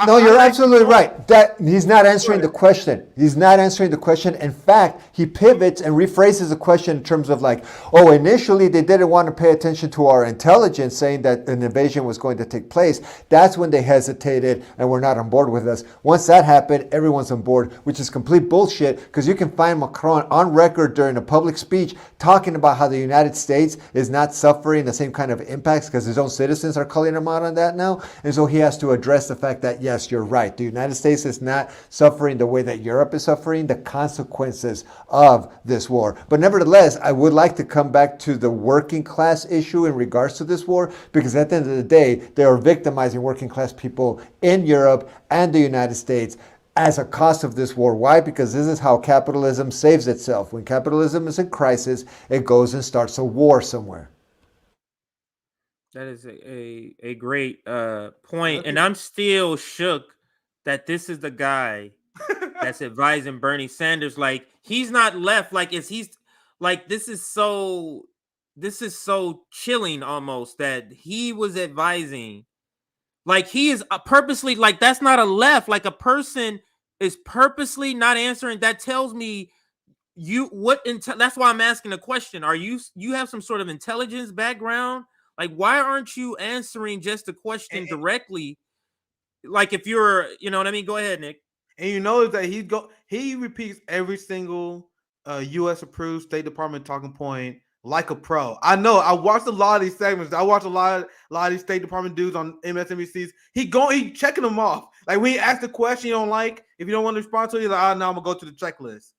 S4: No, you're absolutely right. That he's not answering the question. He's not answering the question. In fact, he pivots and rephrases the question in terms of like, oh, initially they didn't want to pay attention to our intelligence, saying that an invasion was going to take place. That's when they hesitated and were not on board with us. Once that happened, everyone's on board, which is complete bullshit, because you can find Macron on record during a public speech talking about how the United States is not suffering the same kind of impacts because his own citizens are calling him out on that now. And so he has to address the fact that yes, you're right. The United States is not suffering the way that Europe is suffering the consequences of this war. But nevertheless, I would like to come back to the working class issue in regards to this war, because at the end of the day, they are victimizing working class people in Europe and the United States as a cost of this war. Why? Because this is how capitalism saves itself. When capitalism is in crisis, it goes and starts a war somewhere.
S2: that is a great point. And I'm still shook that this is the guy that's advising Bernie Sanders. Like, he's not left. Like, he's like, this is so chilling almost that he was advising. Like, he is purposely, like, that's not a left. Like, a person is purposely not answering. That tells me that's why I'm asking the question. Are you have some sort of intelligence background? Like, why aren't you answering just the question directly? Like, if you're, you know what I mean? Go ahead, Nick.
S3: And you notice that he repeats every single U.S. approved State Department talking point like a pro. I know. I watched a lot of these segments. I watched a lot of these State Department dudes on MSNBCs. He checking them off. Like, when he asks a question you don't like, if you don't want to respond to it, he's like, no, I'm gonna go to the checklist.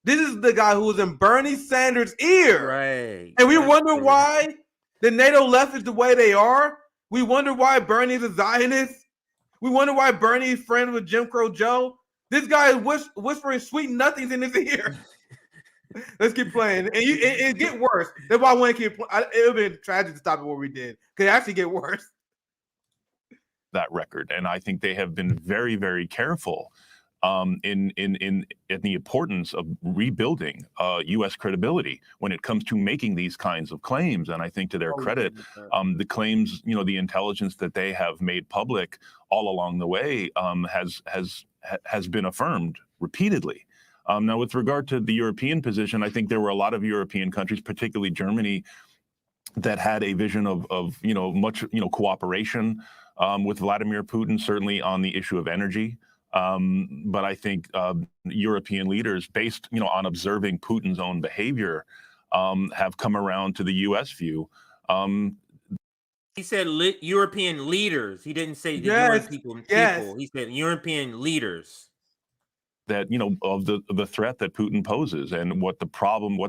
S3: This is the guy who was in Bernie Sanders' ear.
S2: Right.
S3: And we wonder why the NATO left is the way they are. We wonder why Bernie's a Zionist. We wonder why Bernie's friends with Jim Crow Joe. This guy is whispering sweet nothings in his ear. Let's keep playing. And it get worse. That's why I want to keep playing. It would be tragic to stop it what we did. Could actually get worse.
S8: That record. And I think they have been very, very careful in the importance of rebuilding U.S. credibility when it comes to making these kinds of claims. And I think, to their credit, the claims, the intelligence that they have made public all along the way has been affirmed repeatedly. Now, with regard to the European position, I think there were a lot of European countries, particularly Germany, that had a vision of much cooperation with Vladimir Putin, certainly on the issue of energy. But I think European leaders, based on observing Putin's own behavior, have come around to the U.S. view.
S2: He said European leaders. He didn't say the
S3: yes,
S2: people.
S3: Yes.
S2: He said European leaders.
S8: That of the threat that Putin poses and what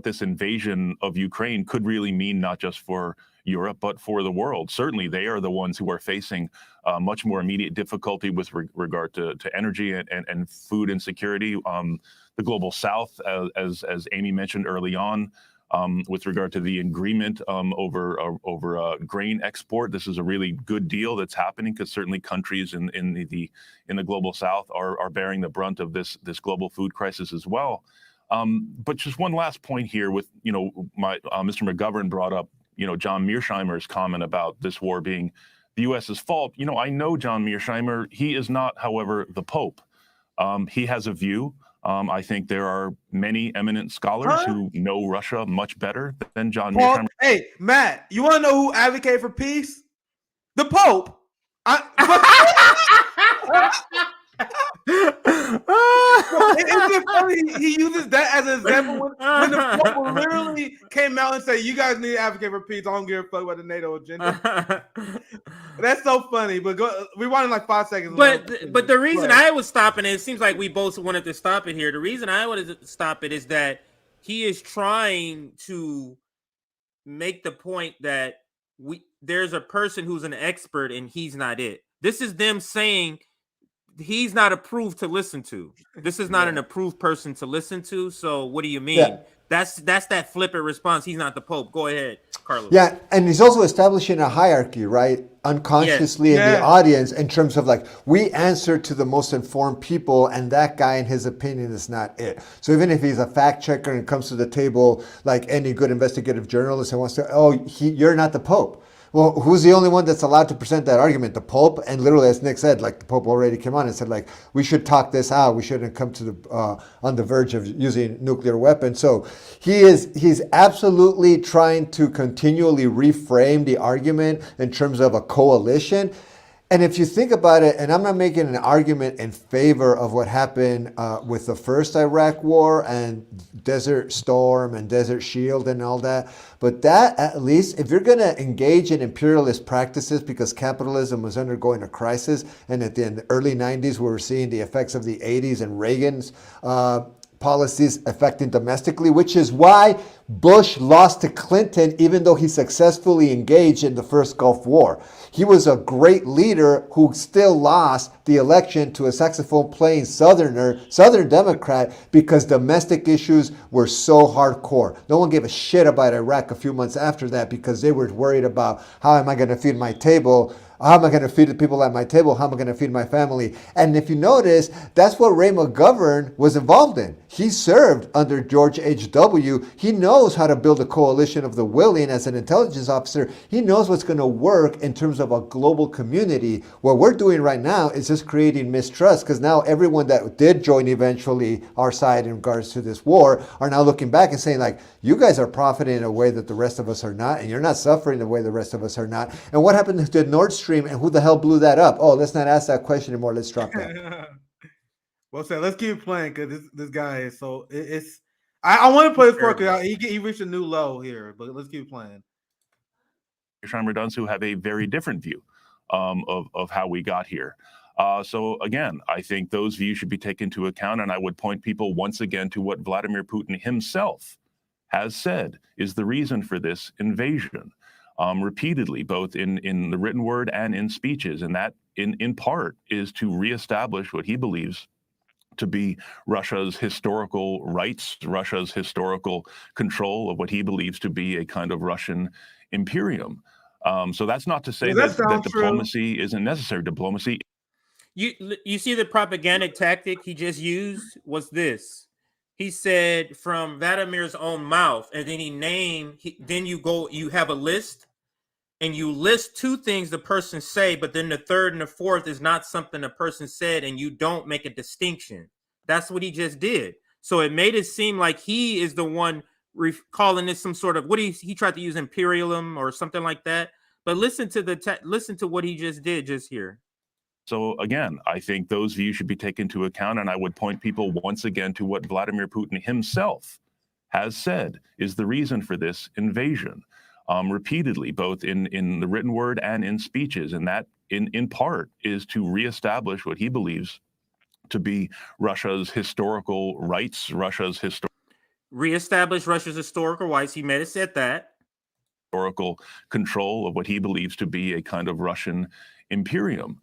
S8: this invasion of Ukraine could really mean, not just for Europe but for the world. Certainly, they are the ones who are facing much more immediate difficulty with regard to energy and food insecurity. The global South, as Amy mentioned early on, with regard to the agreement over grain export. This is a really good deal that's happening because certainly countries in the global South are bearing the brunt of this global food crisis as well. But just one last point here with, Mr. McGovern brought up, John Mearsheimer's comment about this war being the U.S.'s fault. I know John Mearsheimer. He is not, however, the Pope. He has a view. I think there are many eminent scholars who know Russia much better than John Mearsheimer.
S3: Hey, Matt, you want to know who advocated for peace? The Pope. Isn't it funny he uses that as an example when the Pope literally came out and said, "You guys need to advocate for peace. I don't give a fuck about the NATO agenda." That's so funny. But we wanted like 5 seconds.
S2: But the reason I was stopping it seems like we both wanted to stop it here. The reason I wanted to stop it is that he is trying to make the point that there's a person who's an expert and he's not it. This is them saying he's not approved to listen to. This is not an approved person to listen to. So what do you mean?
S4: Yeah.
S2: That's that flippant response. He's not the Pope. Go ahead, Carlos.
S4: Yeah, and he's also establishing a hierarchy, right? Unconsciously in the audience in terms of like, we answer to the most informed people and that guy in his opinion is not it. So even if he's a fact checker and comes to the table like any good investigative journalist and wants to, you're not the Pope. Well, who's the only one that's allowed to present that argument? The Pope. And literally, as Nick said, like the Pope already came on and said, like, we should talk this out. We shouldn't come to the on the verge of using nuclear weapons. So he's absolutely trying to continually reframe the argument in terms of a coalition. And if you think about it, and I'm not making an argument in favor of what happened with the first Iraq war and Desert Storm and Desert Shield and all that, but that at least, if you're going to engage in imperialist practices because capitalism was undergoing a crisis, and in the early 90s we were seeing the effects of the 80s and Reagan's policies affecting domestically, which is why Bush lost to Clinton, even though he successfully engaged in the first Gulf War. He was a great leader who still lost the election to a saxophone playing Southern Democrat because domestic issues were so hardcore. No one gave a shit about Iraq a few months after that because they were worried about how am I going to feed my table? How am I going to feed the people at my table? How am I going to feed my family? And if you notice, that's what Ray McGovern was involved in. He served under George H.W. He knows how to build a coalition of the willing as an intelligence officer. He knows what's going to work in terms of a global community. What we're doing right now is just creating mistrust because now everyone that did join eventually our side in regards to this war are now looking back and saying like, you guys are profiting in a way that the rest of us are not, and you're not suffering the way the rest of us are not. And what happened to Nord Stream? And who the hell blew that up? Oh, let's not ask that question anymore. Let's drop that.
S3: Well said. Let's keep playing because this guy is so. I want to play this for because he reached a new low here, but let's keep playing.
S8: Duns who have a very different view of how we got here. So again, I think those views should be taken into account, and I would point people once again to what Vladimir Putin himself has said is the reason for this invasion. Repeatedly, both in the written word and in speeches, and that in part is to reestablish what he believes to be Russia's historical rights, Russia's historical control of what he believes to be a kind of Russian imperium. So that's not to say that diplomacy isn't necessary. Diplomacy.
S2: You see the propaganda tactic he just used was this. He said from Vladimir's own mouth, and then then you have a list, and you list two things the person say, but then the third and the fourth is not something the person said, and you don't make a distinction. That's what he just did. So it made it seem like he is the one calling this some sort of he tried to use imperialism or something like that. But listen to what he just did just here.
S8: So again, I think those views should be taken into account, and I would point people once again to what Vladimir Putin himself has said is the reason for this invasion, repeatedly, both in the written word and in speeches, and that in part is to reestablish what he believes to be Russia's historical rights,
S2: reestablish Russia's historical rights. He may have said that.
S8: Historical control of what he believes to be a kind of Russian imperium.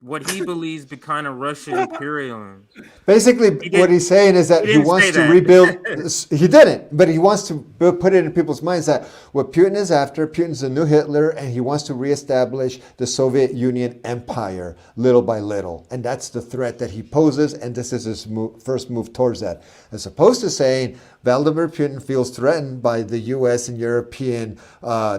S2: what he believes be kind of Russian imperialism.
S4: Basically, what he's saying is that he wants to rebuild. He didn't, but he wants to put it in people's minds that what Putin is after, Putin's the new Hitler, and he wants to reestablish the Soviet Union empire little by little. And that's the threat that he poses, and this is his first move towards that. As opposed to saying Vladimir Putin feels threatened by the US and European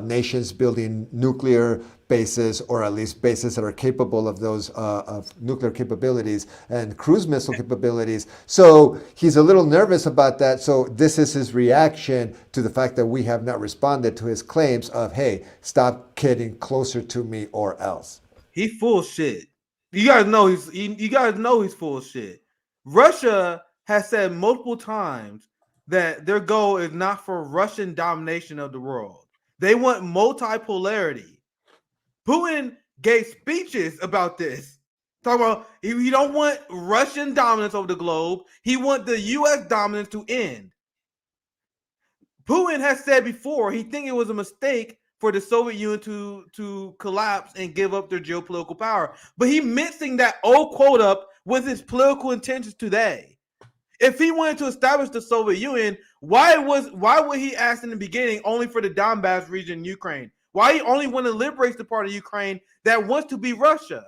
S4: nations building nuclear bases, or at least bases that are capable of those of nuclear capabilities and cruise missile capabilities. So he's a little nervous about that. So this is his reaction to the fact that we have not responded to his claims of, hey, stop getting closer to me or else.
S3: He's full of shit. You guys know he's full of shit. Russia has said multiple times that their goal is not for Russian domination of the world. They want multipolarity. Putin gave speeches about this. Talking about he don't want Russian dominance over the globe. He wants the U.S. dominance to end. Putin has said before he think it was a mistake for the Soviet Union to collapse and give up their geopolitical power. But he mixing that old quote up with his political intentions today. If he wanted to establish the Soviet Union, why would he ask in the beginning only for the Donbass region in Ukraine? Why he only want to liberate the part of Ukraine that wants to be Russia?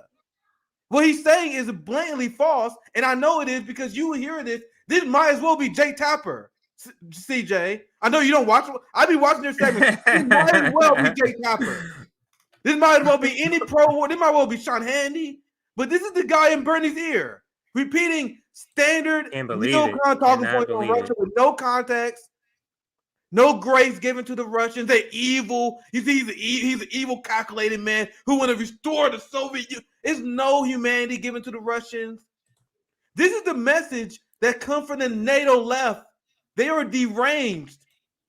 S3: What he's saying is blatantly false, and I know it is because you hear this. This might as well be Jay Tapper, CJ. I know you don't watch. I be watching their segments. This might as well be Jay Tapper. This might as well be any pro. This might as well be Sean Hannity. But this is the guy in Bernie's ear repeating standard neocon talking points on Russia with no context. No grace given to the Russians. They're evil. He's an evil, calculated man who want to restore the Soviet Union. There's no humanity given to the Russians. This is the message that comes from the NATO left. They are deranged.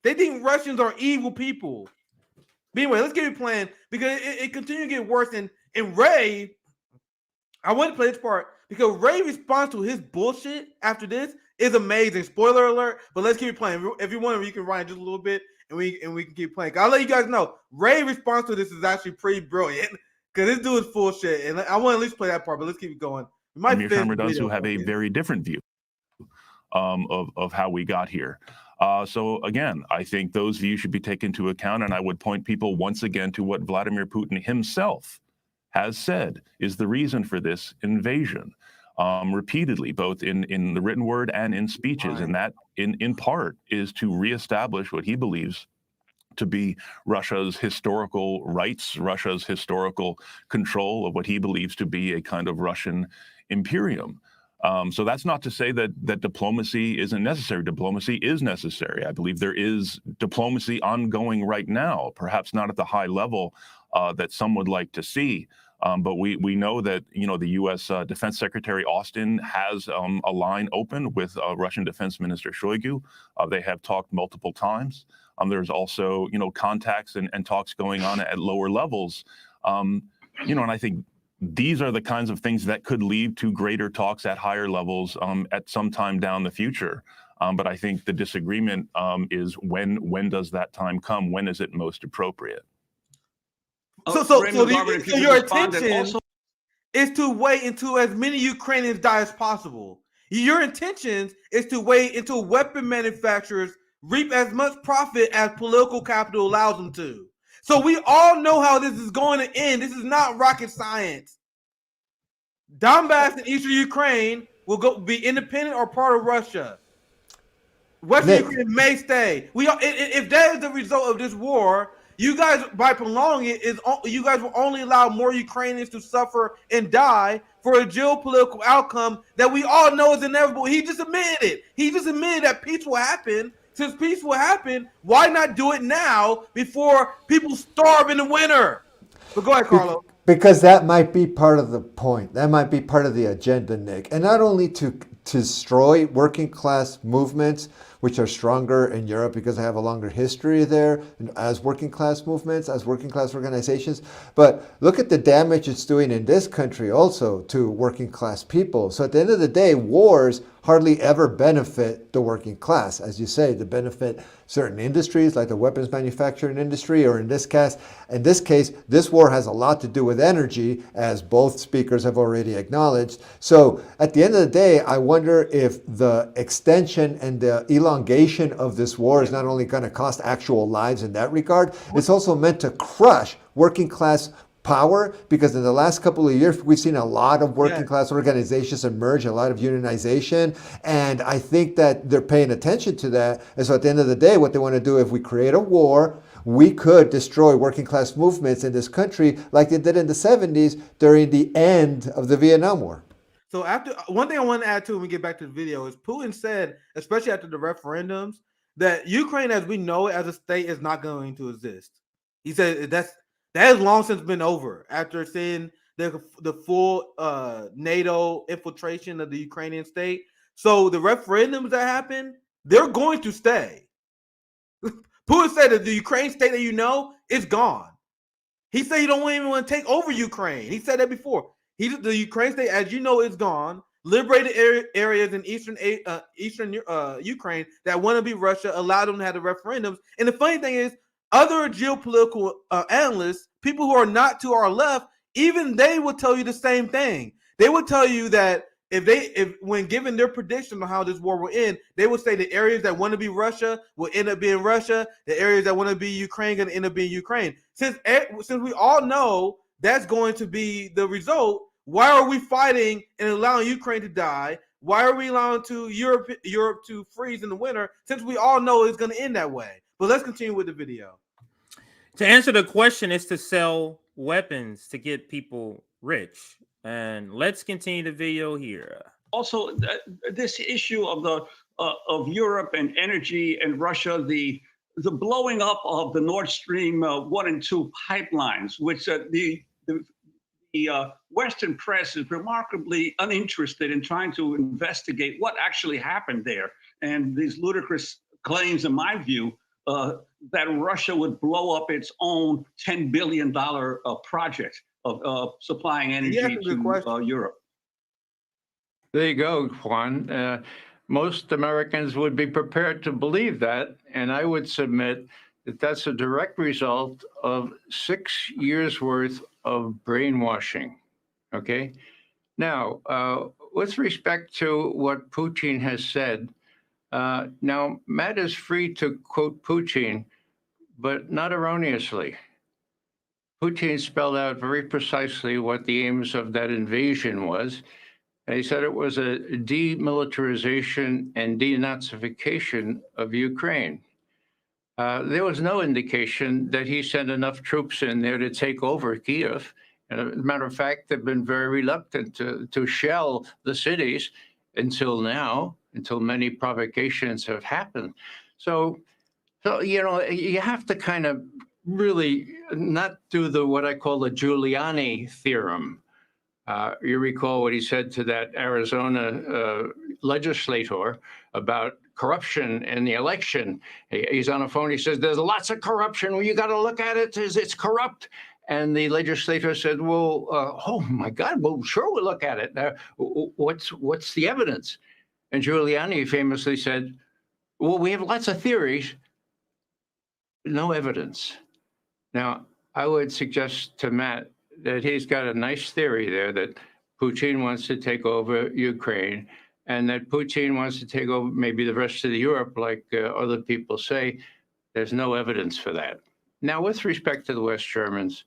S3: They think Russians are evil people. But anyway, let's get it playing because it continues to get worse. And Ray, I want to play this part because Ray's response to his bullshit after this is amazing. Spoiler alert, but let's keep playing. If you want, you can write just a little bit, and we can keep playing. I'll let you guys know. Ray's response to this is actually pretty brilliant because this dude is full shit, and I want to at least play that part. But let's keep it going.
S8: Amir Does who have a very different view of how we got here. So again, I think those views should be taken into account, and I would point people once again to what Vladimir Putin himself has said is the reason for this invasion. Repeatedly, both in the written word and in speeches, and that in part is to reestablish what he believes to be Russia's historical rights, Russia's historical control of what he believes to be a kind of Russian imperium. So that's not to say that diplomacy isn't necessary. Diplomacy is necessary. I believe there is diplomacy ongoing right now, perhaps not at the high level that some would like to see. But we know that, the U.S. Defense Secretary Austin has a line open with Russian Defense Minister Shoigu. They have talked multiple times. There's also, contacts and talks going on at lower levels. And I think these are the kinds of things that could lead to greater talks at higher levels at some time down the future. But I think the disagreement is when does that time come? When is it most appropriate?
S3: So your intention is to wait until as many Ukrainians die as possible. Your intentions is to wait until weapon manufacturers reap as much profit as political capital allows them to. So we all know how this is going to end. This is not rocket science. Donbass and Eastern Ukraine will be independent or part of Russia. Western Ukraine may stay. If that is the result of this war, you guys, by prolonging it, you guys will only allow more Ukrainians to suffer and die for a geopolitical outcome that we all know is inevitable. He just admitted it. He just admitted that peace will happen. Since peace will happen, why not do it now before people starve in the winter? But go ahead, Carlo.
S4: Because that might be part of the point. That might be part of the agenda, Nick. And not only to destroy working class movements, which are stronger in Europe because they have a longer history there as working class movements, as working class organizations. But look at the damage it's doing in this country also to working class people. So at the end of the day, wars hardly ever benefit the working class. As you say, they benefit certain industries like the weapons manufacturing industry, or in this case, this war has a lot to do with energy, as both speakers have already acknowledged. So at the end of the day, I wonder if the extension and the elongation of this war is not only going to cost actual lives in that regard, it's also meant to crush working class power, because in the last couple of years, we've seen a lot of working class organizations emerge, a lot of unionization. And I think that they're paying attention to that. And so at the end of the day, what they want to do, if we create a war, we could destroy working class movements in this country like they did in the 70s during the end of the Vietnam War.
S3: So after one thing I want to add to when we get back to the video is Putin said, especially after the referendums, that Ukraine as we know it as a state is not going to exist. He said that has long since been over after seeing the full NATO infiltration of the Ukrainian state. So the referendums that happen, they're going to stay. Putin said that the Ukraine state that you know is gone. He said he don't even want to take over Ukraine. He said that before. The Ukraine state, as you know, is gone. Liberated areas in eastern Ukraine that want to be Russia, allow them to have the referendums. And the funny thing is, other geopolitical analysts, people who are not to our left, even they will tell you the same thing. They will tell you that if when given their prediction on how this war will end, they will say the areas that want to be Russia will end up being Russia. The areas that want to be Ukraine going to end up being Ukraine. Since we all know that's going to be the result, why are we fighting and allowing Ukraine to die? Why are we allowing Europe to freeze in the winter? Since we all know it's going to end that way. But let's continue with the video.
S2: To answer the question is to sell weapons to get people rich. And let's continue the video here.
S6: Also, this issue of Europe and energy and Russia, the blowing up of the Nord Stream 1 and 2 pipelines, which the Western press is remarkably uninterested in trying to investigate what actually happened there. And these ludicrous claims, in my view, that Russia would blow up its own $10 billion project of supplying energy to Europe.
S7: There you go, Juan. Most Americans would be prepared to believe that, and I would submit that that's a direct result of 6 years' worth of brainwashing, okay? Now, with respect to what Putin has said, now, Matt is free to quote Putin, but not erroneously. Putin spelled out very precisely what the aims of that invasion was. And he said it was a demilitarization and denazification of Ukraine. There was no indication that he sent enough troops in there to take over Kiev. And as a matter of fact, they've been very reluctant to shell the cities until now, until many provocations have happened. So you know, you have to kind of really not do what I call the Giuliani theorem. You recall what he said to that Arizona legislator about corruption in the election. He's on a phone. He says, there's lots of corruption. Well, you got to look at it. It's corrupt. And the legislator said, well, oh, my God, well, sure, we'll look at it. What's the evidence? And Giuliani famously said, well, we have lots of theories, no evidence. Now, I would suggest to Matt that he's got a nice theory there that Putin wants to take over Ukraine and that Putin wants to take over maybe the rest of Europe, like other people say. There's no evidence for that. Now, with respect to the West Germans,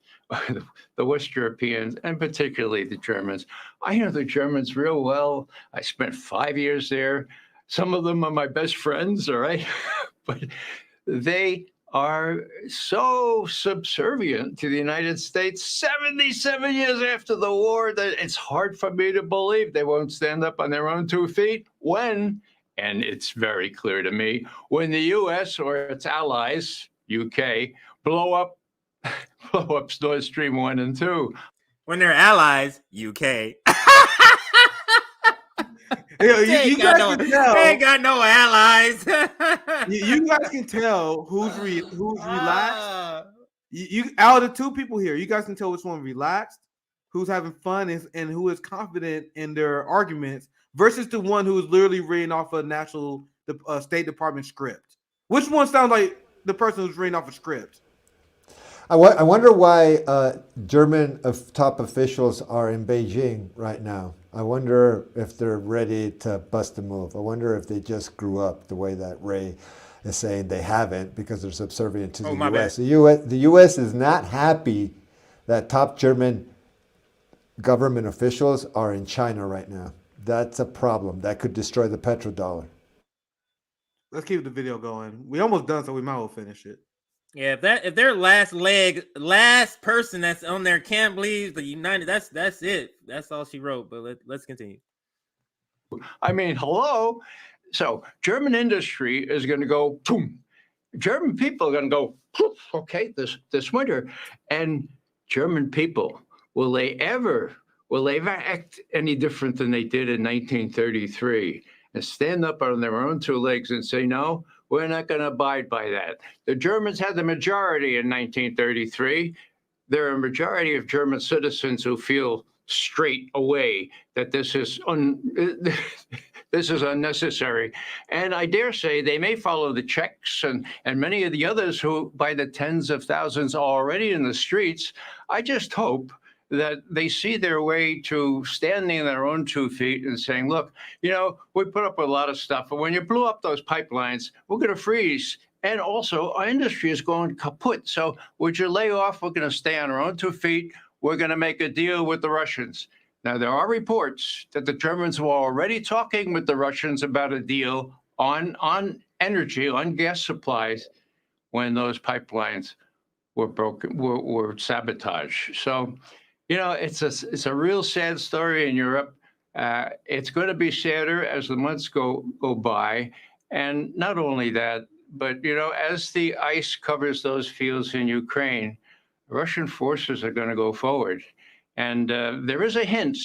S7: the West Europeans, and particularly the Germans, I know the Germans real well. I spent 5 years there. Some of them are my best friends, all right? But they are so subservient to the United States 77 years after the war that it's hard for me to believe they won't stand up on their own 2 feet when, and it's very clear to me, when the US or its allies, UK, blow up Nord Stream 1 and 2.
S2: When they're allies, UK.
S3: You guys can tell.
S2: They ain't got no allies.
S3: You guys can tell who's relaxed. You out of the two people here, you guys can tell which one relaxed, who's having fun, and who is confident in their arguments versus the one who is literally reading off a State Department script. Which one sounds like the person who's reading off a script?
S4: I wonder why German top officials are in Beijing right now. I wonder if they're ready to bust a move. I wonder if they just grew up the way that Ray is saying they haven't because they're subservient to the U.S. The U.S. is not happy that top German government officials are in China right now. That's a problem. That could destroy the petrodollar.
S3: Let's keep the video going. We almost done, so we might as well finish it.
S2: Yeah, if their last person that's on there can't believe the United, that's it. That's all she wrote. But let's continue.
S7: I mean, hello. So German industry is going to go boom. German people are going to go poof, okay this winter, and German people will they ever act any different than they did in 1933 and stand up on their own two legs and say no? We're not going to abide by that. The Germans had the majority in 1933. There are a majority of German citizens who feel straight away that this is unnecessary. And I dare say they may follow the Czechs and many of the others who, by the tens of thousands, are already in the streets. I just hope that they see their way to standing on their own 2 feet and saying, look, we put up with a lot of stuff, but when you blew up those pipelines, we're going to freeze. And also, our industry is going kaput. So would you lay off? We're going to stay on our own 2 feet. We're going to make a deal with the Russians. Now, there are reports that the Germans were already talking with the Russians about a deal on energy, on gas supplies, when those pipelines were broken, were sabotaged. So, it's a real sad story in Europe. It's going to be sadder as the months go by. And not only that, but, as the ice covers those fields in Ukraine, Russian forces are going to go forward. And there is a hint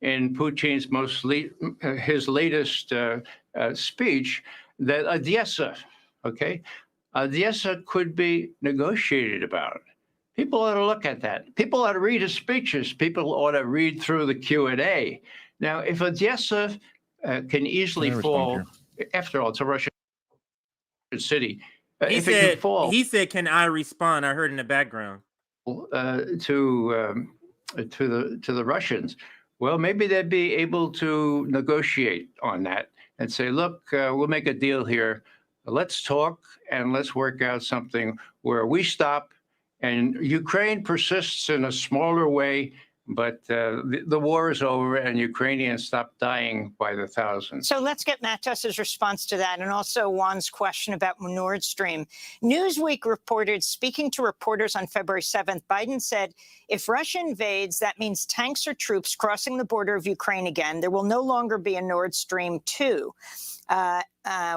S7: in Putin's his latest speech that Odessa could be negotiated about. People ought to look at that. People ought to read his speeches. People ought to read through the Q&A. Now, if Odessa can easily fall, after all, it's a Russian city.
S2: He said, "Can I respond?" I heard in the background.
S7: To the Russians, well, maybe they'd be able to negotiate on that and say, look, we'll make a deal here. Let's talk and let's work out something where we stop and Ukraine persists in a smaller way, but the war is over and Ukrainians stop dying by the thousands.
S5: So let's get Matt Duss's response to that, and also Juan's question about Nord Stream. Newsweek reported, speaking to reporters on February 7th, Biden said, if Russia invades, that means tanks or troops crossing the border of Ukraine again. There will no longer be a Nord Stream 2.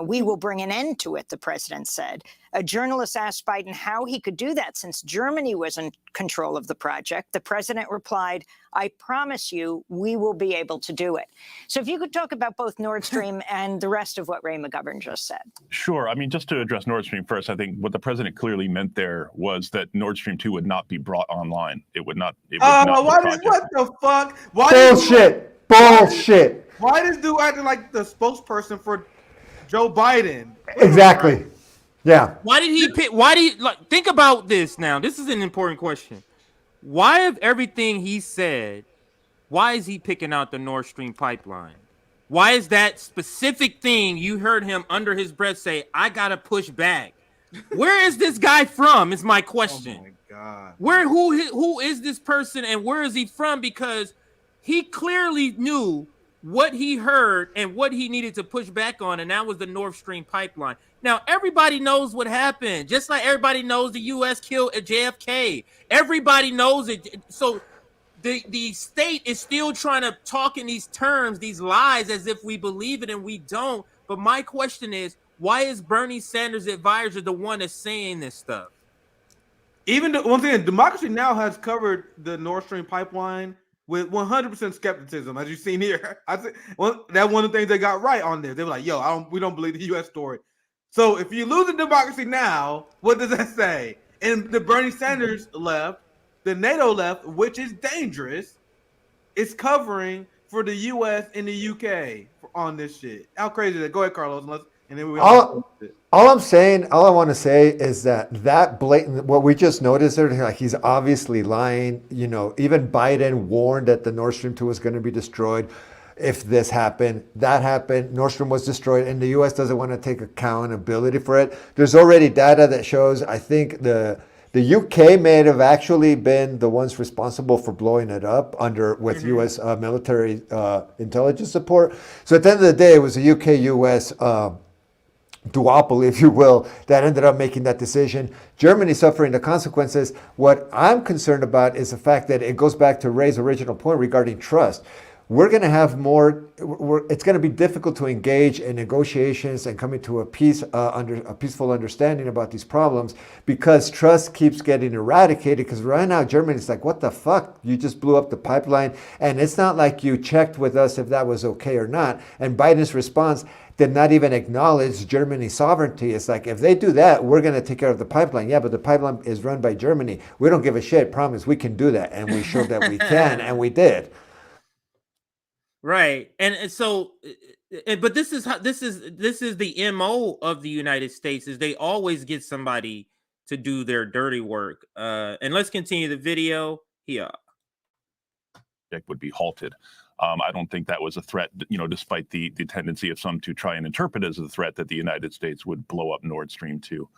S5: We will bring an end to it, the president said. A journalist asked Biden how he could do that since Germany was in control of the project. The president replied, I promise you, we will be able to do it. So if you could talk about both Nord Stream and the rest of what Ray McGovern just said.
S8: Sure. I mean, just to address Nord Stream first, I think what the president clearly meant there was that Nord Stream 2 would not be brought online. It would not.
S3: What the fuck?
S4: Bullshit.
S3: Why does dude acting like the spokesperson for Joe Biden?
S4: Exactly. Yeah.
S2: Why did he pick? Think about this now? This is an important question. Why, of everything he said, why is he picking out the Nord Stream pipeline? Why is that specific thing you heard him under his breath say, I gotta push back? Where is this guy from? Is my question.
S3: Oh my God.
S2: Who is this person and where is he from? Because he clearly knew what he heard and what he needed to push back on, and that was the Nord Stream pipeline. Now, everybody knows what happened, just like everybody knows the U.S. killed at JFK. Everybody knows it. So the state is still trying to talk in these terms, these lies, as if we believe it and we don't. But my question is, why is Bernie Sanders' advisor the one that's saying this stuff?
S3: Even one thing, Democracy Now! Has covered the Nord Stream pipeline with 100% skepticism, as you've seen here. I think that's one of the things they got right on there. They were like, "Yo, we don't believe the U.S. story." So if you lose a democracy now, what does that say? And the Bernie Sanders left, the NATO left, which is dangerous, is covering for the U.S. and the U.K. on this shit. How crazy is that? Go ahead, Carlos. And then we
S4: all I want to say is that blatant, what we just noticed there, like he's obviously lying. You know, even Biden warned that the Nord Stream 2 was going to be destroyed if this happened. That happened. Nord Stream was destroyed, and the U.S. doesn't want to take accountability for it. There's already data that shows, I think the UK may have actually been the ones responsible for blowing it up with U.S. Military intelligence support. So at the end of the day, it was a UK-U.S. duopoly, if you will, that ended up making that decision. Germany suffering the consequences. What I'm concerned about is the fact that it goes back to Ray's original point regarding trust. We're going to have more. It's going to be difficult to engage in negotiations and coming to a peaceful understanding about these problems because trust keeps getting eradicated. Because right now, Germany's like, "What the fuck? You just blew up the pipeline, and it's not like you checked with us if that was okay or not." And Biden's response did not even acknowledge Germany's sovereignty. It's like, if they do that, we're going to take care of the pipeline. Yeah, but the pipeline is run by Germany. We don't give a shit. Promise, we can do that, and we showed that we can, and we did.
S2: Right. And so, but this is the MO of the United States, is they always get somebody to do their dirty work. And let's continue the video here.
S8: Would be halted. I don't think that was a threat, despite the tendency of some to try and interpret it as a threat that the United States would blow up Nord Stream 2.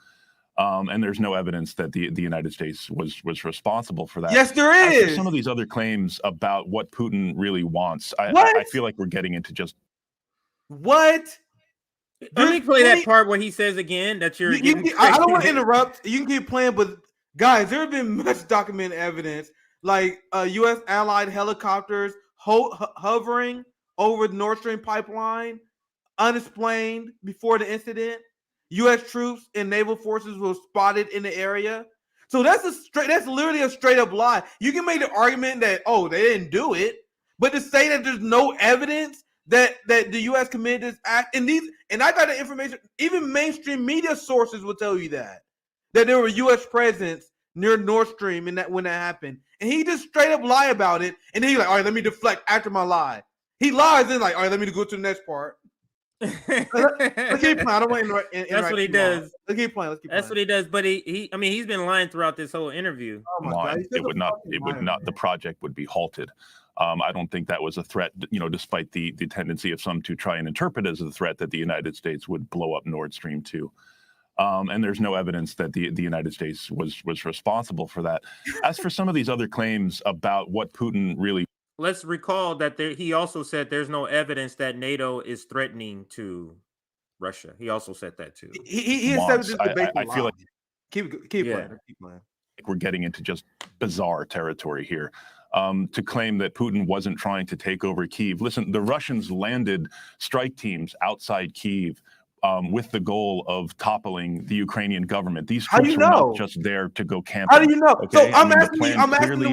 S8: And there's no evidence that the United States was responsible for that.
S3: Yes, there is.
S8: As for some of these other claims about what Putin really wants, I feel like we're getting into just
S3: what.
S2: Let me play that part where he says again that you're.
S3: I don't want to interrupt. You can keep playing, but guys, there have been much documented evidence, like U.S. allied helicopters hovering over the Nord Stream pipeline, unexplained before the incident. U.S. troops and naval forces were spotted in the area. So that's literally a straight up lie. You can make the argument that, they didn't do it, but to say that there's no evidence that the U.S. committed this act, and I got the information, even mainstream media sources will tell you that there were U.S. presence near Nord Stream when that happened. And he just straight up lie about it, and then he's like, all right, let me deflect after my lie. He lies, and like, all right, let me go to the next part. Let's keep playing. I don't want to
S2: That's what he does.
S3: Let's keep playing.
S2: That's what he does. But he's been lying throughout this whole interview.
S3: Oh my God.
S8: It would not. The project would be halted. I don't think that was a threat, despite the tendency of some to try and interpret it as a threat that the United States would blow up Nord Stream 2. And there's no evidence that the United States was responsible for that. As for some of these other claims about what Putin really.
S2: Let's recall that he also said there's no evidence that NATO is threatening to Russia. He also said that too.
S3: He said this
S8: I feel like
S3: keep playing.
S8: We're getting into just bizarre territory here. To claim that Putin wasn't trying to take over Kyiv. Listen, the Russians landed strike teams outside Kyiv with the goal of toppling the Ukrainian government. These troops were not just there to go camping.
S3: How do you know?
S8: Okay?
S3: So I'm asking let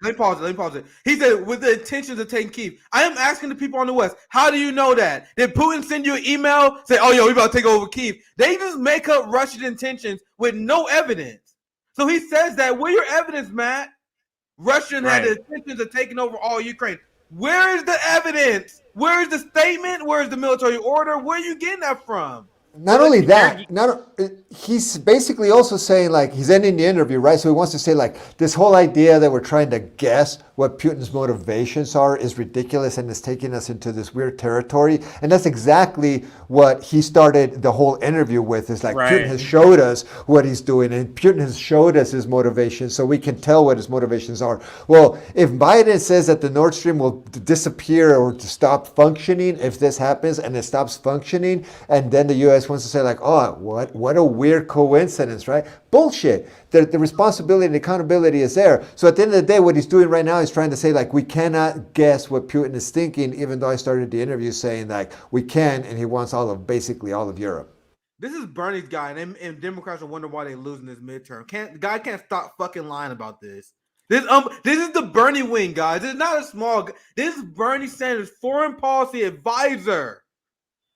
S3: me pause it. He said with the intentions of taking Kyiv. I am asking the people on the West, how do you know that? Did Putin send you an email, say, we about to take over Kyiv? They just make up Russian intentions with no evidence. So he says that, where your evidence, Matt? Russian had the intentions of taking over all Ukraine. Where is the evidence? Where is the statement? Where is the military order? Where are you getting that from?
S4: Not only that, he's basically also saying, like, he's ending the interview, right? So he wants to say, like, this whole idea that we're trying to guess what Putin's motivations are is ridiculous and is taking us into this weird territory. And that's exactly what he started the whole interview with, is like, Putin has showed us what he's doing, and Putin has showed us his motivations, so we can tell what his motivations are. Well, if Biden says that the Nord Stream will disappear or to stop functioning if this happens, and it stops functioning, and then the U.S. wants to say, like, what a weird coincidence, right? Bullshit. The responsibility and accountability is there. So at the end of the day, what he's doing right now is trying to say, like, we cannot guess what Putin is thinking, even though I started the interview saying, like, we can, and he wants basically all of Europe.
S3: This is Bernie's guy, and Democrats will wonder why they're losing this midterm. The guy can't stop fucking lying about this. This is the Bernie wing, guys. This is not a small. This is Bernie Sanders, foreign policy advisor.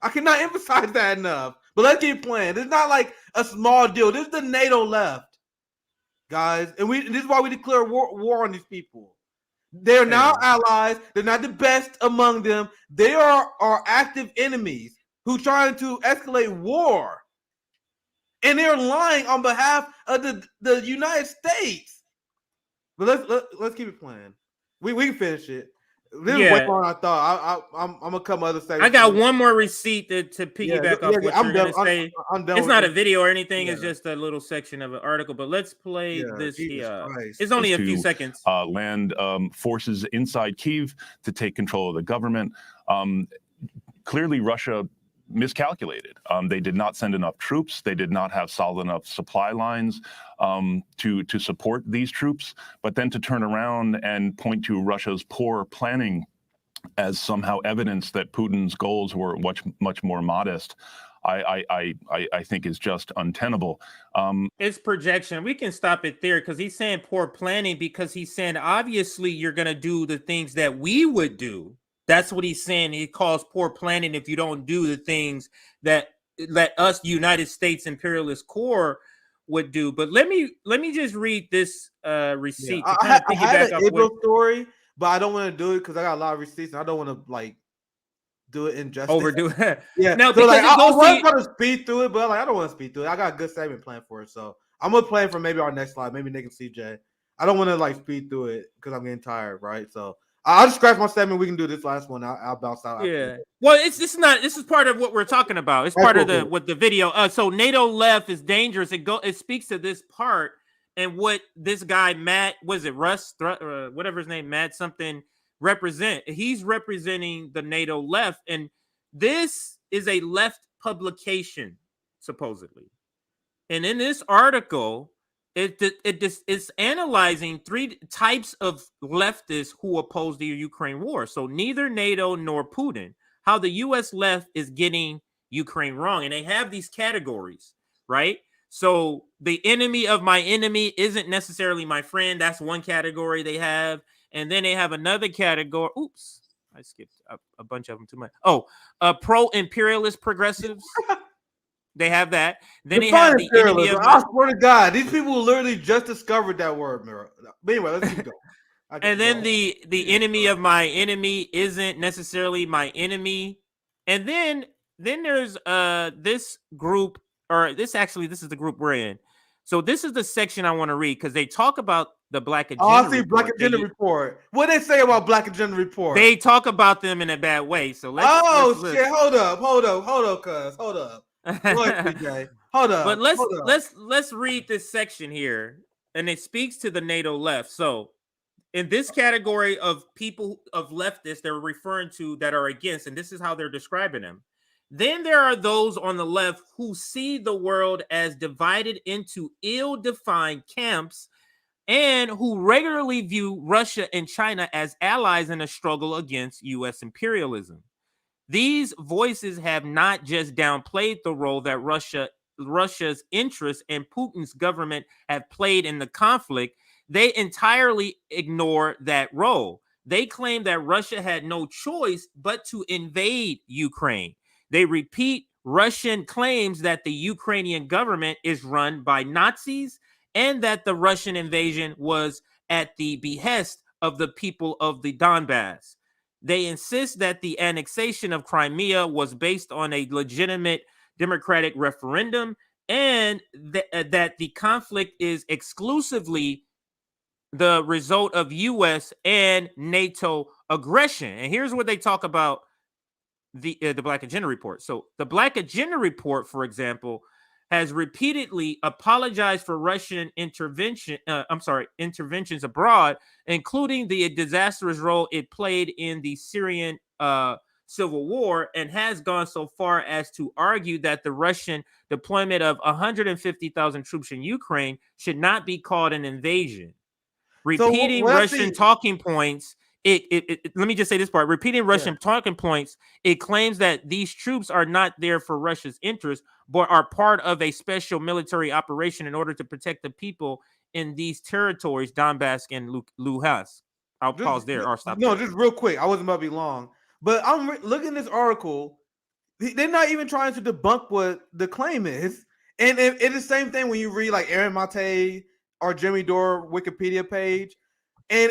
S3: I cannot emphasize that enough. But let's keep playing. This is not like a small deal. This is the NATO left, guys, and this is why we declare war on these people. They're now allies. They're not the best among them. They are our active enemies who trying to escalate war, and they're lying on behalf of the United States. But let's keep it playing. We can finish it. This is way more than I thought. I'm gonna come other segments.
S2: I got one more receipt to piggyback off what you're gonna say.
S3: I'm done.
S2: It's not a video or anything. It's just a little section of an article. But let's play this here. It's only a few seconds.
S8: Land forces inside Kyiv to take control of the government. Clearly, Russia miscalculated. They did not send enough troops. They did not have solid enough supply lines to support these troops. But then to turn around and point to Russia's poor planning as somehow evidence that Putin's goals were much more modest, I think is just untenable.
S2: It's projection. We can stop it there because he's saying poor planning because he's saying obviously you're going to do the things that we would do. That's what he's saying. He calls poor planning if you don't do the things that us United States imperialist core would do. But let me just read this receipt.
S3: I had an April story, but I don't want to do it because I got a lot of receipts and I don't want to like do it injustice.
S2: Overdo it.
S3: Yeah.
S2: No,
S3: so,
S2: because
S3: like,
S2: it goes
S3: I want to speed through it, but like I don't want to speed through it. I got a good segment planned for it, so I'm gonna plan for maybe our next slide, maybe Nick and CJ. I don't want to like speed through it because I'm getting tired, right? So I'll just scratch my segment. We can do this last one. I'll bounce out.
S2: Yeah. Well, this is part of what we're talking about. It's part of the video. So NATO left is dangerous. It speaks to this part and what this guy Matt whatever his name Matt something represent. He's representing the NATO left, and this is a left publication supposedly. And in this article, it's analyzing three types of leftists who oppose the Ukraine war. So neither NATO nor Putin, how the U.S. left is getting Ukraine wrong. And they have these categories, right? So the enemy of my enemy isn't necessarily my friend. That's one category they have. And then they have another category. Oops, I skipped a bunch of them too much. Oh, pro-imperialist progressives. They have that. Then they have the enemy of
S3: I swear to God, these people literally just discovered that word, Mira. But anyway, let's keep going.
S2: And then the enemy of my enemy isn't necessarily my enemy. And then there's this group, or this is the group we're in. So this is the section I want to read because they talk about the Black Agenda.
S3: I see Black Agenda report. What they say about Black Agenda report?
S2: They talk about them in a bad way. So let's
S3: shit! Hold up, cuz hold up. Hold up.
S2: But let's read this section here, and it speaks to the NATO left. So, in this category of people of leftists, they're referring to that are against, and this is how they're describing them. Then there are those on the left who see the world as divided into ill-defined camps, and who regularly view Russia and China as allies in a struggle against U.S. imperialism. These voices have not just downplayed the role that Russia's interests and Putin's government have played in the conflict. They entirely ignore that role. They claim that Russia had no choice but to invade Ukraine. They repeat Russian claims that the Ukrainian government is run by Nazis and that the Russian invasion was at the behest of the people of the Donbass. They insist that the annexation of Crimea was based on a legitimate democratic referendum and that the conflict is exclusively the result of U.S. and NATO aggression. And here's what they talk about the Black Agenda report. So the Black Agenda report, for example, has repeatedly apologized for Russian interventions abroad, including the disastrous role it played in the Syrian civil war, and has gone so far as to argue that the Russian deployment of 150,000 troops in Ukraine should not be called an invasion. Repeating Russian talking points, let me just say this part. Repeating Russian talking points, it claims that these troops are not there for Russia's interests, but are part of a special military operation in order to protect the people in these territories, Donbass and Luhansk. I'll pause there or stop.
S3: No, just real quick. I wasn't about to be long, but I'm looking at this article. They're not even trying to debunk what the claim is, and it's the same thing when you read like Aaron Mate or Jimmy Dore Wikipedia page, and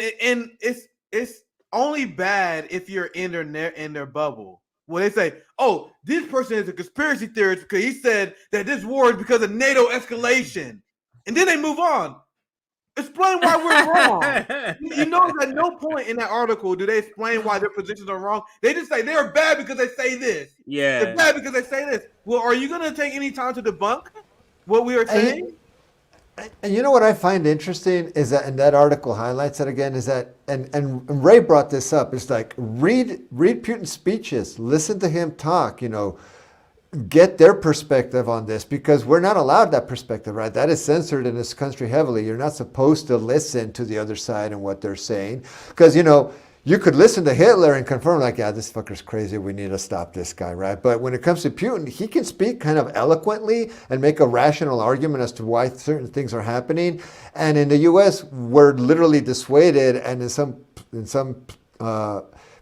S3: it's only bad if you're in their bubble. When they say, "Oh, this person is a conspiracy theorist because he said that this war is because of NATO escalation," and then they move on. Explain why we're wrong. You know, at no point in that article do they explain why their positions are wrong. They just say they're bad because they say this.
S2: Yeah,
S3: they're bad because they say this. Well, are you going to take any time to debunk what we are saying?
S4: And you know what I find interesting is that, and that article highlights it again, is that, and Ray brought this up, it's like read Putin's speeches, listen to him talk, you know, get their perspective on this, because we're not allowed that perspective, right? That is censored in this country heavily. You're not supposed to listen to the other side and what they're saying, because, you know, you could listen to Hitler and confirm like, yeah, this fucker's crazy. We need to stop this guy, right? But when it comes to Putin, he can speak kind of eloquently and make a rational argument as to why certain things are happening. And in the U.S., we're literally dissuaded, and in some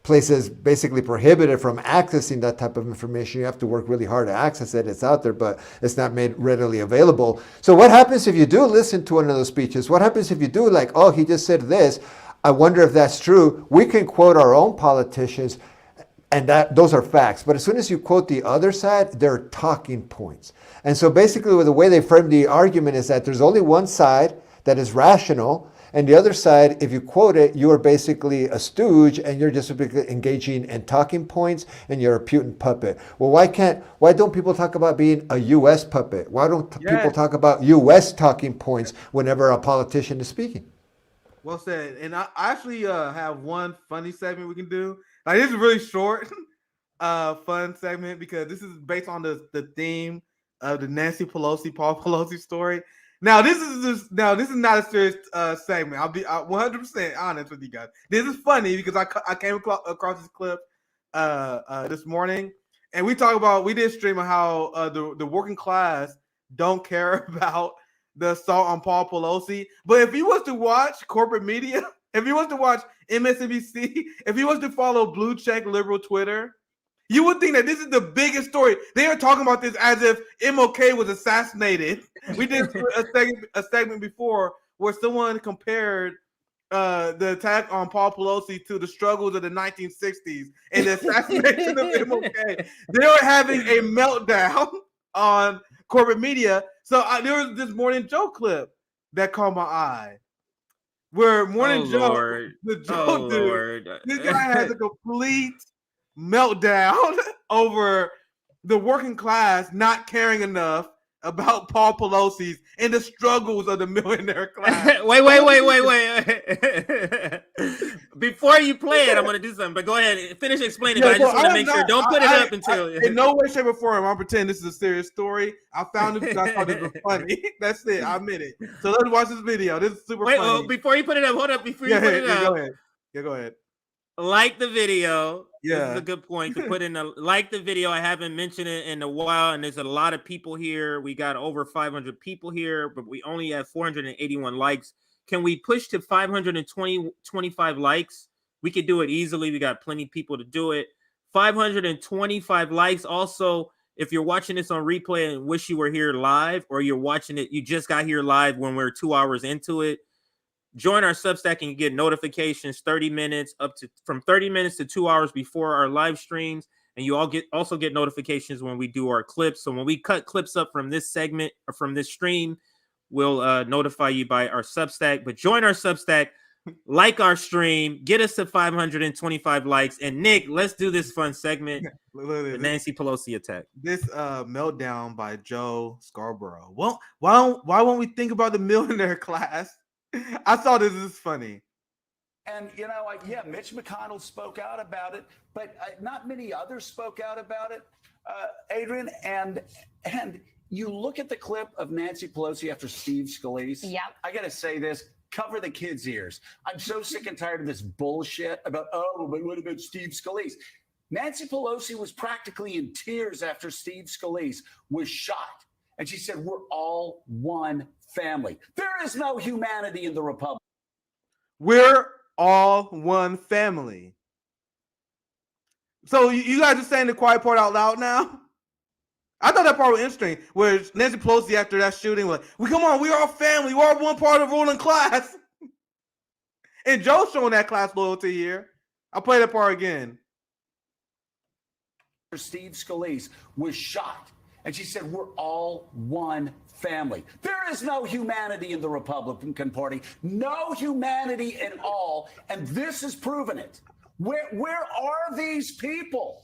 S4: places basically prohibited from accessing that type of information. You have to work really hard to access it. It's out there, but it's not made readily available. So what happens if you do listen to one of those speeches? What happens if you do like, oh, he just said this. I wonder if that's true. We can quote our own politicians, and those are facts. But as soon as you quote the other side, they're talking points. And so basically the way they frame the argument is that there's only one side that is rational, and the other side, if you quote it, you are basically a stooge, and you're just engaging in talking points, and you're a Putin puppet. Well, why don't people talk about being a U.S. puppet? Why don't people talk about U.S. talking points whenever a politician is speaking?
S3: Well said. And I actually have one funny segment we can do. Like, this is really short, fun segment, because this is based on the theme of the Nancy Pelosi, Paul Pelosi story. Now, this is not a serious segment. I'll be 100% honest with you guys. This is funny because I came across this clip this morning, and we did a stream of how the working class don't care about the assault on Paul Pelosi. But if he was to watch corporate media, if he was to watch MSNBC, if he was to follow blue check liberal Twitter, you would think that this is the biggest story. They are talking about this as if MLK was assassinated. We did a segment before where someone compared the attack on Paul Pelosi to the struggles of the 1960s and the assassination of MLK. They were having a meltdown on corporate media. So there was this Morning Joe clip that caught my eye, where Morning Joe,
S2: Lord.
S3: the Joe dude,
S2: Lord.
S3: this guy has a complete meltdown over the working class not caring enough about Paul Pelosi's and the struggles of the millionaire class.
S2: Wait. Before you play it, I'm going to do something, but go ahead. Finish explaining, but I just want to make sure. Don't put it up until...
S3: In no way, shape, or form, I'm pretending this is a serious story. I found it because I thought this was funny. That's it. I admit it. So let's watch this video. This is super funny. Wait,
S2: before you put it up, hold up. Before you put it up.
S3: Go ahead. Yeah, go ahead.
S2: Like the video.
S3: Yeah.
S2: This is a good point to put in. Like the video. I haven't mentioned it in a while, and there's a lot of people here. We got over 500 people here, but we only have 481 likes. Can we push to 525 likes? We could do it easily. We got plenty of people to do it. 525 likes. Also, if you're watching this on replay and wish you were here live, or you're watching it, you just got here live when we're 2 hours into it, join our Substack and you get notifications 30 minutes from 30 minutes to 2 hours before our live streams. And you also get notifications when we do our clips. So when we cut clips up from this segment or from this stream, we'll notify you by our Substack. But join our Substack, like our stream, get us to 525 likes. And Nick, let's do this fun segment. The Nancy Pelosi attack.
S3: This meltdown by Joe Scarborough. Well, why won't we think about the millionaire class? I thought this is funny.
S13: And, you know, yeah, Mitch McConnell spoke out about it, but not many others spoke out about it, Adrian. And you look at the clip of Nancy Pelosi after Steve Scalise. Yep. I got to say this. Cover the kids' ears. I'm so sick and tired of this bullshit about, oh, but what about Steve Scalise? Nancy Pelosi was practically in tears after Steve Scalise was shot. And she said, we're all one family. There is no humanity in the Republic.
S3: We're all one family. So you guys are saying the quiet part out loud now? I thought that part was interesting, where Nancy Pelosi after that shooting was, come on, we are a family. We're one part of the ruling class. And Joe's showing that class loyalty here. I'll play that part again.
S13: Steve Scalise was shot. And she said, we're all one family. There is no humanity in the Republican Party. No humanity at all. And this has proven it. Where are these people?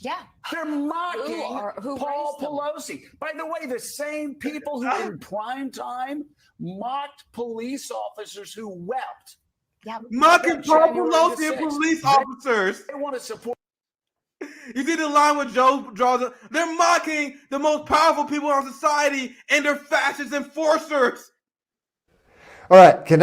S14: Yeah.
S13: They're mocking Paul Pelosi. By the way, the same people who in prime time mocked police officers who wept.
S14: Yeah.
S3: Mocking Paul Pelosi and police officers.
S13: They want to support.
S3: You see the line where Joe draws up? They're mocking the most powerful people in our society and their fascist enforcers.
S4: All right, can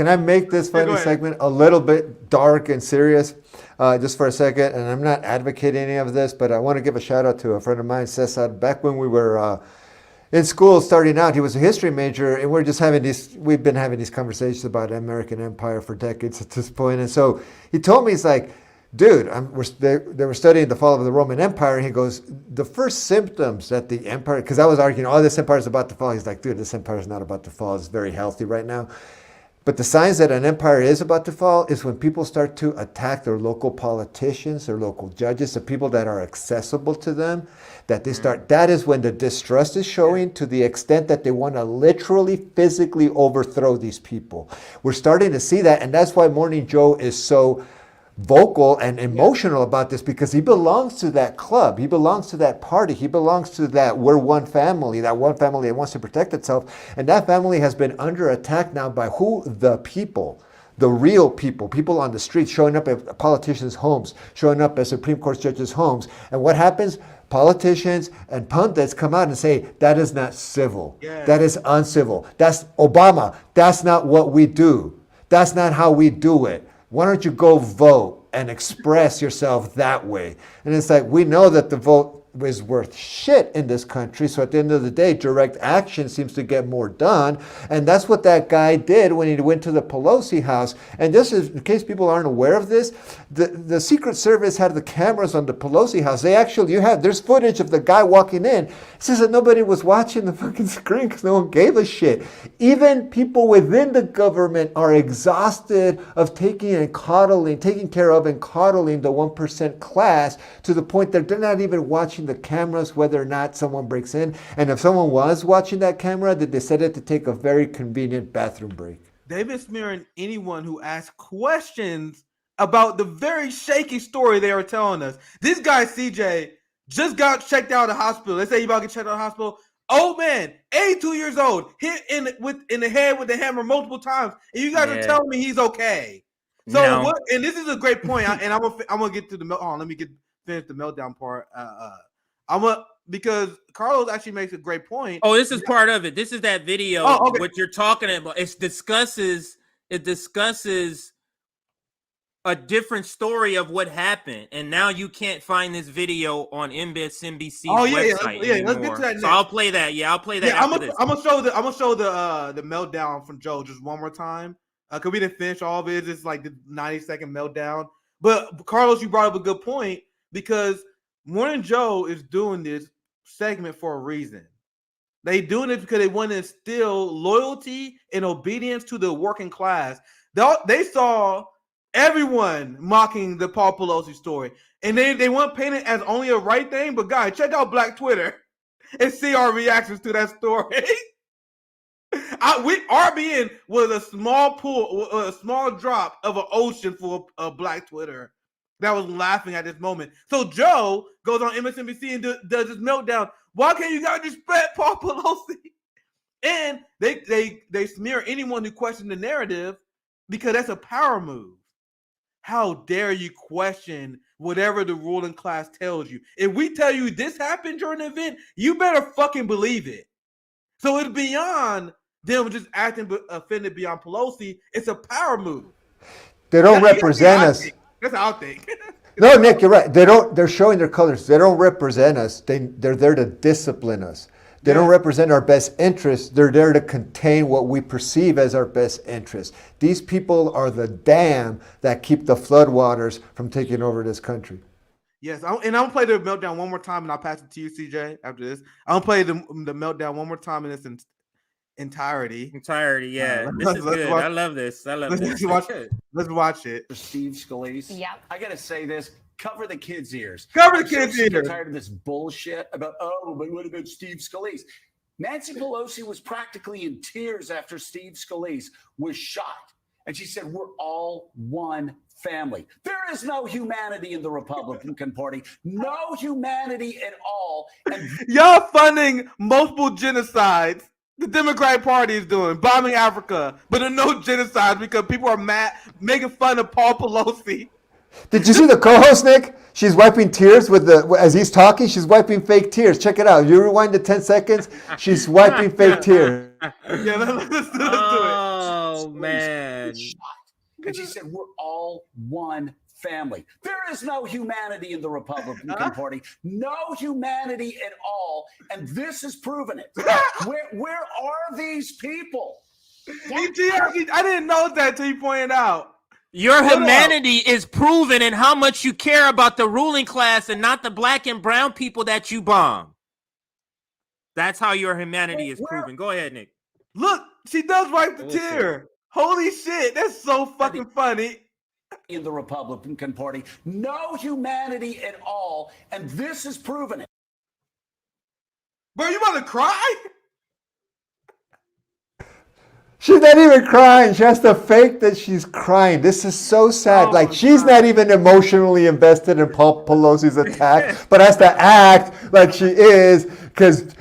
S4: I make this funny segment a little bit dark and serious, just for a second? And I'm not advocating any of this, but I want to give a shout out to a friend of mine, Cesar. Back when we were in school starting out, he was a history major, and we've been having these conversations about American empire for decades at this point. And so he told me, he's like, dude, they were studying the fall of the Roman Empire, and he goes, the first symptoms that the empire, because I was arguing, oh, this empire is about to fall. He's like, dude, this empire is not about to fall. It's very healthy right now. But the signs that an empire is about to fall is when people start to attack their local politicians, their local judges, the people that are accessible to them, that is when the distrust is showing to the extent that they want to literally, physically overthrow these people. We're starting to see that, and that's why Morning Joe is so vocal and emotional about this, because he belongs to that club. He belongs to that party. He belongs to that we're one family, that one family that wants to protect itself. And that family has been under attack now by who? The people. The real people on the streets, showing up at politicians' homes, showing up at Supreme Court judges' homes. And what happens? Politicians and pundits come out and say, that is not civil. Yeah. That is uncivil. That's Obama. That's not what we do. That's not how we do it. Why don't you go vote and express yourself that way? And it's like, we know that the vote is worth shit in this country. So at the end of the day, direct action seems to get more done. And that's what that guy did when he went to the Pelosi house. And this is, in case people aren't aware of this, the Secret Service had the cameras on the Pelosi house. There's footage of the guy walking in. It says that nobody was watching the fucking screen because no one gave a shit. Even people within the government are exhausted of taking care of and coddling the 1% class to the point that they're not even watching the cameras whether or not someone breaks in. And if someone was watching that camera, they decided to take a very convenient bathroom break.
S3: They've been smearing anyone who asks questions about the very shaky story they were telling us. This guy, CJ, just got checked out of the hospital. They say he about to get checked out of the hospital. Old man, 82 years old, hit in the head with the hammer multiple times. And you guys are telling me he's okay. So and this is a great point. And I'm gonna get to the let me finish the meltdown part. Because Carlos actually makes a great point.
S2: Oh, this is part of it. This is that video. What you're talking about. It discusses a different story of what happened, and now you can't find this video on MSNBC's website anymore. Let's get to that next. So I'll play that. Yeah, I'll play that. Yeah, I'm
S3: gonna show the meltdown from Joe just one more time. Cause we didn't finish all of it. It's like the 90-second meltdown. But Carlos, you brought up a good point, because Morning Joe is doing this segment for a reason. They doing it because they want to instill loyalty and obedience to the working class. They saw everyone mocking the Paul Pelosi story, and they want to paint it as only a right thing. But guys, check out Black Twitter and see our reactions to that story. RBN was a small pool, a small drop of an ocean full of Black Twitter that was laughing at this moment. So Joe goes on MSNBC and does this meltdown. Why can't you guys respect Paul Pelosi? And they smear anyone who questions the narrative, because that's a power move. How dare you question whatever the ruling class tells you? If we tell you this happened during the event, you better fucking believe it. So it's beyond them just acting offended beyond Pelosi. It's a power move.
S4: They don't represent us.
S3: That's how I think.
S4: No, Nick, you're right. They're showing their colors. They don't represent us. They're there to discipline us. They don't represent our best interests. They're there to contain what we perceive as our best interests. These people are the dam that keep the floodwaters from taking over this country.
S3: Yes, and I'm gonna play the meltdown one more time, and I'll pass it to you, CJ. After this, I'm gonna play the meltdown one more time in its entirety.
S2: Yeah, this is good. I love this.
S3: Let's watch it.
S13: Steve Scalise.
S14: Yeah.
S13: I gotta say this. Cover the kids' ears.
S3: Cover the kids' ears.
S13: I'm tired of this bullshit about, oh, but what about Steve Scalise? Nancy Pelosi was practically in tears after Steve Scalise was shot. And she said, we're all one family. There is no humanity in the Republican Party. No humanity at all. And
S3: y'all funding multiple genocides. The Democratic Party is doing, bombing Africa, but there are no genocides because people are mad, making fun of Paul Pelosi.
S4: Did you see the co-host, Nick? She's wiping tears as he's talking. She's wiping fake tears. Check it out. You rewind to 10 seconds. She's wiping fake tears.
S3: Yeah, let's do it.
S2: Oh man!
S13: And she said, "We're all one family. There is no humanity in the Republican Party. No humanity at all. And this has proven it. Where are these people?"
S3: I didn't know that until you pointed out.
S2: Your humanity is proven in how much you care about the ruling class and not the black and brown people that you bomb. That's how your humanity is proven. Go ahead, Nick.
S3: Look, she does wipe the tear. Holy shit, that's so fucking funny.
S13: In the Republican Party, no humanity at all, and this has proven it.
S3: Bro, you about to cry?
S4: She's not even crying. She has to fake that she's crying. This is so sad. Like, she's not even emotionally invested in Paul Pelosi's attack, but has to act like she is because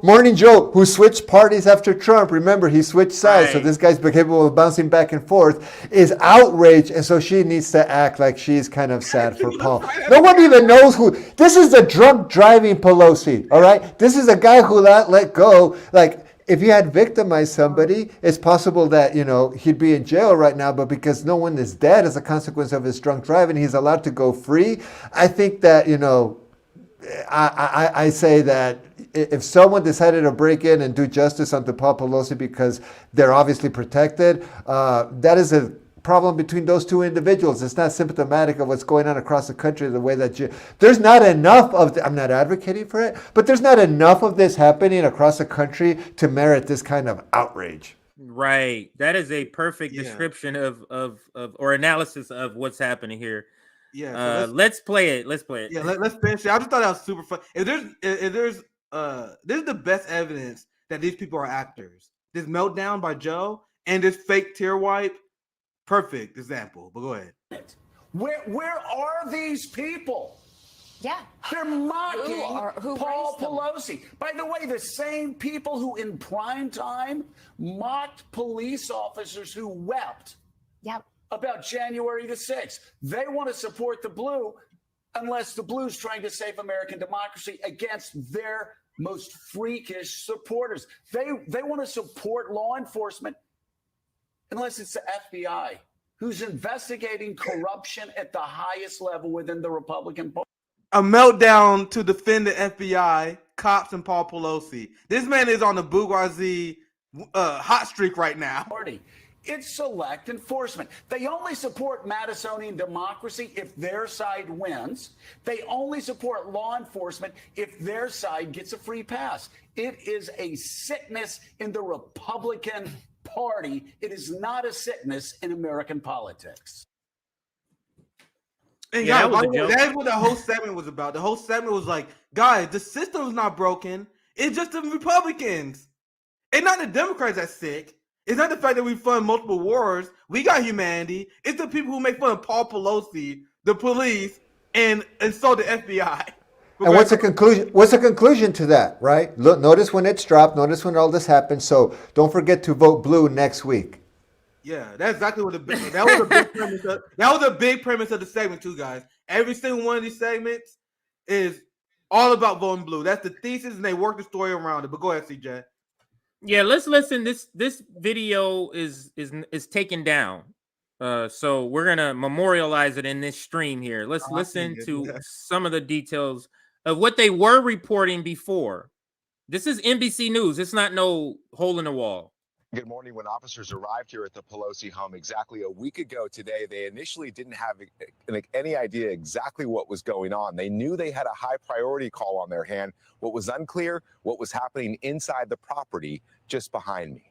S4: Morning Joe, who switched parties after Trump, remember, he switched sides, so this guy's capable of bouncing back and forth, is outraged, and so she needs to act like she's kind of sad for Paul. No one even knows who. This is a drunk driving Pelosi, all right? This is a guy who let go. Like, if you had victimized somebody, it's possible that, he'd be in jail right now, but because no one is dead as a consequence of his drunk driving, he's allowed to go free. I think that, I say that if someone decided to break in and do justice onto Paul Pelosi because they're obviously protected, that is a problem between those two individuals. It's not symptomatic of what's going on across the country the way that there's not enough of I'm not advocating for it, but there's not enough of this happening across the country to merit this kind of outrage.
S2: Right. That is a perfect description of or analysis of what's happening here.
S3: Yeah. So
S2: let's play it.
S3: Yeah, let's finish it. I just thought that was super fun. If there's this is the best evidence that these people are actors. This meltdown by Joe and this fake tear wipe, perfect example. But go ahead.
S13: Where are these people?
S14: Yeah.
S13: They're mocking
S14: who
S13: Paul
S14: raised them?
S13: Pelosi. By the way, the same people who in prime time mocked police officers who wept about January the 6th. They want to support the blue unless the blue's trying to save American democracy against their most freakish supporters. They want to support law enforcement unless it's the FBI who's investigating corruption at the highest level within the Republican Party.
S3: A meltdown to defend the FBI, cops, and Paul Pelosi. This man is on the bourgeoisie hot streak right now.
S13: It's select enforcement. They only support Madisonian democracy if their side wins. They only support law enforcement if their side gets a free pass. It is a sickness in the Republican Party. It is not a sickness in American politics.
S3: And guys, that's what the whole segment was about. The whole segment was like, guys, the system is not broken. It's just the Republicans. It's not the Democrats that's sick. It's not the fact that we fund multiple wars. We got humanity. It's the people who make fun of Paul Pelosi, the police, and so the FBI.
S4: And what's the conclusion? What's the conclusion to that, right? Look, notice when it's dropped. Notice when all this happens. So don't forget to vote blue next week.
S3: Yeah, that's exactly what that was a big premise. That was a big premise of the segment too, guys. Every single one of these segments is all about voting blue. That's the thesis, and they work the story around it. But go ahead, CJ.
S2: Yeah, let's listen. This video is taken down. So we're gonna memorialize it in this stream here. Let's listen to some of the details of what they were reporting before. This is NBC News. It's not no hole in the wall.
S14: Good morning. When officers arrived here at the Pelosi home exactly a week ago today, they initially didn't have any idea exactly what was going on. They knew they had a high priority call on their hand. What was unclear, what was happening inside the property just behind me.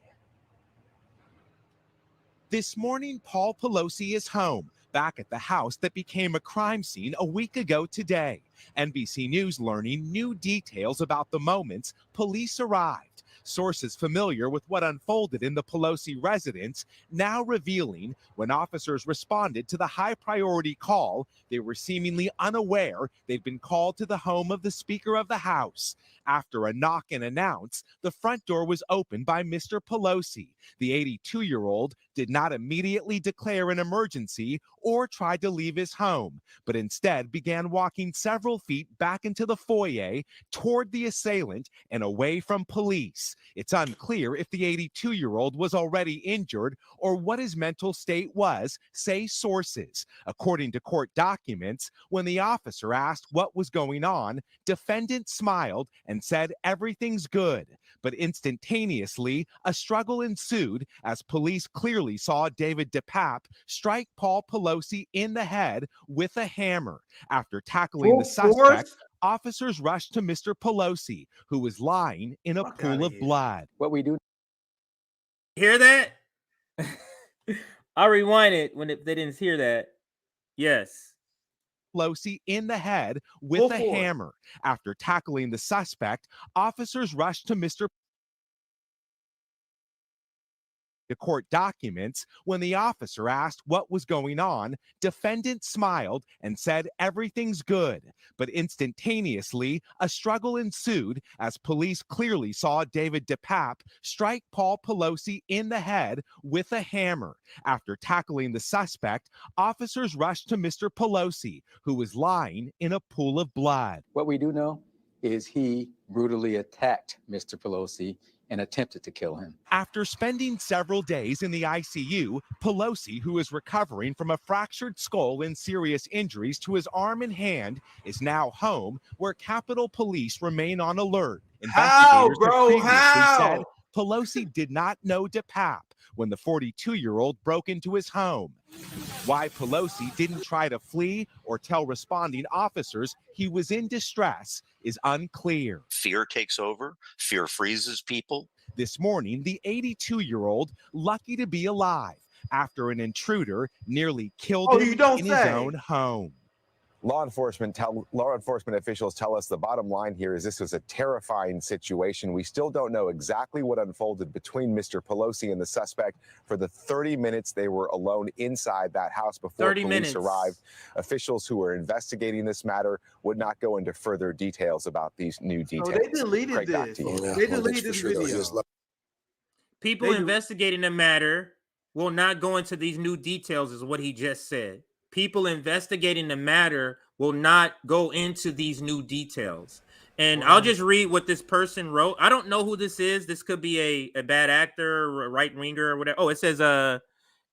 S15: This morning, Paul Pelosi is home, back at the house that became a crime scene a week ago today. NBC News learning new details about the moments police arrived. Sources familiar with what unfolded in the Pelosi residence now revealing when officers responded to the high priority call, they were seemingly unaware they'd been called to the home of the Speaker of the House. After a knock and announce, the front door was opened by Mr. Pelosi. The 82-year-old did not immediately declare an emergency or tried to leave his home, but instead began walking several feet back into the foyer toward the assailant and away from police. It's unclear if the 82-year-old was already injured or what his mental state was, say sources. According to court documents, when the officer asked what was going on, defendant smiled and said everything's good. But instantaneously, a struggle ensued as police clearly saw David DePape strike Paul Pelosi in the head with a hammer. After tackling the suspect, officers rushed to Mr. Pelosi, who was lying in a pool of blood.
S16: What we do.
S2: Hear that? I'll rewind it when they didn't hear that. Yes.
S15: Pelosi in the head with a hammer. After tackling the suspect, officers rushed to Mr. The court documents, when the officer asked what was going on, defendant smiled and said everything's good. But instantaneously, a struggle ensued as police clearly saw David DePape strike Paul Pelosi in the head with a hammer. After tackling the suspect, officers rushed to Mr. Pelosi, who was lying in a pool of blood.
S16: What we do know is he brutally attacked Mr. Pelosi and attempted to kill him.
S15: After spending several days in the ICU, Pelosi, who is recovering from a fractured skull and serious injuries to his arm and hand, is now home, where Capitol Police remain on alert. Investigators said Pelosi did not know DePape when the 42-year-old broke into his home. Why Pelosi didn't try to flee or tell responding officers he was in distress is unclear.
S17: Fear takes over. Fear freezes people.
S15: This morning, the 82-year-old lucky to be alive after an intruder nearly killed him in his own home.
S14: Law enforcement officials tell us the bottom line here is this was a terrifying situation. We still don't know exactly what unfolded between Mr. Pelosi and the suspect for the 30 minutes they were alone inside that house before police arrived. Officials who are investigating this matter would not go into further details about these new details.
S3: They deleted this. They deleted this video.
S2: People investigating the matter will not go into these new details, is what he just said. People investigating the matter will not go into these new details. And I'll just read what this person wrote. I don't know who this is. This could be a bad actor, or a right-winger, or whatever. Oh, it says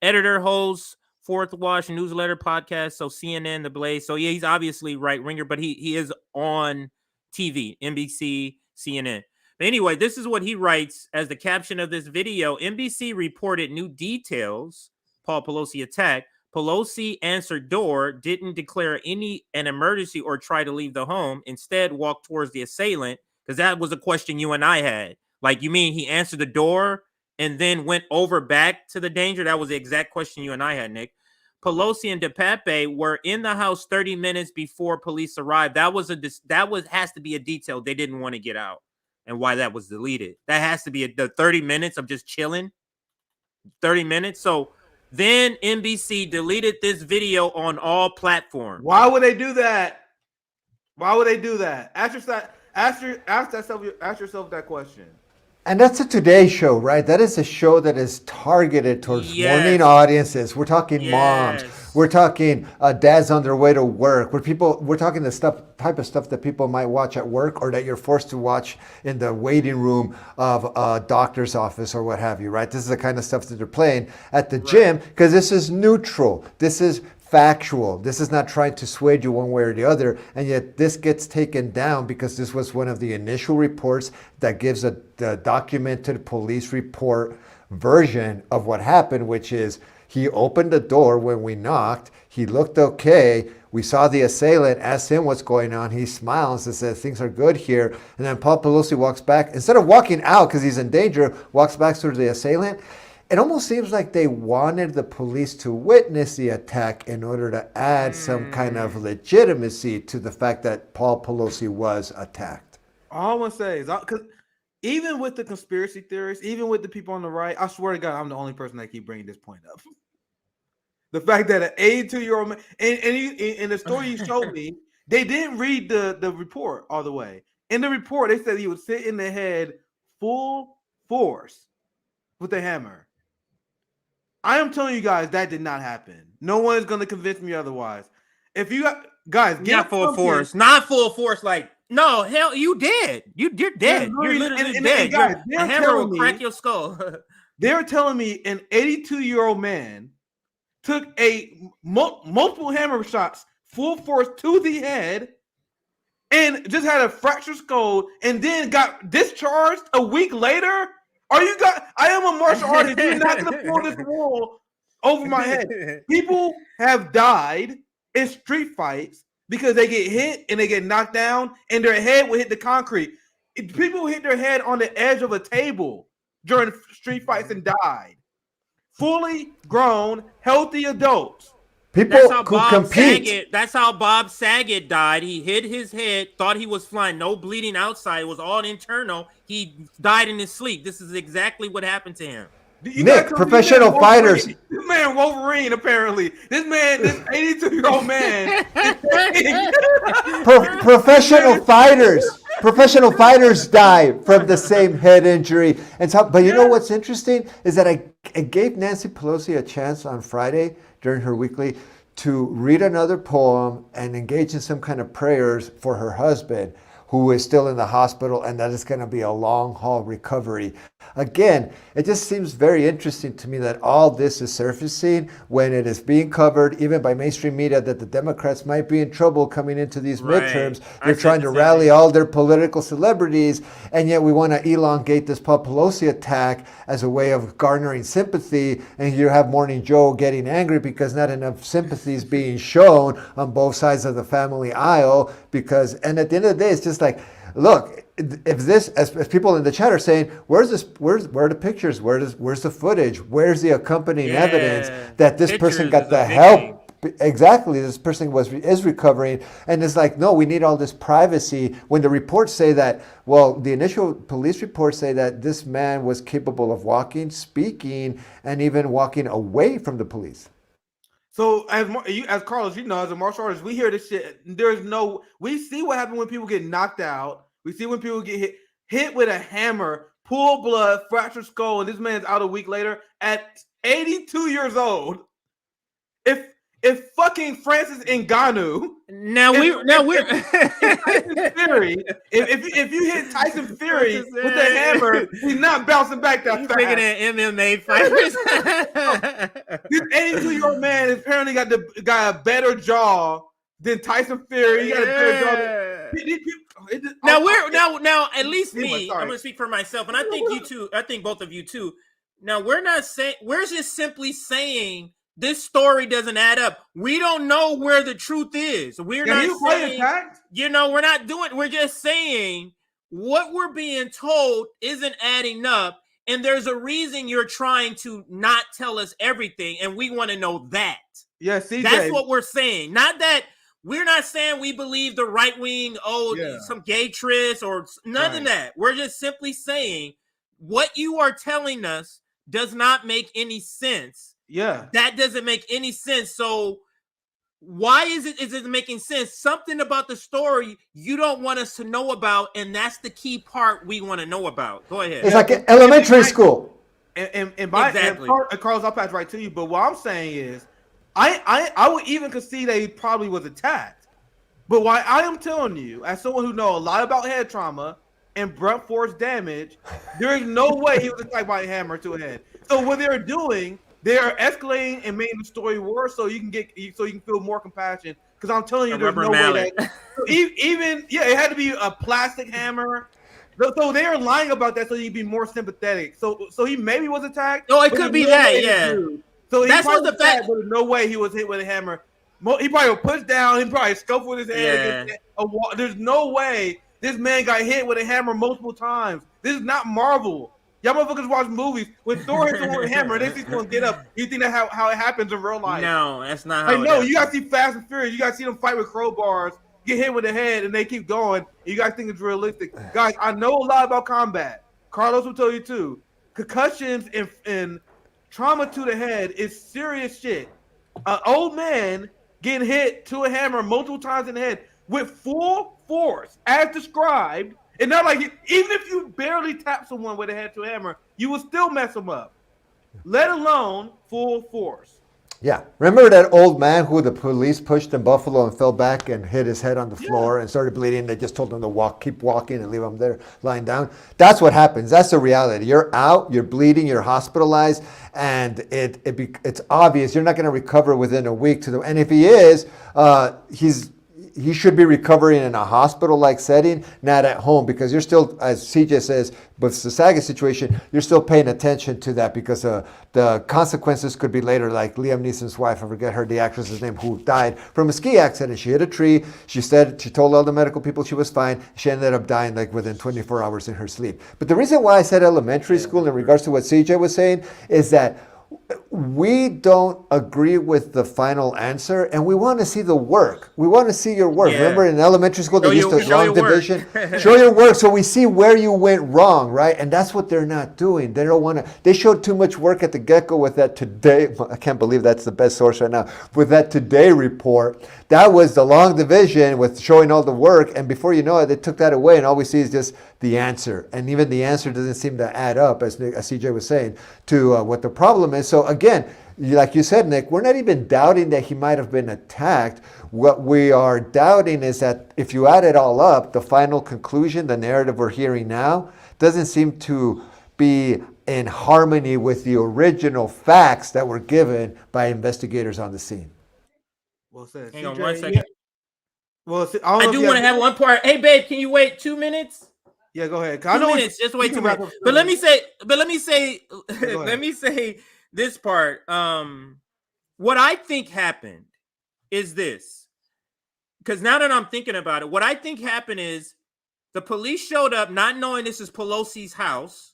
S2: editor, host, Fourth Watch newsletter podcast. So CNN, The Blaze. So yeah, he's obviously right-winger, but he is on TV, NBC, CNN. But anyway, this is what he writes as the caption of this video. NBC reported new details. Paul Pelosi attack. Pelosi answered door, didn't declare an emergency or try to leave the home. Instead, walked towards the assailant, because that was a question you and I had. Like, you mean he answered the door and then went over back to the danger? That was the exact question you and I had, Nick. Pelosi and DePape were in the house 30 minutes before police arrived. That has to be a detail they didn't want to get out, and why that was deleted. That has to be the 30 minutes of just chilling. 30 minutes. So then NBC deleted this video on all platforms.
S3: Why would they do that? Why would they do that? Ask yourself that question.
S4: And that's a Today Show, right? That is a show that is targeted towards morning audiences. We're talking moms. We're talking dads on their way to work. We're talking the type of stuff that people might watch at work, or that you're forced to watch in the waiting room of a doctor's office or what have you, right? This is the kind of stuff that they're playing at the gym, because this is neutral. This is factual. This is not trying to sway you one way or the other. And yet this gets taken down because this was one of the initial reports that gives the documented police report version of what happened, which is he opened the door when we knocked. He looked okay. We saw the assailant, asked him what's going on. He smiles and says, things are good here. And then Paul Pelosi walks back. Instead of walking out because he's in danger, walks back to the assailant. It almost seems like they wanted the police to witness the attack in order to add some kind of legitimacy to the fact that Paul Pelosi was attacked.
S3: All I want to say is, because even with the conspiracy theorists, even with the people on the right, I swear to God, I'm the only person that keep bringing this point up. The fact that an 82-year-old man, and in the story you showed me, they didn't read the report all the way. In the report, they said he would sit in the head full force with a hammer. I am telling you guys that did not happen. No one is going to convince me otherwise. If you guys get
S2: not full force, not full force, like no, hell, you dead. You're dead. You're literally dead.
S3: Guys,
S2: a hammer will crack your skull.
S3: They're telling me an 82-year-old man took a multiple hammer shots, full force to the head, and just had a fractured skull, and then got discharged a week later. I am a martial artist. You're not gonna pull this wool over my head. People have died in street fights because they get hit and they get knocked down, and their head will hit the concrete. People hit their head on the edge of a table during street fights and died. Fully grown, healthy adults.
S4: People who compete.
S2: That's how Bob Saget died. He hit his head, thought he was flying, no bleeding outside. It was all internal. He died in his sleep. This is exactly what happened to him.
S4: Nick, professional fighters.
S3: This man Wolverine, apparently. This 82-year-old man.
S4: Professional fighters die from the same head injury. And so, but you know what's interesting is that I gave Nancy Pelosi a chance on Friday during her weekly to read another poem and engage in some kind of prayers for her husband, who is still in the hospital, and that is going to be a long haul recovery. Again, it just seems very interesting to me that all this is surfacing when it is being covered, even by mainstream media, that the Democrats might be in trouble coming into these midterms. They're trying to rally all their political celebrities, and yet we want to elongate this Paul Pelosi attack as a way of garnering sympathy, and you have Morning Joe getting angry because not enough sympathy is being shown on both sides of the family aisle. And at the end of the day, it's just like, look, if this, as people in the chat are saying, where are the pictures? Where's the footage? Where's the accompanying evidence that this person got the help? Exactly, this person is recovering, and it's like, no, we need all this privacy. When the reports say that, well, the initial police reports say that this man was capable of walking, speaking, and even walking away from the police.
S3: So as Carlos, you know, as a martial artist, we hear this shit. We see what happens when people get knocked out. We see when people get hit with a hammer, pull blood, fractured skull, and this man's out a week later at 82 years old. If fucking Francis Ngannou, if you hit Tyson Fury with a hammer, he's not bouncing back that fast.
S2: Bigger than MMA fighters.
S3: This 82-year-old man apparently got a better jaw than Tyson Fury. He got a better jaw.
S2: Now at least me, I'm gonna speak for myself, and I think you too. I think both of you too. Now we're just simply saying this story doesn't add up. We don't know where the truth is. We're just saying what we're being told isn't adding up, and there's a reason you're trying to not tell us everything, and we want to know that.
S3: Yeah, CJ.
S2: That's what we're saying. Not that we're not saying we believe the right wing, some gay tris or none of that. We're just simply saying what you are telling us does not make any sense.
S3: Yeah,
S2: that doesn't make any sense. So why is it making sense? Something about the story you don't want us to know about, and that's the key part we want to know about. Go ahead.
S4: It's like elementary school.
S3: Exactly. Carlos, I'll pass right to you. But what I'm saying is, I would even concede that he probably was attacked. But why I am telling you, as someone who knows a lot about head trauma and blunt force damage, there is no way he was attacked by a hammer to a head. So what they're doing, they are escalating and making the story worse, so you can feel more compassion. Because I'm telling you, there's no way that it had to be a plastic hammer. So they are lying about that, so you'd be more sympathetic. So he maybe was attacked.
S2: No, it could be that, yeah.
S3: So
S2: that's what the fact.
S3: But there's no way he was hit with a hammer. He probably was pushed down. He probably scuffed with his head against a wall. There's no way this man got hit with a hammer multiple times. This is not Marvel. Y'all motherfuckers watch movies. When Thor hits someone with a hammer, they see someone get up. You think that's how it happens in real life?
S2: No, that's not how.
S3: No, you gotta see Fast and Furious. You gotta see them fight with crowbars, get hit with the head, and they keep going. You guys think it's realistic, guys? I know a lot about combat. Carlos will tell you too. Concussions and trauma to the head is serious shit. An old man getting hit to a hammer multiple times in the head with full force, as described. And not like, even if you barely tap someone with a head to a hammer, you will still mess them up, let alone full force.
S4: Yeah. Remember that old man who the police pushed in Buffalo and fell back and hit his head on the floor and started bleeding? They just told him to keep walking and leave him there lying down. That's what happens. That's the reality. You're out, you're bleeding, you're hospitalized, and it's obvious you're not going to recover within a week. And if he is, he should be recovering in a hospital-like setting, not at home, because you're still, as CJ says, with the Saga situation, you're still paying attention to that because the consequences could be later, like Liam Neeson's wife, I forget the actress's name, who died from a ski accident. She hit a tree. She told all the medical people she was fine. She ended up dying like within 24 hours in her sleep. But the reason why I said elementary school in regards to what CJ was saying is that we don't agree with the final answer, and we want to see the work. We want to see your work. Yeah. Remember in elementary school, they used to long division. Show your work so we see where you went wrong, right? And that's what they're not doing. They don't want to. They showed too much work at the get-go with that Today. I can't believe that's the best source right now. With that Today report, that was the long division with showing all the work, and before you know it, they took that away, and all we see is just the answer. And even the answer doesn't seem to add up, as CJ was saying, to what the problem is. So again, like you said, Nick, we're not even doubting that he might have been attacked. What we are doubting is that if you add it all up, the final conclusion, the narrative we're hearing now, doesn't seem to be in harmony with the original facts that were given by investigators on the scene.
S3: Well said.
S2: Hang on 1 second.
S3: Well,
S2: I do want to have one part. Hey, babe, can you wait 2 minutes?
S3: Yeah, go ahead.
S2: 2 minutes. Just wait 2 minutes. But let me say this part. What I think happened is this, because now that I'm thinking about it, what I think happened is the police showed up not knowing this is Pelosi's house,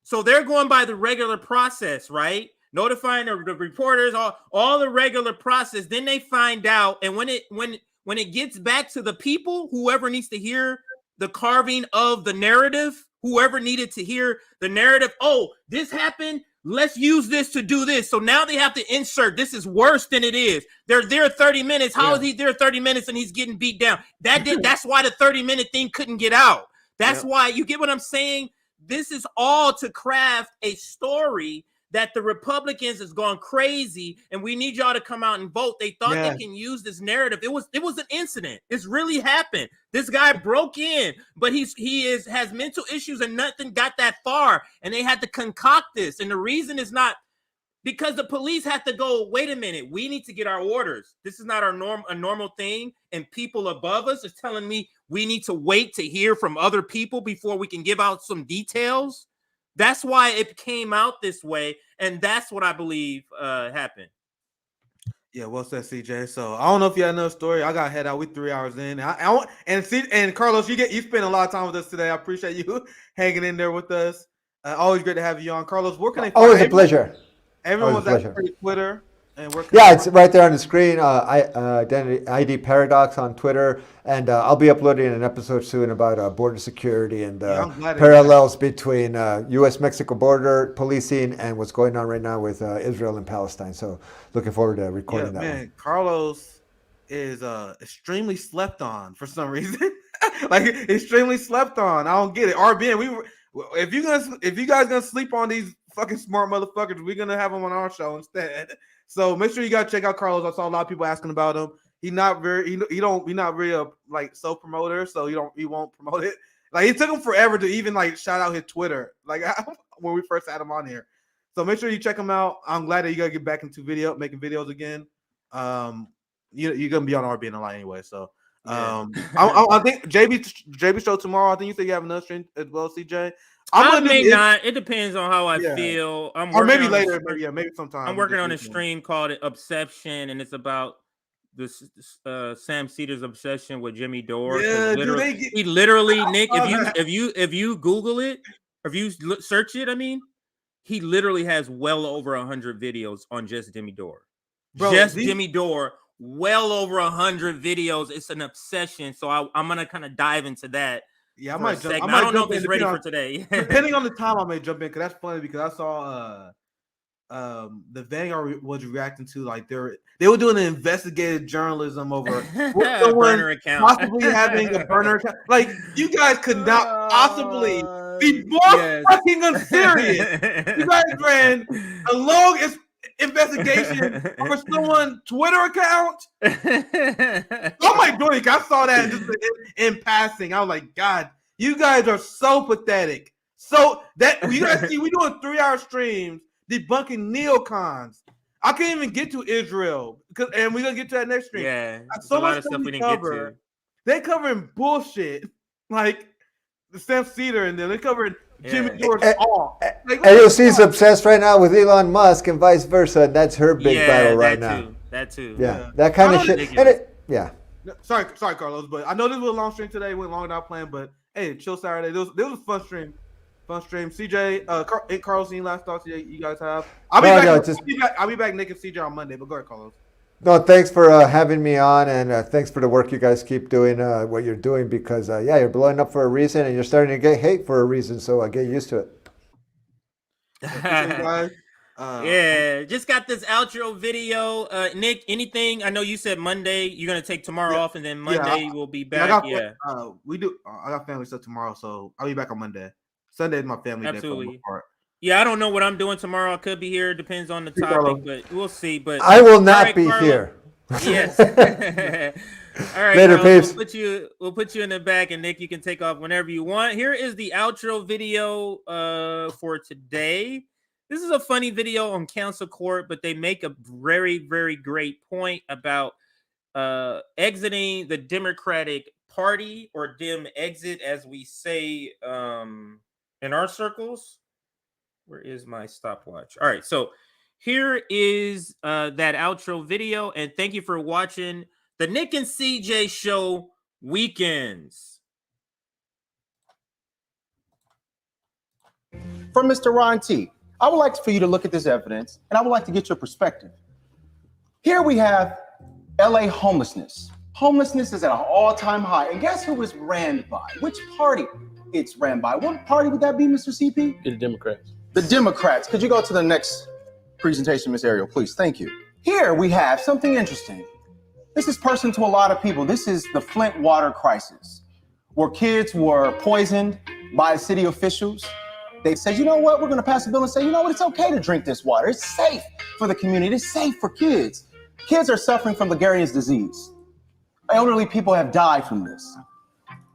S2: so they're going by the regular process, right? Notifying the reporters, all the regular process. Then they find out, and when it gets back to the people, whoever needs to hear the carving of the narrative, whoever needed to hear the narrative, oh, this happened, let's use this to do this. So now they have to insert, this is worse than it is. They're there 30 minutes. How is he there 30 minutes and he's getting beat down? That's why the 30-minute thing couldn't get out. That's why, you get what I'm saying? This is all to craft a story that the Republicans has gone crazy, and we need y'all to come out and vote. They thought they can use this narrative. It was an incident. It's really happened. This guy broke in, but he has mental issues, and nothing got that far. And they had to concoct this. And the reason is not because the police had to go, wait a minute, we need to get our orders. This is not a normal thing. And people above us is telling me we need to wait to hear from other people before we can give out some details. That's why it came out this way, and that's what I believe happened.
S3: Yeah, well said, CJ. So I don't know if you had another story. I got to head out. We 3 hours in. And Carlos, you spent a lot of time with us today. I appreciate you hanging in there with us. Always great to have you on, Carlos. Where can they find
S4: Always a pleasure.
S3: Everyone was at Twitter. And
S4: it's right there on the screen. Identity ID Paradox on Twitter, and I'll be uploading an episode soon about border security and parallels between U.S.-Mexico border policing and what's going on right now with Israel and Palestine. So looking forward to recording that. Man,
S3: Carlos is extremely slept on for some reason. Like extremely slept on. I don't get it. RBN, if you guys gonna sleep on these fucking smart motherfuckers, we're gonna have them on our show instead. So make sure you gotta check out Carlos. I saw a lot of people asking about him. He's not very like self-promoter, so he won't promote it. Like it took him forever to even like shout out his Twitter, like when we first had him on here. So make sure you check him out. I'm glad that you gotta get back into making videos again. You're gonna be on RB a lot anyway. So I think JB show tomorrow. I think you said you have another stream as well, CJ.
S2: I may not. It depends on how I feel.
S3: Or maybe later. Maybe sometime.
S2: I'm working on a stream called Obsession, and it's about this Sam Cedar's obsession with Jimmy Dore.
S3: Yeah,
S2: he literally, Nick, if you Google it, if you search it, I mean, he literally has well over 100 videos on just Jimmy Dore. Jimmy Dore, well over 100 videos. It's an obsession. So I'm gonna kind of dive into that.
S3: Yeah, I might jump.
S2: I don't know if it's ready for today.
S3: Depending on the time, I may jump in because that's funny because I saw the Vanguard was reacting to like they were doing an investigative journalism over
S2: burner account,
S3: possibly having a burner account. Like you guys could not possibly be more fucking unserious. You guys ran a long investigation over someone's Twitter account. Oh my god! I saw that just in passing. I was like, God, you guys are so pathetic. So that you guys see, we doing 3-hour streams debunking neocons. I can't even get to Israel and we're gonna get to that next stream.
S2: Yeah,
S3: so much stuff we didn't get to. They covering bullshit like the Sam Cedar, and then they covering Jimmy Dore's all.
S4: AOC's obsessed right now with Elon Musk and vice versa. That's her big battle right now.
S2: That too.
S4: Yeah, that kind of shit.
S3: Sorry, Carlos, but I know this was a long stream today. Went longer than I planned, but hey, chill Saturday. This was a fun stream. CJ, Carlos, any last thoughts you guys have? I'll be back, Nick and CJ on Monday. But go ahead, Carlos.
S4: No, thanks for having me on, and thanks for the work you guys keep doing, what you're doing, because you're blowing up for a reason, and you're starting to get hate for a reason. So I get used to it.
S2: Just got this outro video. Nick, anything? I know you said Monday you're gonna take tomorrow off, and then Monday we'll be back. I
S3: got family stuff tomorrow, so I'll be back on Monday. Sunday is my family day for the most part.
S2: Yeah, I don't know what I'm doing tomorrow. I could be here. Depends on the topic, but we'll see. But
S4: I will not be here.
S2: Yes. All right.
S4: Later, peeps.
S2: We'll put you in the back, and Nick, you can take off whenever you want. Here is the outro video for today. This is a funny video on council court, but they make a very, very great point about exiting the Democratic Party, or Dem exit, as we say in our circles. Where is my stopwatch? All right, so here is that outro video, and thank you for watching the Nick and CJ Show Weekends.
S18: From Mr. Ron T, I would like for you to look at this evidence, and I would like to get your perspective. Here we have LA homelessness. Homelessness is at an all-time high, and guess who it's ran by? Which party it's ran by? What party would that be, Mr. CP?
S19: The Democrats.
S18: The Democrats. Could you go to the next presentation, Ms. Ariel, please? Thank you. Here we have something interesting. This is personal to a lot of people. This is the Flint water crisis, where kids were poisoned by city officials. They said, you know what, we're going to pass a bill and say, you know what, it's okay to drink this water. It's safe for the community. It's safe for kids. Kids are suffering from Lagarius disease. Elderly people have died from this.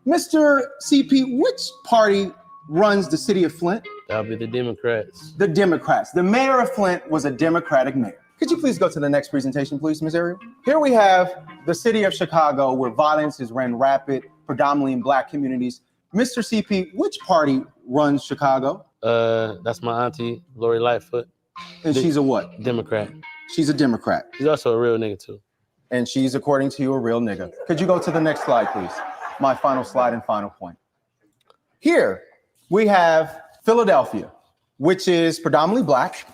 S18: Mr. CP, which party runs the city of Flint?
S19: That'll be the Democrats.
S18: The Democrats. The mayor of Flint was a Democratic mayor. Could you please go to the next presentation, please, Ms. Ariel? Here we have the city of Chicago, where violence is ran rapid, predominantly in Black communities. Mr. CP, which party runs Chicago?
S19: That's my auntie, Lori Lightfoot.
S18: And she's a what?
S19: Democrat.
S18: She's a Democrat.
S19: She's also a real nigga, too.
S18: And she's, according to you, a real nigga. Could you go to the next slide, please? My final slide and final point. Here we have Philadelphia, which is predominantly Black.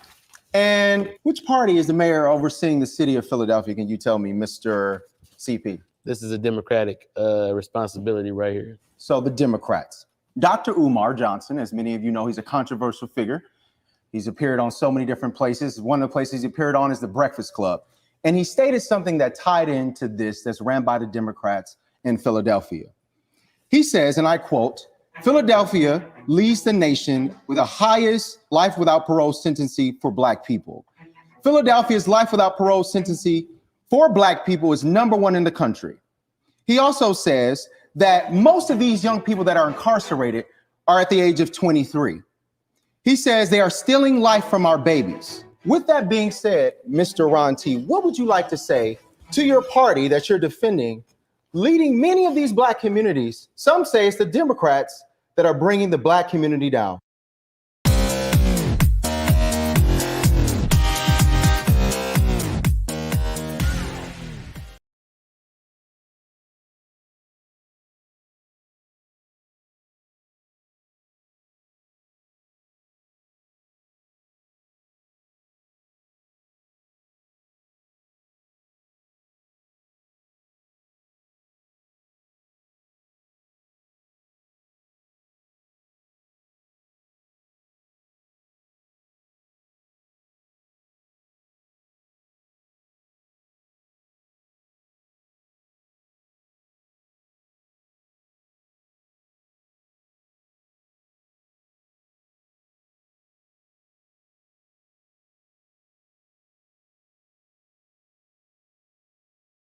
S18: And which party is the mayor overseeing the city of Philadelphia? Can you tell me, Mr. CP?
S19: This is a Democratic responsibility right here.
S18: So the Democrats. Dr. Umar Johnson, as many of you know, he's a controversial figure. He's appeared on so many different places. One of the places he appeared on is the Breakfast Club. And he stated something that tied into this, that's ran by the Democrats in Philadelphia. He says, and I quote, Philadelphia leads the nation with the highest life without parole sentencing for Black people. Philadelphia's life without parole sentencing for Black people is #1 in the country. He also says that most of these young people that are incarcerated are at the age of 23. He says they are stealing life from our babies. With that being said, Mr. Ron T., what would you like to say to your party that you're defending, leading many of these black communities? Some say it's the Democrats that are bringing the black community down.